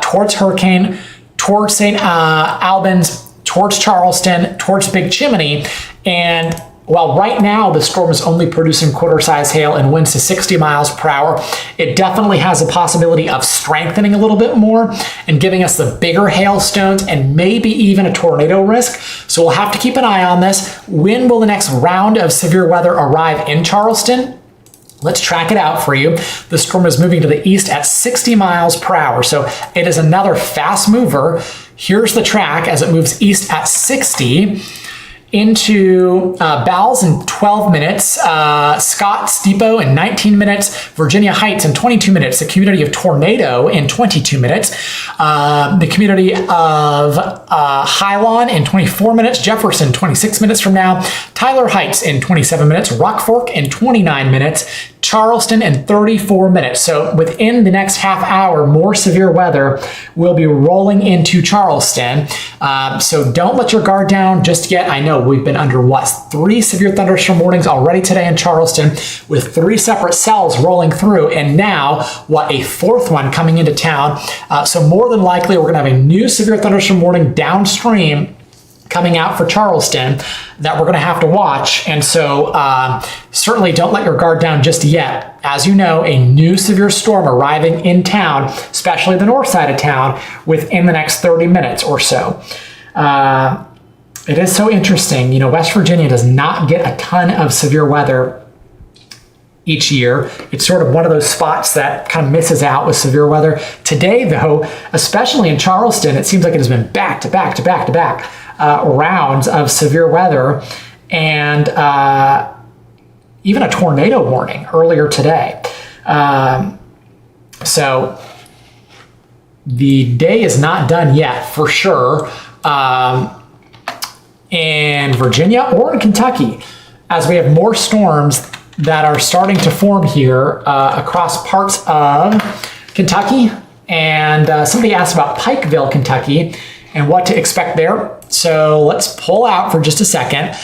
towards Hurricane, towards St. Albans, towards Charleston, towards Big Chimney. And While right now the storm is only producing quarter-size hail and winds to 60 miles per hour, it definitely has a possibility of strengthening a little bit more and giving us the bigger hailstones and maybe even a tornado risk. So we'll have to keep an eye on this. When will the next round of severe weather arrive in Charleston? Let's track it out for you. The storm is moving to the east at 60 miles per hour, so it is another fast mover. Here's the track as it moves east at 60. Into Bowles in 12 minutes, Scott's Depot in 19 minutes, Virginia Heights in 22 minutes, the community of Tornado in 22 minutes, the community of Hylon in 24 minutes, Jefferson 26 minutes from now, Tyler Heights in 27 minutes, Rock Fork in 29 minutes, Charleston in 34 minutes. So within the next half hour, more severe weather will be rolling into Charleston. So don't let your guard down just yet. I know we've been under, 3 severe thunderstorm warnings already today in Charleston with 3 separate cells rolling through, and now, a 4th one coming into town. So more than likely, we're going to have a new severe thunderstorm warning downstream coming out for Charleston that we're going to have to watch. And so certainly don't let your guard down just yet. As you know, a new severe storm arriving in town, especially the north side of town, within the next 30 minutes or so. It is so interesting. You know, West Virginia does not get a ton of severe weather each year. It's sort of one of those spots that kind of misses out with severe weather. Today, though, especially in Charleston, it seems like it has been back to back to back to back rounds of severe weather, and even a tornado warning earlier today. So the day is not done yet, for sure, in Virginia or in Kentucky, as we have more storms that are starting to form here across parts of Kentucky. And somebody asked about Pikeville, Kentucky, and what to expect there. So let's pull out for just a second.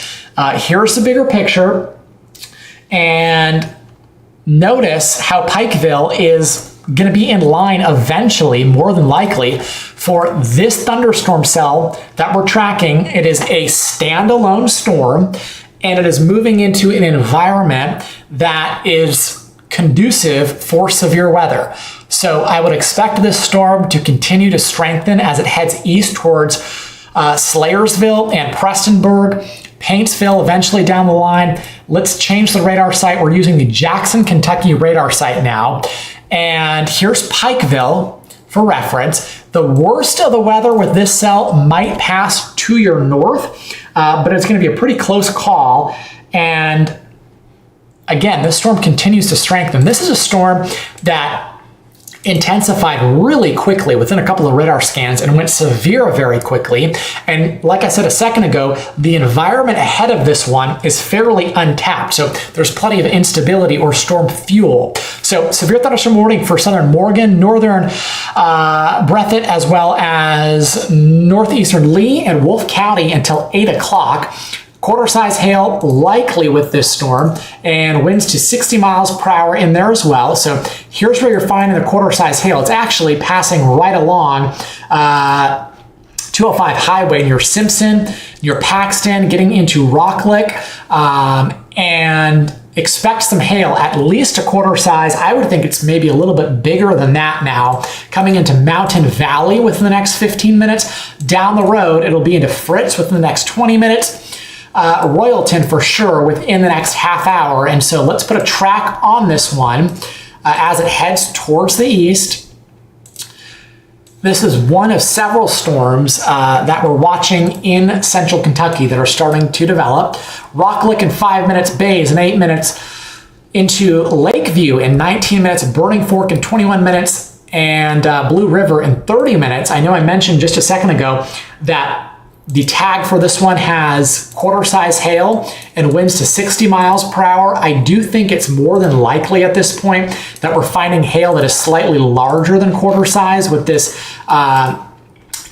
Here's the bigger picture. And notice how Pikeville is going to be in line eventually, more than likely, for this thunderstorm cell that we're tracking. It is a standalone storm, and it is moving into an environment that is conducive for severe weather. So I would expect this storm to continue to strengthen as it heads east towards Slayersville and Prestonburg, Paintsville eventually down the line. Let's change the radar site. We're using the Jackson, Kentucky radar site now. And here's Pikeville for reference. The worst of the weather with this cell might pass to your north, but it's going to be a pretty close call. And again, this storm continues to strengthen. This is a storm that intensified really quickly within a couple of radar scans and went severe very quickly. And like I said a second ago, the environment ahead of this one is fairly untapped. So there's plenty of instability or storm fuel. So severe thunderstorm warning for southern Morgan, northern Breathitt, as well as northeastern Lee and Wolfe County until 8 o'clock. Quarter-size hail likely with this storm, and winds to 60 miles per hour in there as well. So here's where you're finding the quarter-size hail. It's actually passing right along 205 highway near Simpson, near Paxton, getting into Rocklick, and expect some hail, at least a quarter size. I would think it's maybe a little bit bigger than that now, coming into Mountain Valley within the next 15 minutes. Down the road, it'll be into Fritz within the next 20 minutes. Royalton for sure within the next half hour. And so let's put a track on this one as it heads towards the east. This is one of several storms that we're watching in central Kentucky that are starting to develop. Rocklick in 5 minutes, Bays in 8 minutes, into Lakeview in 19 minutes, Burning Fork in 21 minutes, and Blue River in 30 minutes. I know I mentioned just a second ago that the tag for this one has quarter-size hail and winds to 60 miles per hour. I do think it's more than likely at this point that we're finding hail that is slightly larger than quarter size with this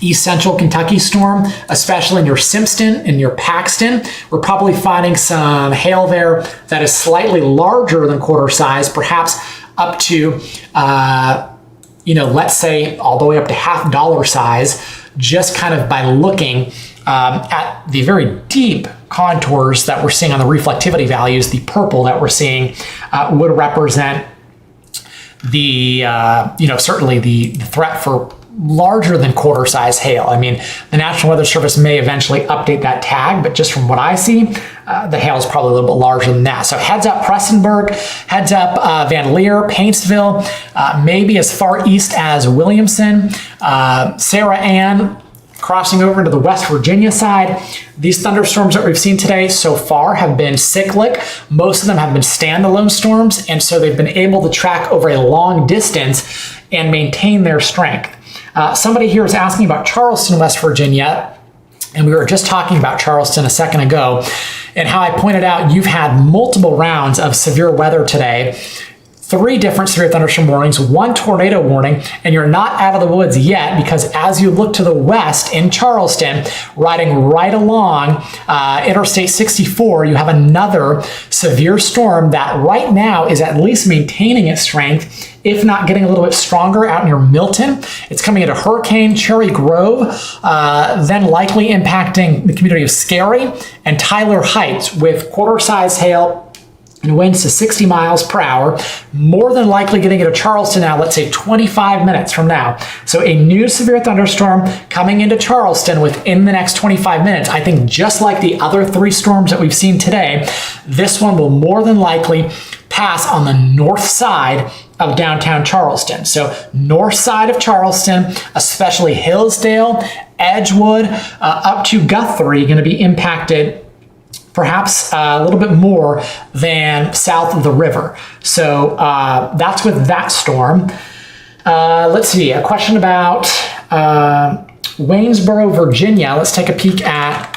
east central Kentucky storm, especially near Simpson and near Paxton. We're probably finding some hail there that is slightly larger than quarter size, perhaps up to, let's say all the way up to $half size, just kind of by looking at the very deep contours that we're seeing on the reflectivity values, the purple that we're seeing would represent the, certainly the threat for larger than quarter size hail. I mean, the National Weather Service may eventually update that tag, but just from what I see, the hail is probably a little bit larger than that. So heads up Prestonburg, heads up Van Leer, Paintsville, maybe as far east as Williamson, Sarah Ann, crossing over into the West Virginia side. These thunderstorms that we've seen today so far have been cyclic. Most of them have been standalone storms, and so they've been able to track over a long distance and maintain their strength. Somebody here is asking about Charleston, West Virginia, and we were just talking about Charleston a second ago, and how I pointed out you've had multiple rounds of severe weather today. 3 different severe thunderstorm warnings, 1 tornado warning, and you're not out of the woods yet, because as you look to the west in Charleston, riding right along Interstate 64, you have another severe storm that right now is at least maintaining its strength, if not getting a little bit stronger out near Milton. It's coming into Hurricane Cherry Grove, then likely impacting the community of Scary and Tyler Heights with quarter-size hail and winds to 60 miles per hour, more than likely getting into Charleston now, let's say 25 minutes from now. So a new severe thunderstorm coming into Charleston within the next 25 minutes. I think just like the other 3 storms that we've seen today, this one will more than likely pass on the north side of downtown Charleston. So north side of Charleston, especially Hillsdale, Edgewood, up to Guthrie, going to be impacted perhaps a little bit more than south of the river. So that's with that storm. Let's see, a question about Waynesboro, Virginia. Let's take a peek at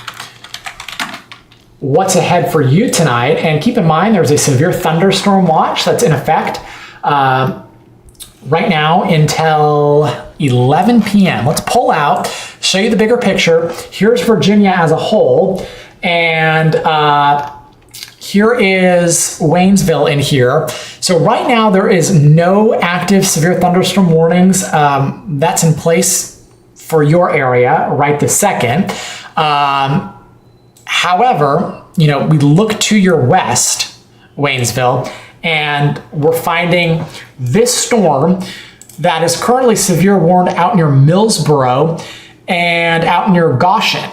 what's ahead for you tonight. And keep in mind, there's a severe thunderstorm watch that's in effect right now until 11 p.m. Let's pull out, show you the bigger picture. Here's Virginia as a whole. And here is Waynesville in here. So right now there is no active severe thunderstorm warnings that's in place for your area right this second. However, we look to your west, Waynesville, and we're finding this storm that is currently severe warned out near Millsboro and out near Goshen.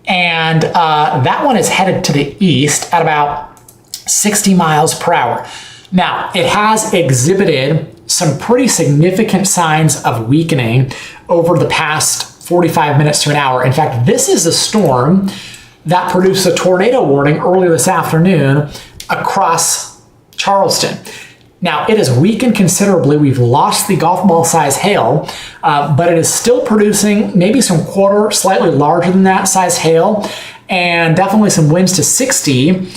And that one is headed to the east at about 60 miles per hour. Now, it has exhibited some pretty significant signs of weakening over the past 45 minutes to an hour. In fact, this is a storm that produced a tornado warning earlier this afternoon across Charleston. Now, it has weakened considerably. We've lost the golf ball size hail, but it is still producing maybe some quarter, slightly larger than that size hail, and definitely some winds to 60.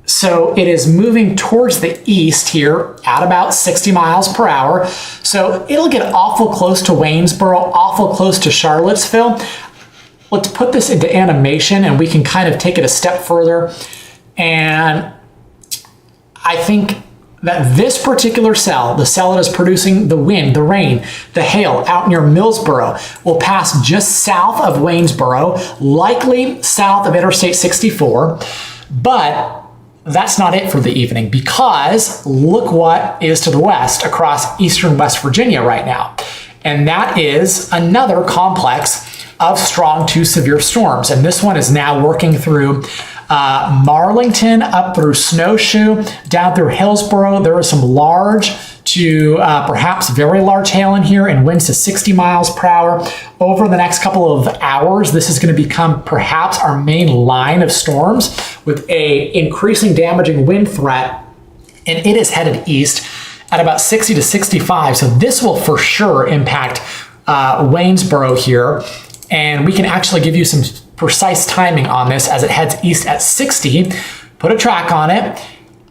So it is moving towards the east here at about 60 miles per hour. So it'll get awful close to Waynesboro, awful close to Charlottesville. Let's put this into animation and we can kind of take it a step further. And I think that this particular cell, the cell that is producing the wind, the rain, the hail out near Millsboro, will pass just south of Waynesboro, likely south of Interstate 64. But that's not it for the evening, because look what is to the west across eastern West Virginia right now. And that is another complex of strong to severe storms. And this one is now working through Marlington, up through Snowshoe, down through Hillsboro. There is some large to perhaps very large hail in here and winds to 60 miles per hour. Over the next couple of hours, this is going to become perhaps our main line of storms with a increasing damaging wind threat. And it is headed east at about 60 to 65. So this will for sure impact Waynesboro here. And we can actually give you some precise timing on this as it heads east at 60. Put a track on it.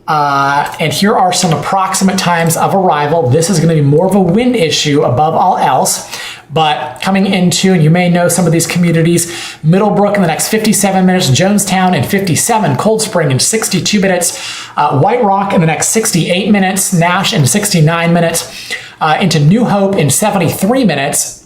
And here are some approximate times of arrival. This is going to be more of a wind issue above all else. But coming into, and you may know some of these communities, Middlebrook in the next 57 minutes, Jonestown in 57, Cold Spring in 62 minutes, White Rock in the next 68 minutes, Nash in 69 minutes, into New Hope in 73 minutes.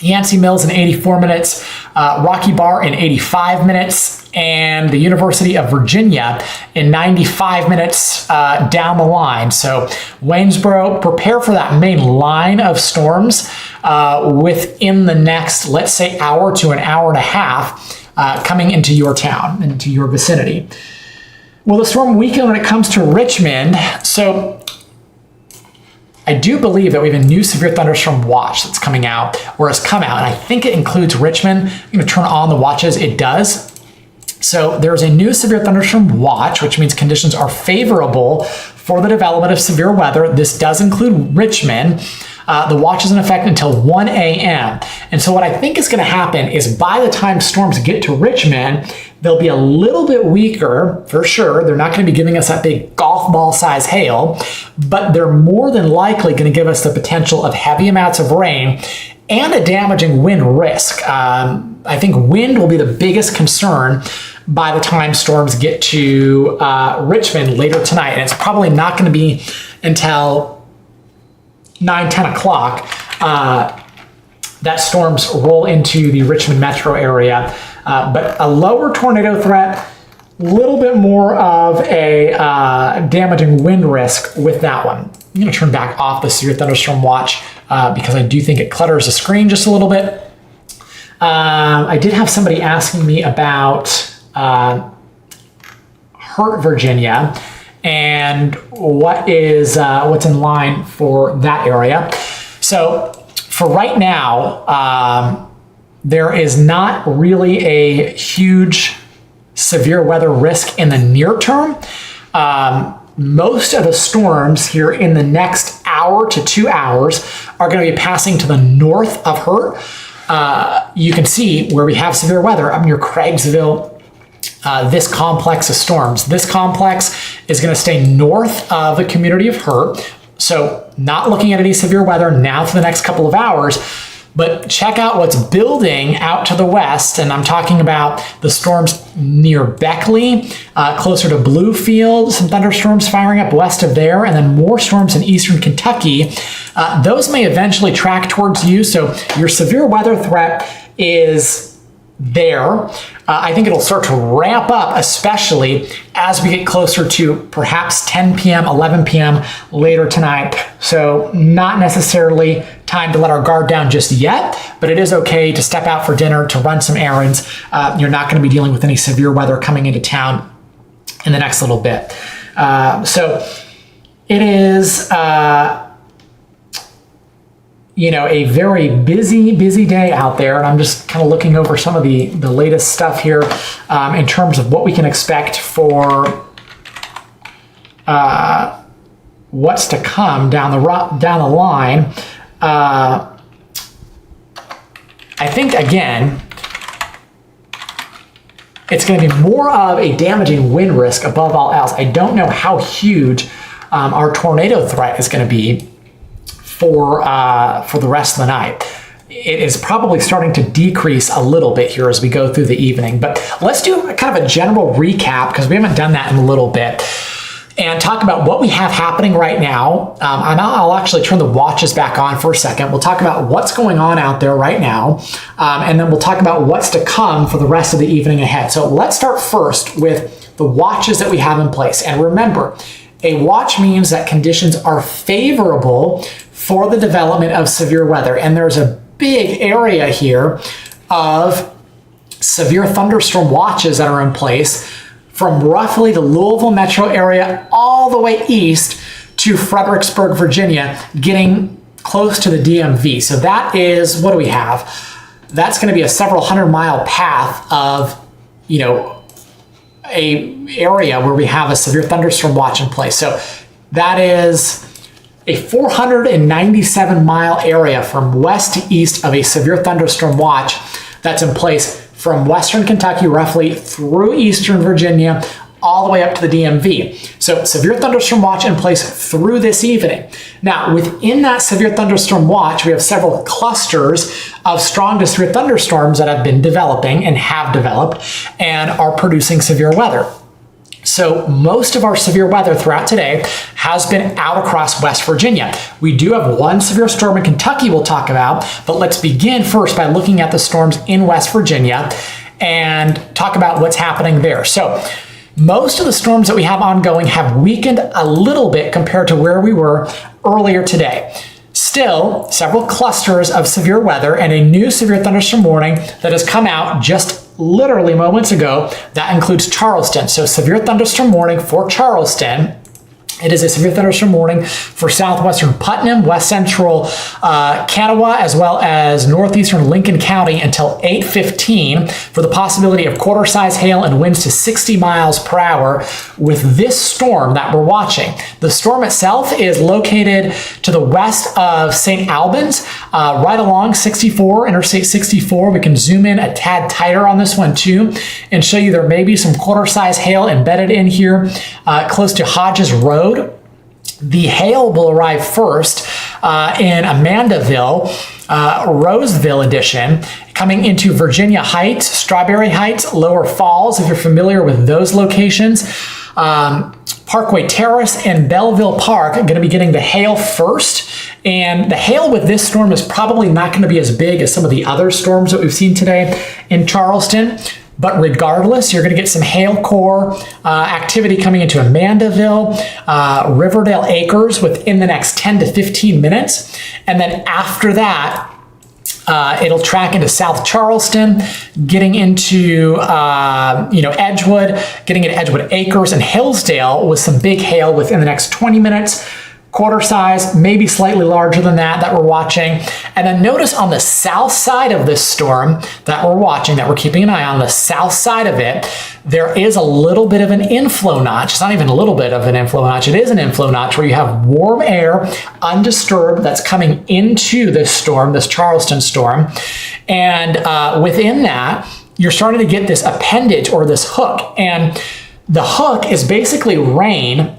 Yancey Mills in 84 minutes, Rocky Bar in 85 minutes, and the University of Virginia in 95 minutes down the line. So Waynesboro, prepare for that main line of storms within the next, let's say, hour to an hour and a half coming into your town, into your vicinity. Well, the storm weakened when it comes to Richmond. So I do believe that we have a new severe thunderstorm watch that's coming out, or has come out, and I think it includes Richmond. I'm going to turn on the watches. It does. So there's a new severe thunderstorm watch, which means conditions are favorable for the development of severe weather. This does include Richmond. The watch is in effect until 1 a.m. And so what I think is going to happen is by the time storms get to Richmond, they'll be a little bit weaker, for sure. They're not going to be giving us that big golf ball size hail, but they're more than likely going to give us the potential of heavy amounts of rain and a damaging wind risk. I think wind will be the biggest concern by the time storms get to Richmond later tonight. And it's probably not going to be until 9, 10 o'clock that storms roll into the Richmond metro area. But a lower tornado threat, a little bit more of a damaging wind risk with that one. I'm going to turn back off the severe thunderstorm watch because I do think it clutters the screen just a little bit. I did have somebody asking me about Hurt, Virginia, and what's in line for that area. So for right now, there is not really a huge severe weather risk in the near term. Most of the storms here in the next hour to 2 hours are going to be passing to the north of Hurt. You can see where we have severe weather up near Craigsville, this complex of storms. This complex is going to stay north of the community of Hurt. So not looking at any severe weather now for the next couple of hours, but check out what's building out to the west. And I'm talking about the storms near Beckley, closer to Bluefield, some thunderstorms firing up west of there, and then more storms in eastern Kentucky. Those may eventually track towards you. So your severe weather threat is there. I think it'll start to ramp up, especially as we get closer to perhaps 10 p.m., 11 p.m. later tonight. So not necessarily time to let our guard down just yet, but it is okay to step out for dinner, to run some errands. You're not going to be dealing with any severe weather coming into town in the next little bit. So it is a very busy day out there. And I'm just kind of looking over some of the latest stuff here in terms of what we can expect for what's to come down the line. I think, again, it's going to be more of a damaging wind risk above all else. I don't know how huge our tornado threat is going to be for the rest of the night. It is probably starting to decrease a little bit here as we go through the evening. But let's do kind of a general recap, because we haven't done that in a little bit, and talk about what we have happening right now. And I'll actually turn the watches back on for a second. We'll talk about what's going on out there right now, and then we'll talk about what's to come for the rest of the evening ahead. So let's start first with the watches that we have in place. And remember, a watch means that conditions are favorable for the development of severe weather. And there's a big area here of severe thunderstorm watches that are in place from roughly the Louisville metro area all the way east to Fredericksburg, Virginia, getting close to the DMV. So that is, what do we have? That's going to be a several 100-mile path of, a area where we have a severe thunderstorm watch in place. So that is a 497-mile area from west to east of a severe thunderstorm watch that's in place from western Kentucky roughly through eastern Virginia all the way up to the DMV. So severe thunderstorm watch in place through this evening. Now, within that severe thunderstorm watch, we have several clusters of strong to severe thunderstorms that have been developing and have developed and are producing severe weather. So most of our severe weather throughout today has been out across West Virginia. We do have one severe storm in Kentucky we'll talk about, but let's begin first by looking at the storms in West Virginia and talk about what's happening there. So most of the storms that we have ongoing have weakened a little bit compared to where we were earlier today. Still, several clusters of severe weather and a new severe thunderstorm warning that has come out just literally moments ago. That includes Charleston. So severe thunderstorm warning for Charleston. It is a severe thunderstorm warning for southwestern Putnam, west central Kanawha, as well as northeastern Lincoln County until 8:15 for the possibility of quarter-size hail and winds to 60 miles per hour with this storm that we're watching. The storm itself is located to the west of St. Albans, right along 64, Interstate 64. We can zoom in a tad tighter on this one too and show you there may be some quarter-size hail embedded in here close to Hodges Road. The hail will arrive first in Amandaville, Roseville edition, coming into Virginia Heights, Strawberry Heights, Lower Falls, if you're familiar with those locations. Parkway Terrace and Belleville Park are going to be getting the hail first. And the hail with this storm is probably not going to be as big as some of the other storms that we've seen today in Charleston. But regardless, you're going to get some hail core activity coming into Amandaville, Riverdale Acres within the next 10 to 15 minutes. And then after that, it'll track into South Charleston, getting into Edgewood, getting into Edgewood Acres and Hillsdale with some big hail within the next 20 minutes. Quarter size, maybe slightly larger than that we're watching. And then notice on the south side of this storm that we're watching, that we're keeping an eye on, the south side of it, there is a little bit of an inflow notch. It's not even a little bit of an inflow notch. It is an inflow notch where you have warm air, undisturbed, that's coming into this storm, this Charleston storm. And within that, you're starting to get this appendage or this hook. And the hook is basically rain.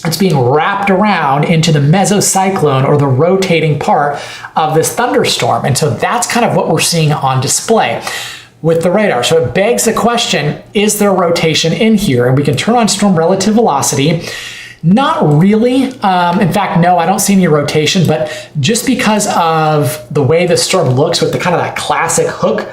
It's being wrapped around into the mesocyclone or the rotating part of this thunderstorm. And so that's kind of what we're seeing on display with the radar. So it begs the question, is there rotation in here? And we can turn on storm relative velocity. Not really. In fact, no, I don't see any rotation, but just because of the way the storm looks with the kind of that classic hook,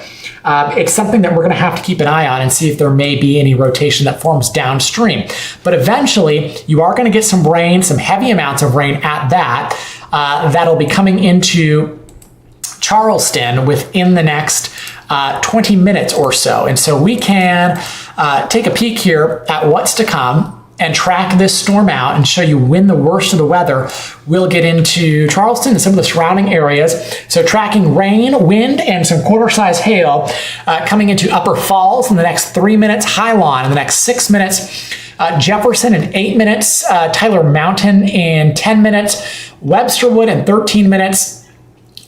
it's something that we're going to have to keep an eye on and see if there may be any rotation that forms downstream. But eventually, you are going to get some rain, some heavy amounts of rain at that. That'll be coming into Charleston within the next 20 minutes or so. And so we can take a peek here at what's to come and track this storm out and show you when the worst of the weather will get into Charleston and some of the surrounding areas. So tracking rain, wind, and some quarter-size hail coming into Upper Falls in the next 3 minutes, Highline in the next 6 minutes, Jefferson in 8 minutes, Tyler Mountain in 10 minutes, Websterwood in 13 minutes,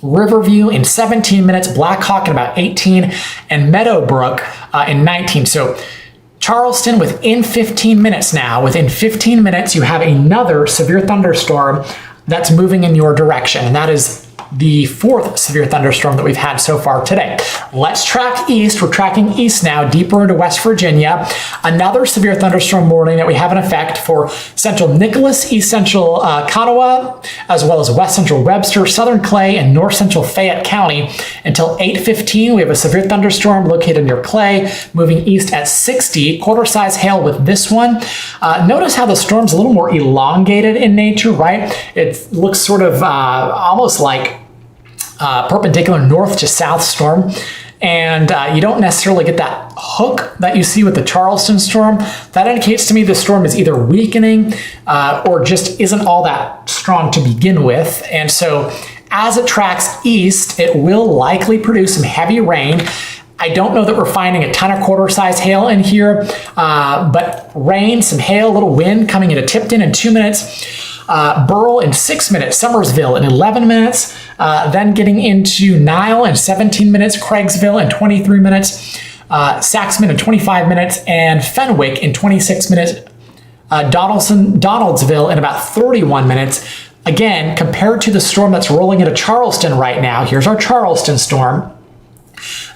Riverview in 17 minutes, Blackhawk in about 18, and Meadowbrook in 19. So Charleston within 15 minutes now. Within 15 minutes, you have another severe thunderstorm that's moving in your direction. And that is the fourth severe thunderstorm that we've had so far today. Let's track east. We're tracking east now, deeper into West Virginia. Another severe thunderstorm warning that we have in effect for central Nicholas, east central Kanawha, as well as west central Webster, southern Clay, and north central Fayette County until 8:15. We have a severe thunderstorm located near Clay, moving east at 60. Quarter-size hail with this one. Notice how the storm's a little more elongated in nature, right? It looks sort of almost like perpendicular north to south storm. And you don't necessarily get that hook that you see with the Charleston storm. That indicates to me the storm is either weakening or just isn't all that strong to begin with. And so as it tracks east, it will likely produce some heavy rain. I don't know that we're finding a ton of quarter-size hail in here, but rain, some hail, a little wind coming into Tipton in 2 minutes. Burrell in 6 minutes, Summersville in 11 minutes, then getting into Nile in 17 minutes, Craigsville in 23 minutes, Saxman in 25 minutes, and Fenwick in 26 minutes, Donaldsville in about 31 minutes. Again, compared to the storm that's rolling into Charleston right now, here's our Charleston storm.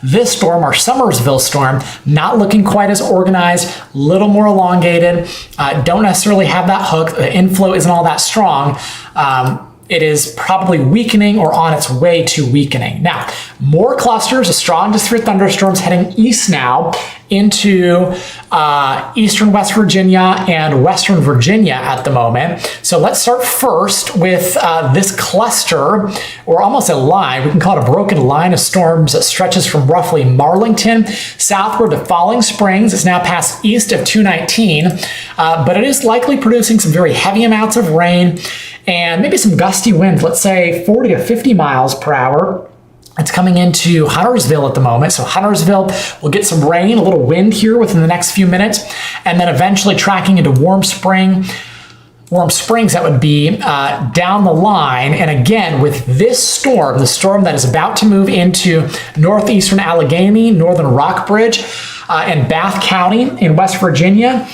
This storm, our Summersville storm, not looking quite as organized, a little more elongated, don't necessarily have that hook. The inflow isn't all that strong. It is probably weakening or on its way to weakening. Now, more clusters of strong to severe thunderstorms heading east now into eastern West Virginia and western Virginia at the moment. So let's start first with this cluster, or almost a line. We can call it a broken line of storms that stretches from roughly Marlington southward to Falling Springs. It's now past east of 219, but it is likely producing some very heavy amounts of rain and maybe some gusty winds, let's say 40 to 50 miles per hour. It's coming into Huntersville at the moment. So Huntersville will get some rain, a little wind here within the next few minutes, and then eventually tracking into Warm Springs, that would be down the line. And again, with this storm, the storm that is about to move into northeastern Allegheny, northern Rockbridge, and Bath County in West Virginia,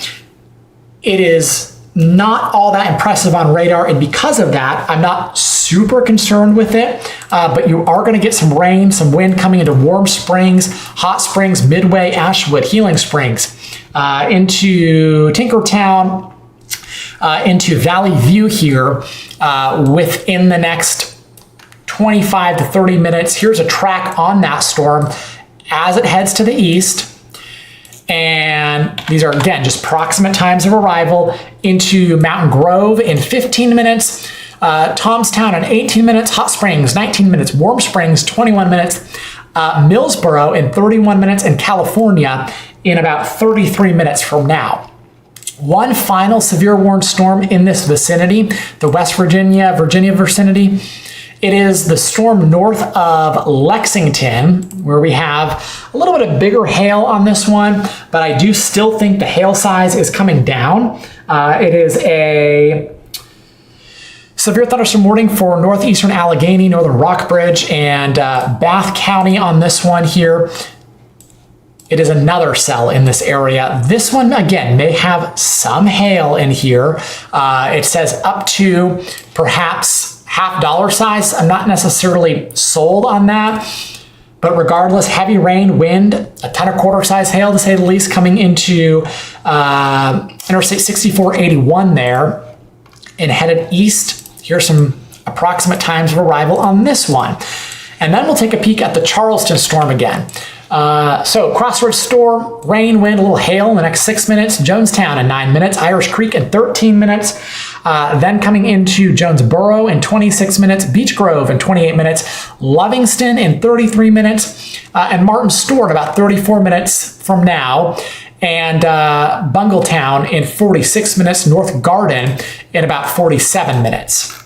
it is not all that impressive on radar, and because of that, I'm not super concerned with it, but you are going to get some rain, some wind coming into Warm Springs, Hot Springs, Midway, Ashwood, Healing Springs, into Tinkertown, into Valley View here within the next 25 to 30 minutes. Here's a track on that storm as it heads to the east. And these are, again, just proximate times of arrival into Mountain Grove in 15 minutes, Tomstown in 18 minutes, Hot Springs 19 minutes, Warm Springs 21 minutes, Millsboro in 31 minutes, and California in about 33 minutes from now. One final severe warned storm in this vicinity, the West Virginia vicinity. It is the storm north of Lexington, where we have a little bit of bigger hail on this one, but I do still think the hail size is coming down. It is a severe thunderstorm warning for northeastern Allegheny, northern Rockbridge, and Bath County on this one here. It is another cell in this area. This one, again, may have some hail in here. It says up to perhaps $half size. I'm not necessarily sold on that, but regardless, heavy rain, wind, a ton of quarter-size hail to say the least, coming into Interstate 6481 there and headed east. Here's some approximate times of arrival on this one. And then we'll take a peek at the Charleston storm again. So Crossroads storm, rain, wind, a little hail in the next 6 minutes. Jonestown in 9 minutes. Irish Creek in 13 minutes. Then coming into Jonesboro in 26 minutes. Beech Grove in 28 minutes. Livingston in 33 minutes. And Martin Stewart about 34 minutes from now. And Bungletown in 46 minutes. North Garden in about 47 minutes.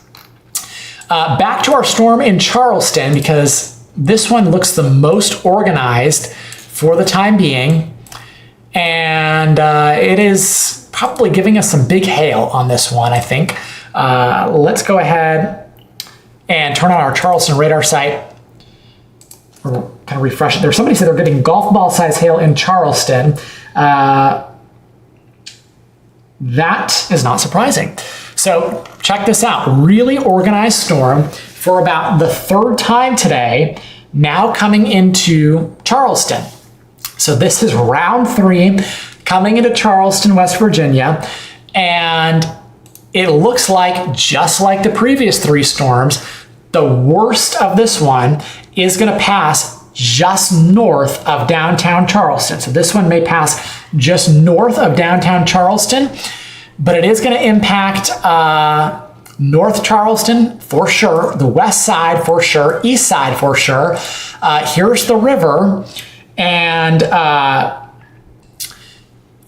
Back to our storm in Charleston, because this one looks the most organized for the time being, and it is probably giving us some big hail on this one, I think. Let's go ahead and turn on our Charleston radar site. Or kind of refresh it there. Somebody said they're getting golf ball size hail in Charleston. That is not surprising. So check this out. Really organized storm for about the third time today, now coming into Charleston. So this is round 3 coming into Charleston, West Virginia. And it looks like, just like the previous 3 storms, the worst of this one is going to pass just north of downtown Charleston. So this one may pass just north of downtown Charleston, but it is going to impact North Charleston for sure, the west side for sure, east side for sure. Here's the river, and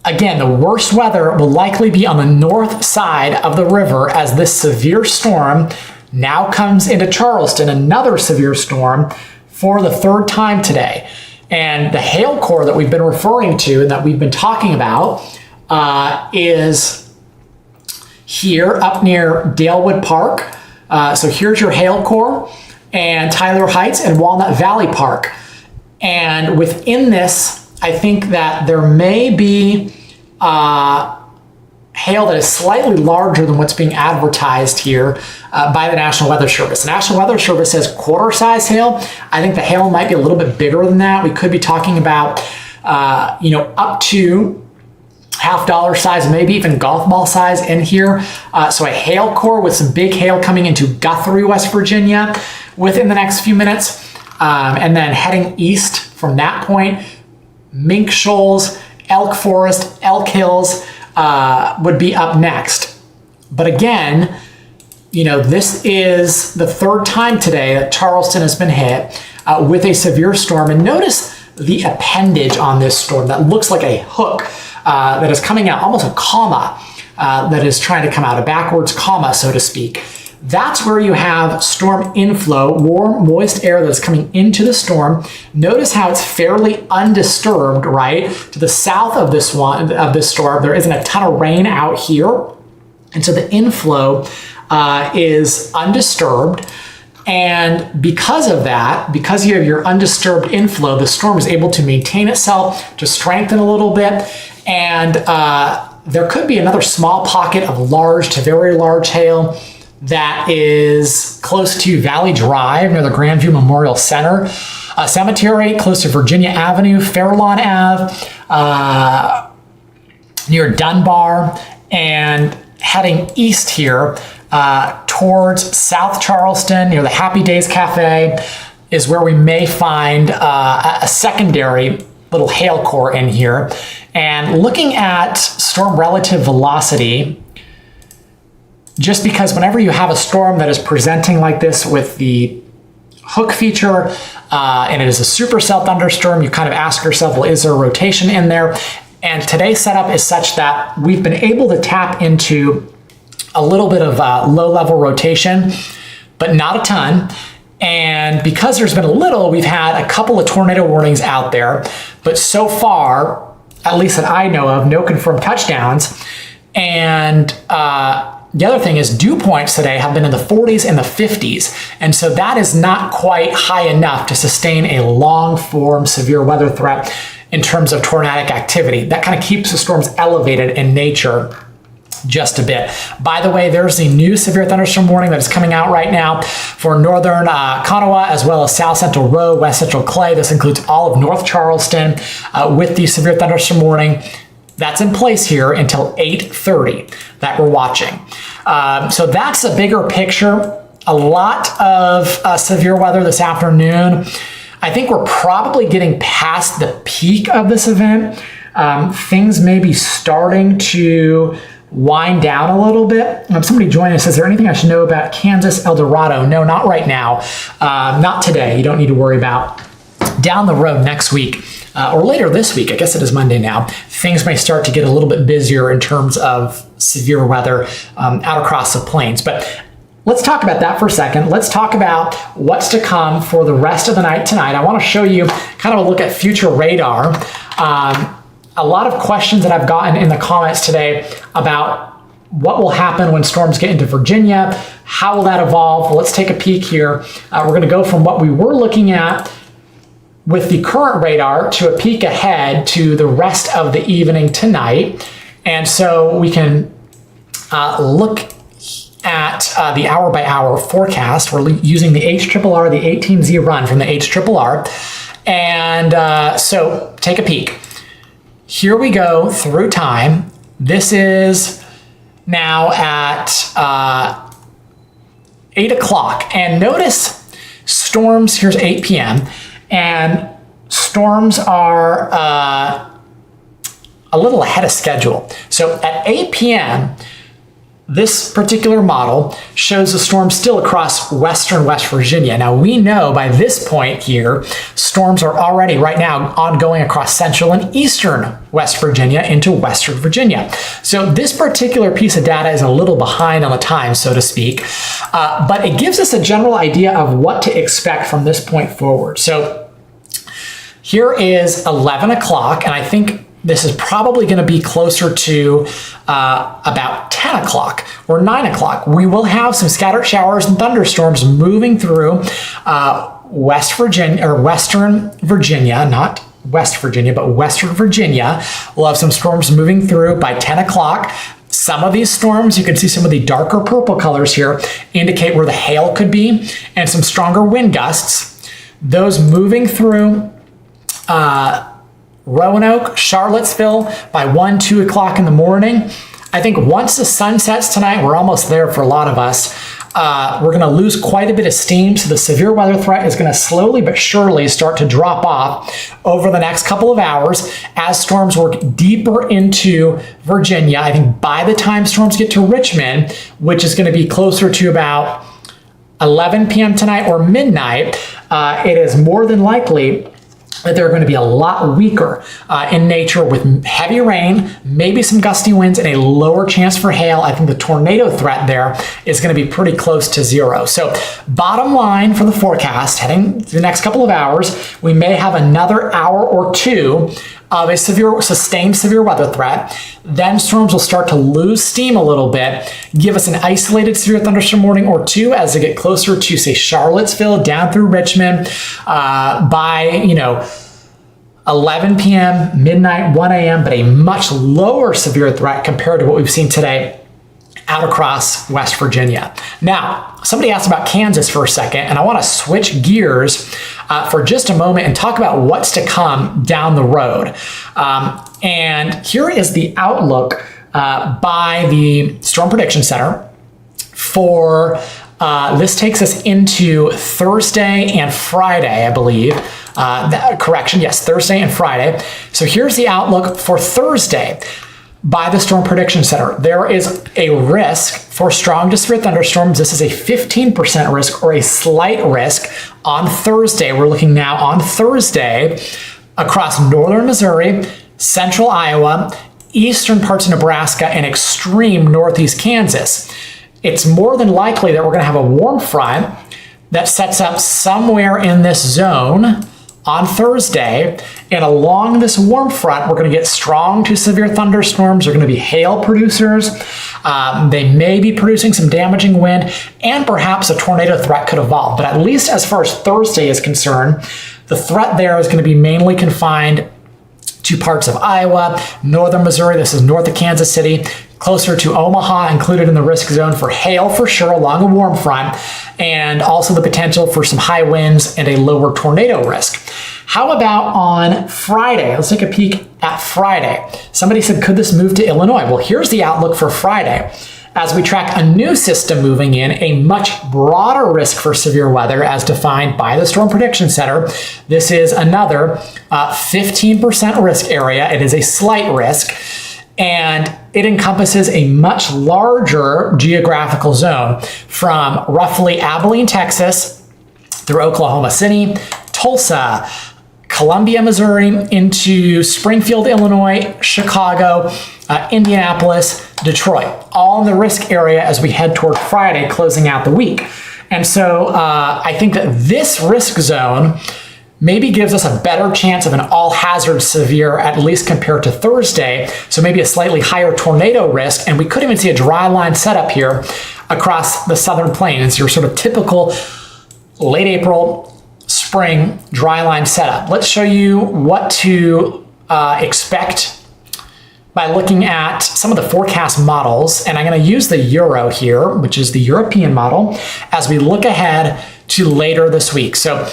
again, the worst weather will likely be on the north side of the river as this severe storm now comes into Charleston, another severe storm for the third time today. And the hail core that we've been referring to and that we've been talking about is here up near Dalewood Park. So here's your hail core, and Tyler Heights and Walnut Valley Park. And within this, I think that there may be hail that is slightly larger than what's being advertised here by the National Weather Service. The National Weather Service says quarter-size hail. I think the hail might be a little bit bigger than that. We could be talking about, up to $half size, maybe even golf ball size in here. So a hail core with some big hail coming into Guthrie, West Virginia within the next few minutes. And then heading east from that point, Mink Shoals, Elk Forest, Elk Hills would be up next. But again, this is the third time today that Charleston has been hit with a severe storm. And notice the appendage on this storm that looks like a hook that is coming out, almost a comma that is trying to come out, a backwards comma, so to speak. That's where you have storm inflow, warm, moist air that's coming into the storm. Notice how it's fairly undisturbed, right? To the south of this storm, there isn't a ton of rain out here. And so the inflow is undisturbed. And because of that, because you have your undisturbed inflow, the storm is able to maintain itself, to strengthen a little bit. And there could be another small pocket of large to very large hail that is close to Valley Drive near the Grandview Memorial Center Cemetery, close to Virginia Avenue, Fairlawn Ave, near Dunbar, and heading east here towards South Charleston near the Happy Days Cafe is where we may find a secondary little hail core in here. And looking at storm relative velocity, just because whenever you have a storm that is presenting like this with the hook feature, and it is a supercell thunderstorm, you kind of ask yourself, well, is there a rotation in there? And today's setup is such that we've been able to tap into a little bit of low-level rotation, but not a ton. And because there's been a little, we've had a couple of tornado warnings out there, but so far, at least that I know of, no confirmed touchdowns. And the other thing is dew points today have been in the 40s and the 50s. And so that is not quite high enough to sustain a long form severe weather threat in terms of tornadic activity. That kind of keeps the storms elevated in nature just a bit. By the way, there's the new severe thunderstorm warning that is coming out right now for northern Kanawha, as well as South Central Road, West Central Clay. This includes all of North Charleston with the severe thunderstorm warning. That's in place here until 8:30 that we're watching. So that's a bigger picture. A lot of severe weather this afternoon. I think we're probably getting past the peak of this event. Things may be starting to wind down a little bit. Somebody joined us. Is there anything I should know about Kansas El Dorado? No, not right now. Not today. You don't need to worry about. Down the road next week, or later this week, I guess it is Monday now, things may start to get a little bit busier in terms of severe weather out across the plains. But let's talk about that for a second. Let's talk about what's to come for the rest of the night tonight. I want to show you kind of a look at future radar. A lot of questions that I've gotten in the comments today about what will happen when storms get into Virginia. How will that evolve? Well, let's take a peek here. We're going to go from what we were looking at with the current radar to a peek ahead to the rest of the evening tonight. And so we can look at the hour-by-hour forecast. We're using the HRRR, the 18Z run from the HRRR. And so take a peek. Here we go through time. This is now at 8 o'clock. And notice storms, here's 8 p.m., and storms are a little ahead of schedule. So at 8 p.m., this particular model shows the storm still across western West Virginia. Now we know by this point here, storms are already right now ongoing across central and eastern West Virginia into western Virginia. So this particular piece of data is a little behind on the time, so to speak, but it gives us a general idea of what to expect from this point forward. So here is 11 o'clock, and I think this is probably going to be closer to about 10 o'clock or 9 o'clock. We will have some scattered showers and thunderstorms moving through West Virginia, or Western Virginia, not West Virginia, but Western Virginia. We'll have some storms moving through by 10 o'clock. Some of these storms, you can see some of the darker purple colors here, indicate where the hail could be and some stronger wind gusts. Those moving through Roanoke, Charlottesville by 1, 2 o'clock in the morning. I think once the sun sets tonight, we're almost there for a lot of us. We're going to lose quite a bit of steam, so the severe weather threat is going to slowly but surely start to drop off over the next couple of hours as storms work deeper into Virginia. I think by the time storms get to Richmond, which is going to be closer to about 11 p.m. tonight or midnight, it is more than likely that they're going to be a lot weaker in nature with heavy rain, maybe some gusty winds, and a lower chance for hail. I think the tornado threat there is going to be pretty close to zero. So bottom line for the forecast, heading to the next couple of hours, we may have another hour or two of a sustained severe weather threat. Then storms will start to lose steam a little bit, give us an isolated severe thunderstorm warning or two as they get closer to, say, Charlottesville, down through Richmond by, 11 p.m., midnight, 1 a.m., but a much lower severe threat compared to what we've seen today out across West Virginia. Now, somebody asked about Kansas for a second, and I want to switch gears for just a moment and talk about what's to come down the road. And here is the outlook by the Storm Prediction Center for this takes us into Thursday and Friday, I believe. Thursday and Friday. So here's the outlook for Thursday by the Storm Prediction Center. There is a risk for strong to severe thunderstorms. This is a 15% risk or a slight risk on Thursday. We're looking now on Thursday across northern Missouri, central Iowa, eastern parts of Nebraska, and extreme northeast Kansas. It's more than likely that we're going to have a warm front that sets up somewhere in this zone on Thursday, and along this warm front, we're going to get strong to severe thunderstorms. They're going to be hail producers. They may be producing some damaging wind, and perhaps a tornado threat could evolve. But at least as far as Thursday is concerned, the threat there is going to be mainly confined to parts of Iowa, northern Missouri. This is north of Kansas City, closer to Omaha, included in the risk zone for hail for sure along a warm front, and also the potential for some high winds and a lower tornado risk. How about on Friday? Let's take a peek at Friday. Somebody said, could this move to Illinois? Well, here's the outlook for Friday. As we track a new system moving in, a much broader risk for severe weather as defined by the Storm Prediction Center. This is another 15% risk area. It is a slight risk, and it encompasses a much larger geographical zone from roughly Abilene, Texas, through Oklahoma City, Tulsa, Columbia, Missouri, into Springfield, Illinois, Chicago, Indianapolis, Detroit, all in the risk area as we head toward Friday, closing out the week. And so I think that this risk zone maybe gives us a better chance of an all-hazard severe, at least compared to Thursday. So maybe a slightly higher tornado risk, and we could even see a dry line setup here across the southern plains, your sort of typical late April, spring dry line setup. Let's show you what to expect by looking at some of the forecast models. And I'm going to use the Euro here, which is the European model, as we look ahead to later this week. So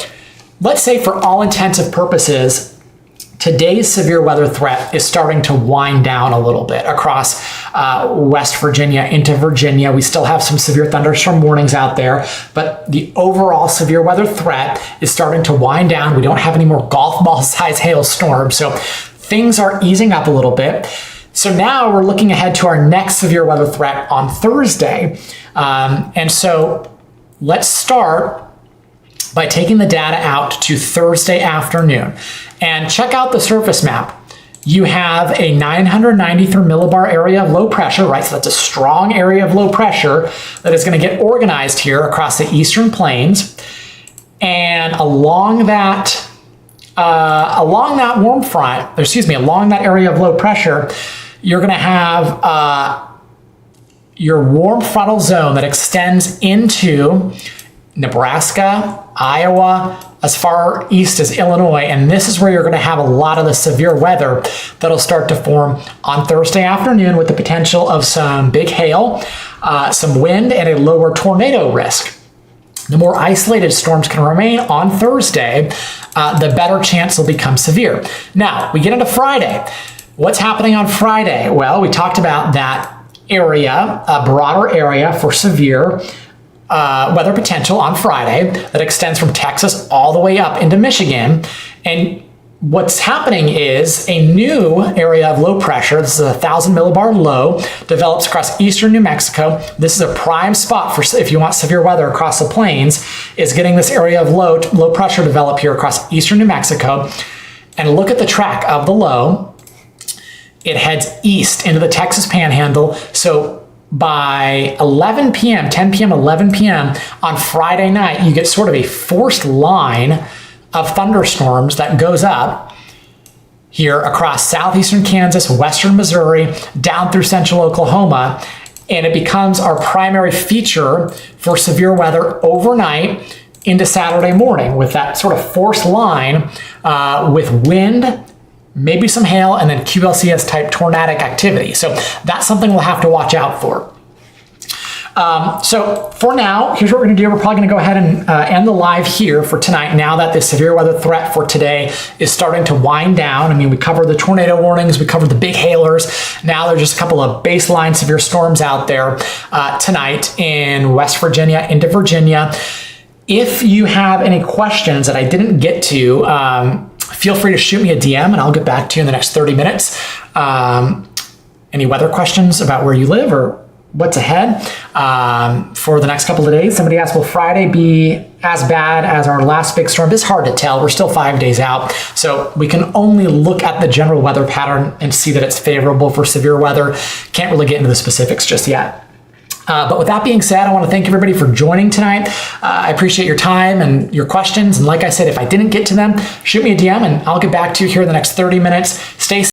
let's say for all intensive purposes, today's severe weather threat is starting to wind down a little bit across West Virginia into Virginia. We still have some severe thunderstorm warnings out there, but the overall severe weather threat is starting to wind down. We don't have any more golf ball size hail storms, so things are easing up a little bit. So now we're looking ahead to our next severe weather threat on Thursday. And so let's start by taking the data out to Thursday afternoon and check out the surface map. You have a 993 millibar area of low pressure, right? So that's a strong area of low pressure that is going to get organized here across the eastern plains. And along that warm front, along that area of low pressure, you're going to have your warm frontal zone that extends into Nebraska, Iowa, as far east as Illinois, and this is where you're going to have a lot of the severe weather that'll start to form on Thursday afternoon with the potential of some big hail, some wind, and a lower tornado risk. The more isolated storms can remain on Thursday, the better chance they'll become severe. Now, we get into Friday. What's happening on Friday? Well, we talked about that area, a broader area for severe weather potential on Friday that extends from Texas all the way up into Michigan. And what's happening is a new area of low pressure, this is a 1,000 millibar low, develops across eastern New Mexico. This is a prime spot for, if you want severe weather across the plains, is getting this area of low pressure develop here across eastern New Mexico. And look at the track of the low. It heads east into the Texas Panhandle. So by 11 p.m., 10 p.m., 11 p.m. on Friday night, you get sort of a forced line of thunderstorms that goes up here across southeastern Kansas, western Missouri, down through central Oklahoma, and it becomes our primary feature for severe weather overnight into Saturday morning with that sort of forced line with wind, maybe some hail, and then QLCS type tornadic activity. So that's something we'll have to watch out for. So for now, here's what we're going to do. We're probably going to go ahead and end the live here for tonight now that the severe weather threat for today is starting to wind down. I mean, we covered the tornado warnings, we covered the big hailers. Now there's just a couple of baseline severe storms out there tonight in West Virginia into Virginia. If you have any questions that I didn't get to, feel free to shoot me a DM and I'll get back to you in the next 30 minutes. Any weather questions about where you live or what's ahead for the next couple of days? Somebody asked, will Friday be as bad as our last big storm? It's hard to tell. We're still 5 days out. So we can only look at the general weather pattern and see that it's favorable for severe weather. Can't really get into the specifics just yet. But with that being said, I want to thank everybody for joining tonight. I appreciate your time and your questions. And like I said, if I didn't get to them, shoot me a DM and I'll get back to you here in the next 30 minutes. Stay safe.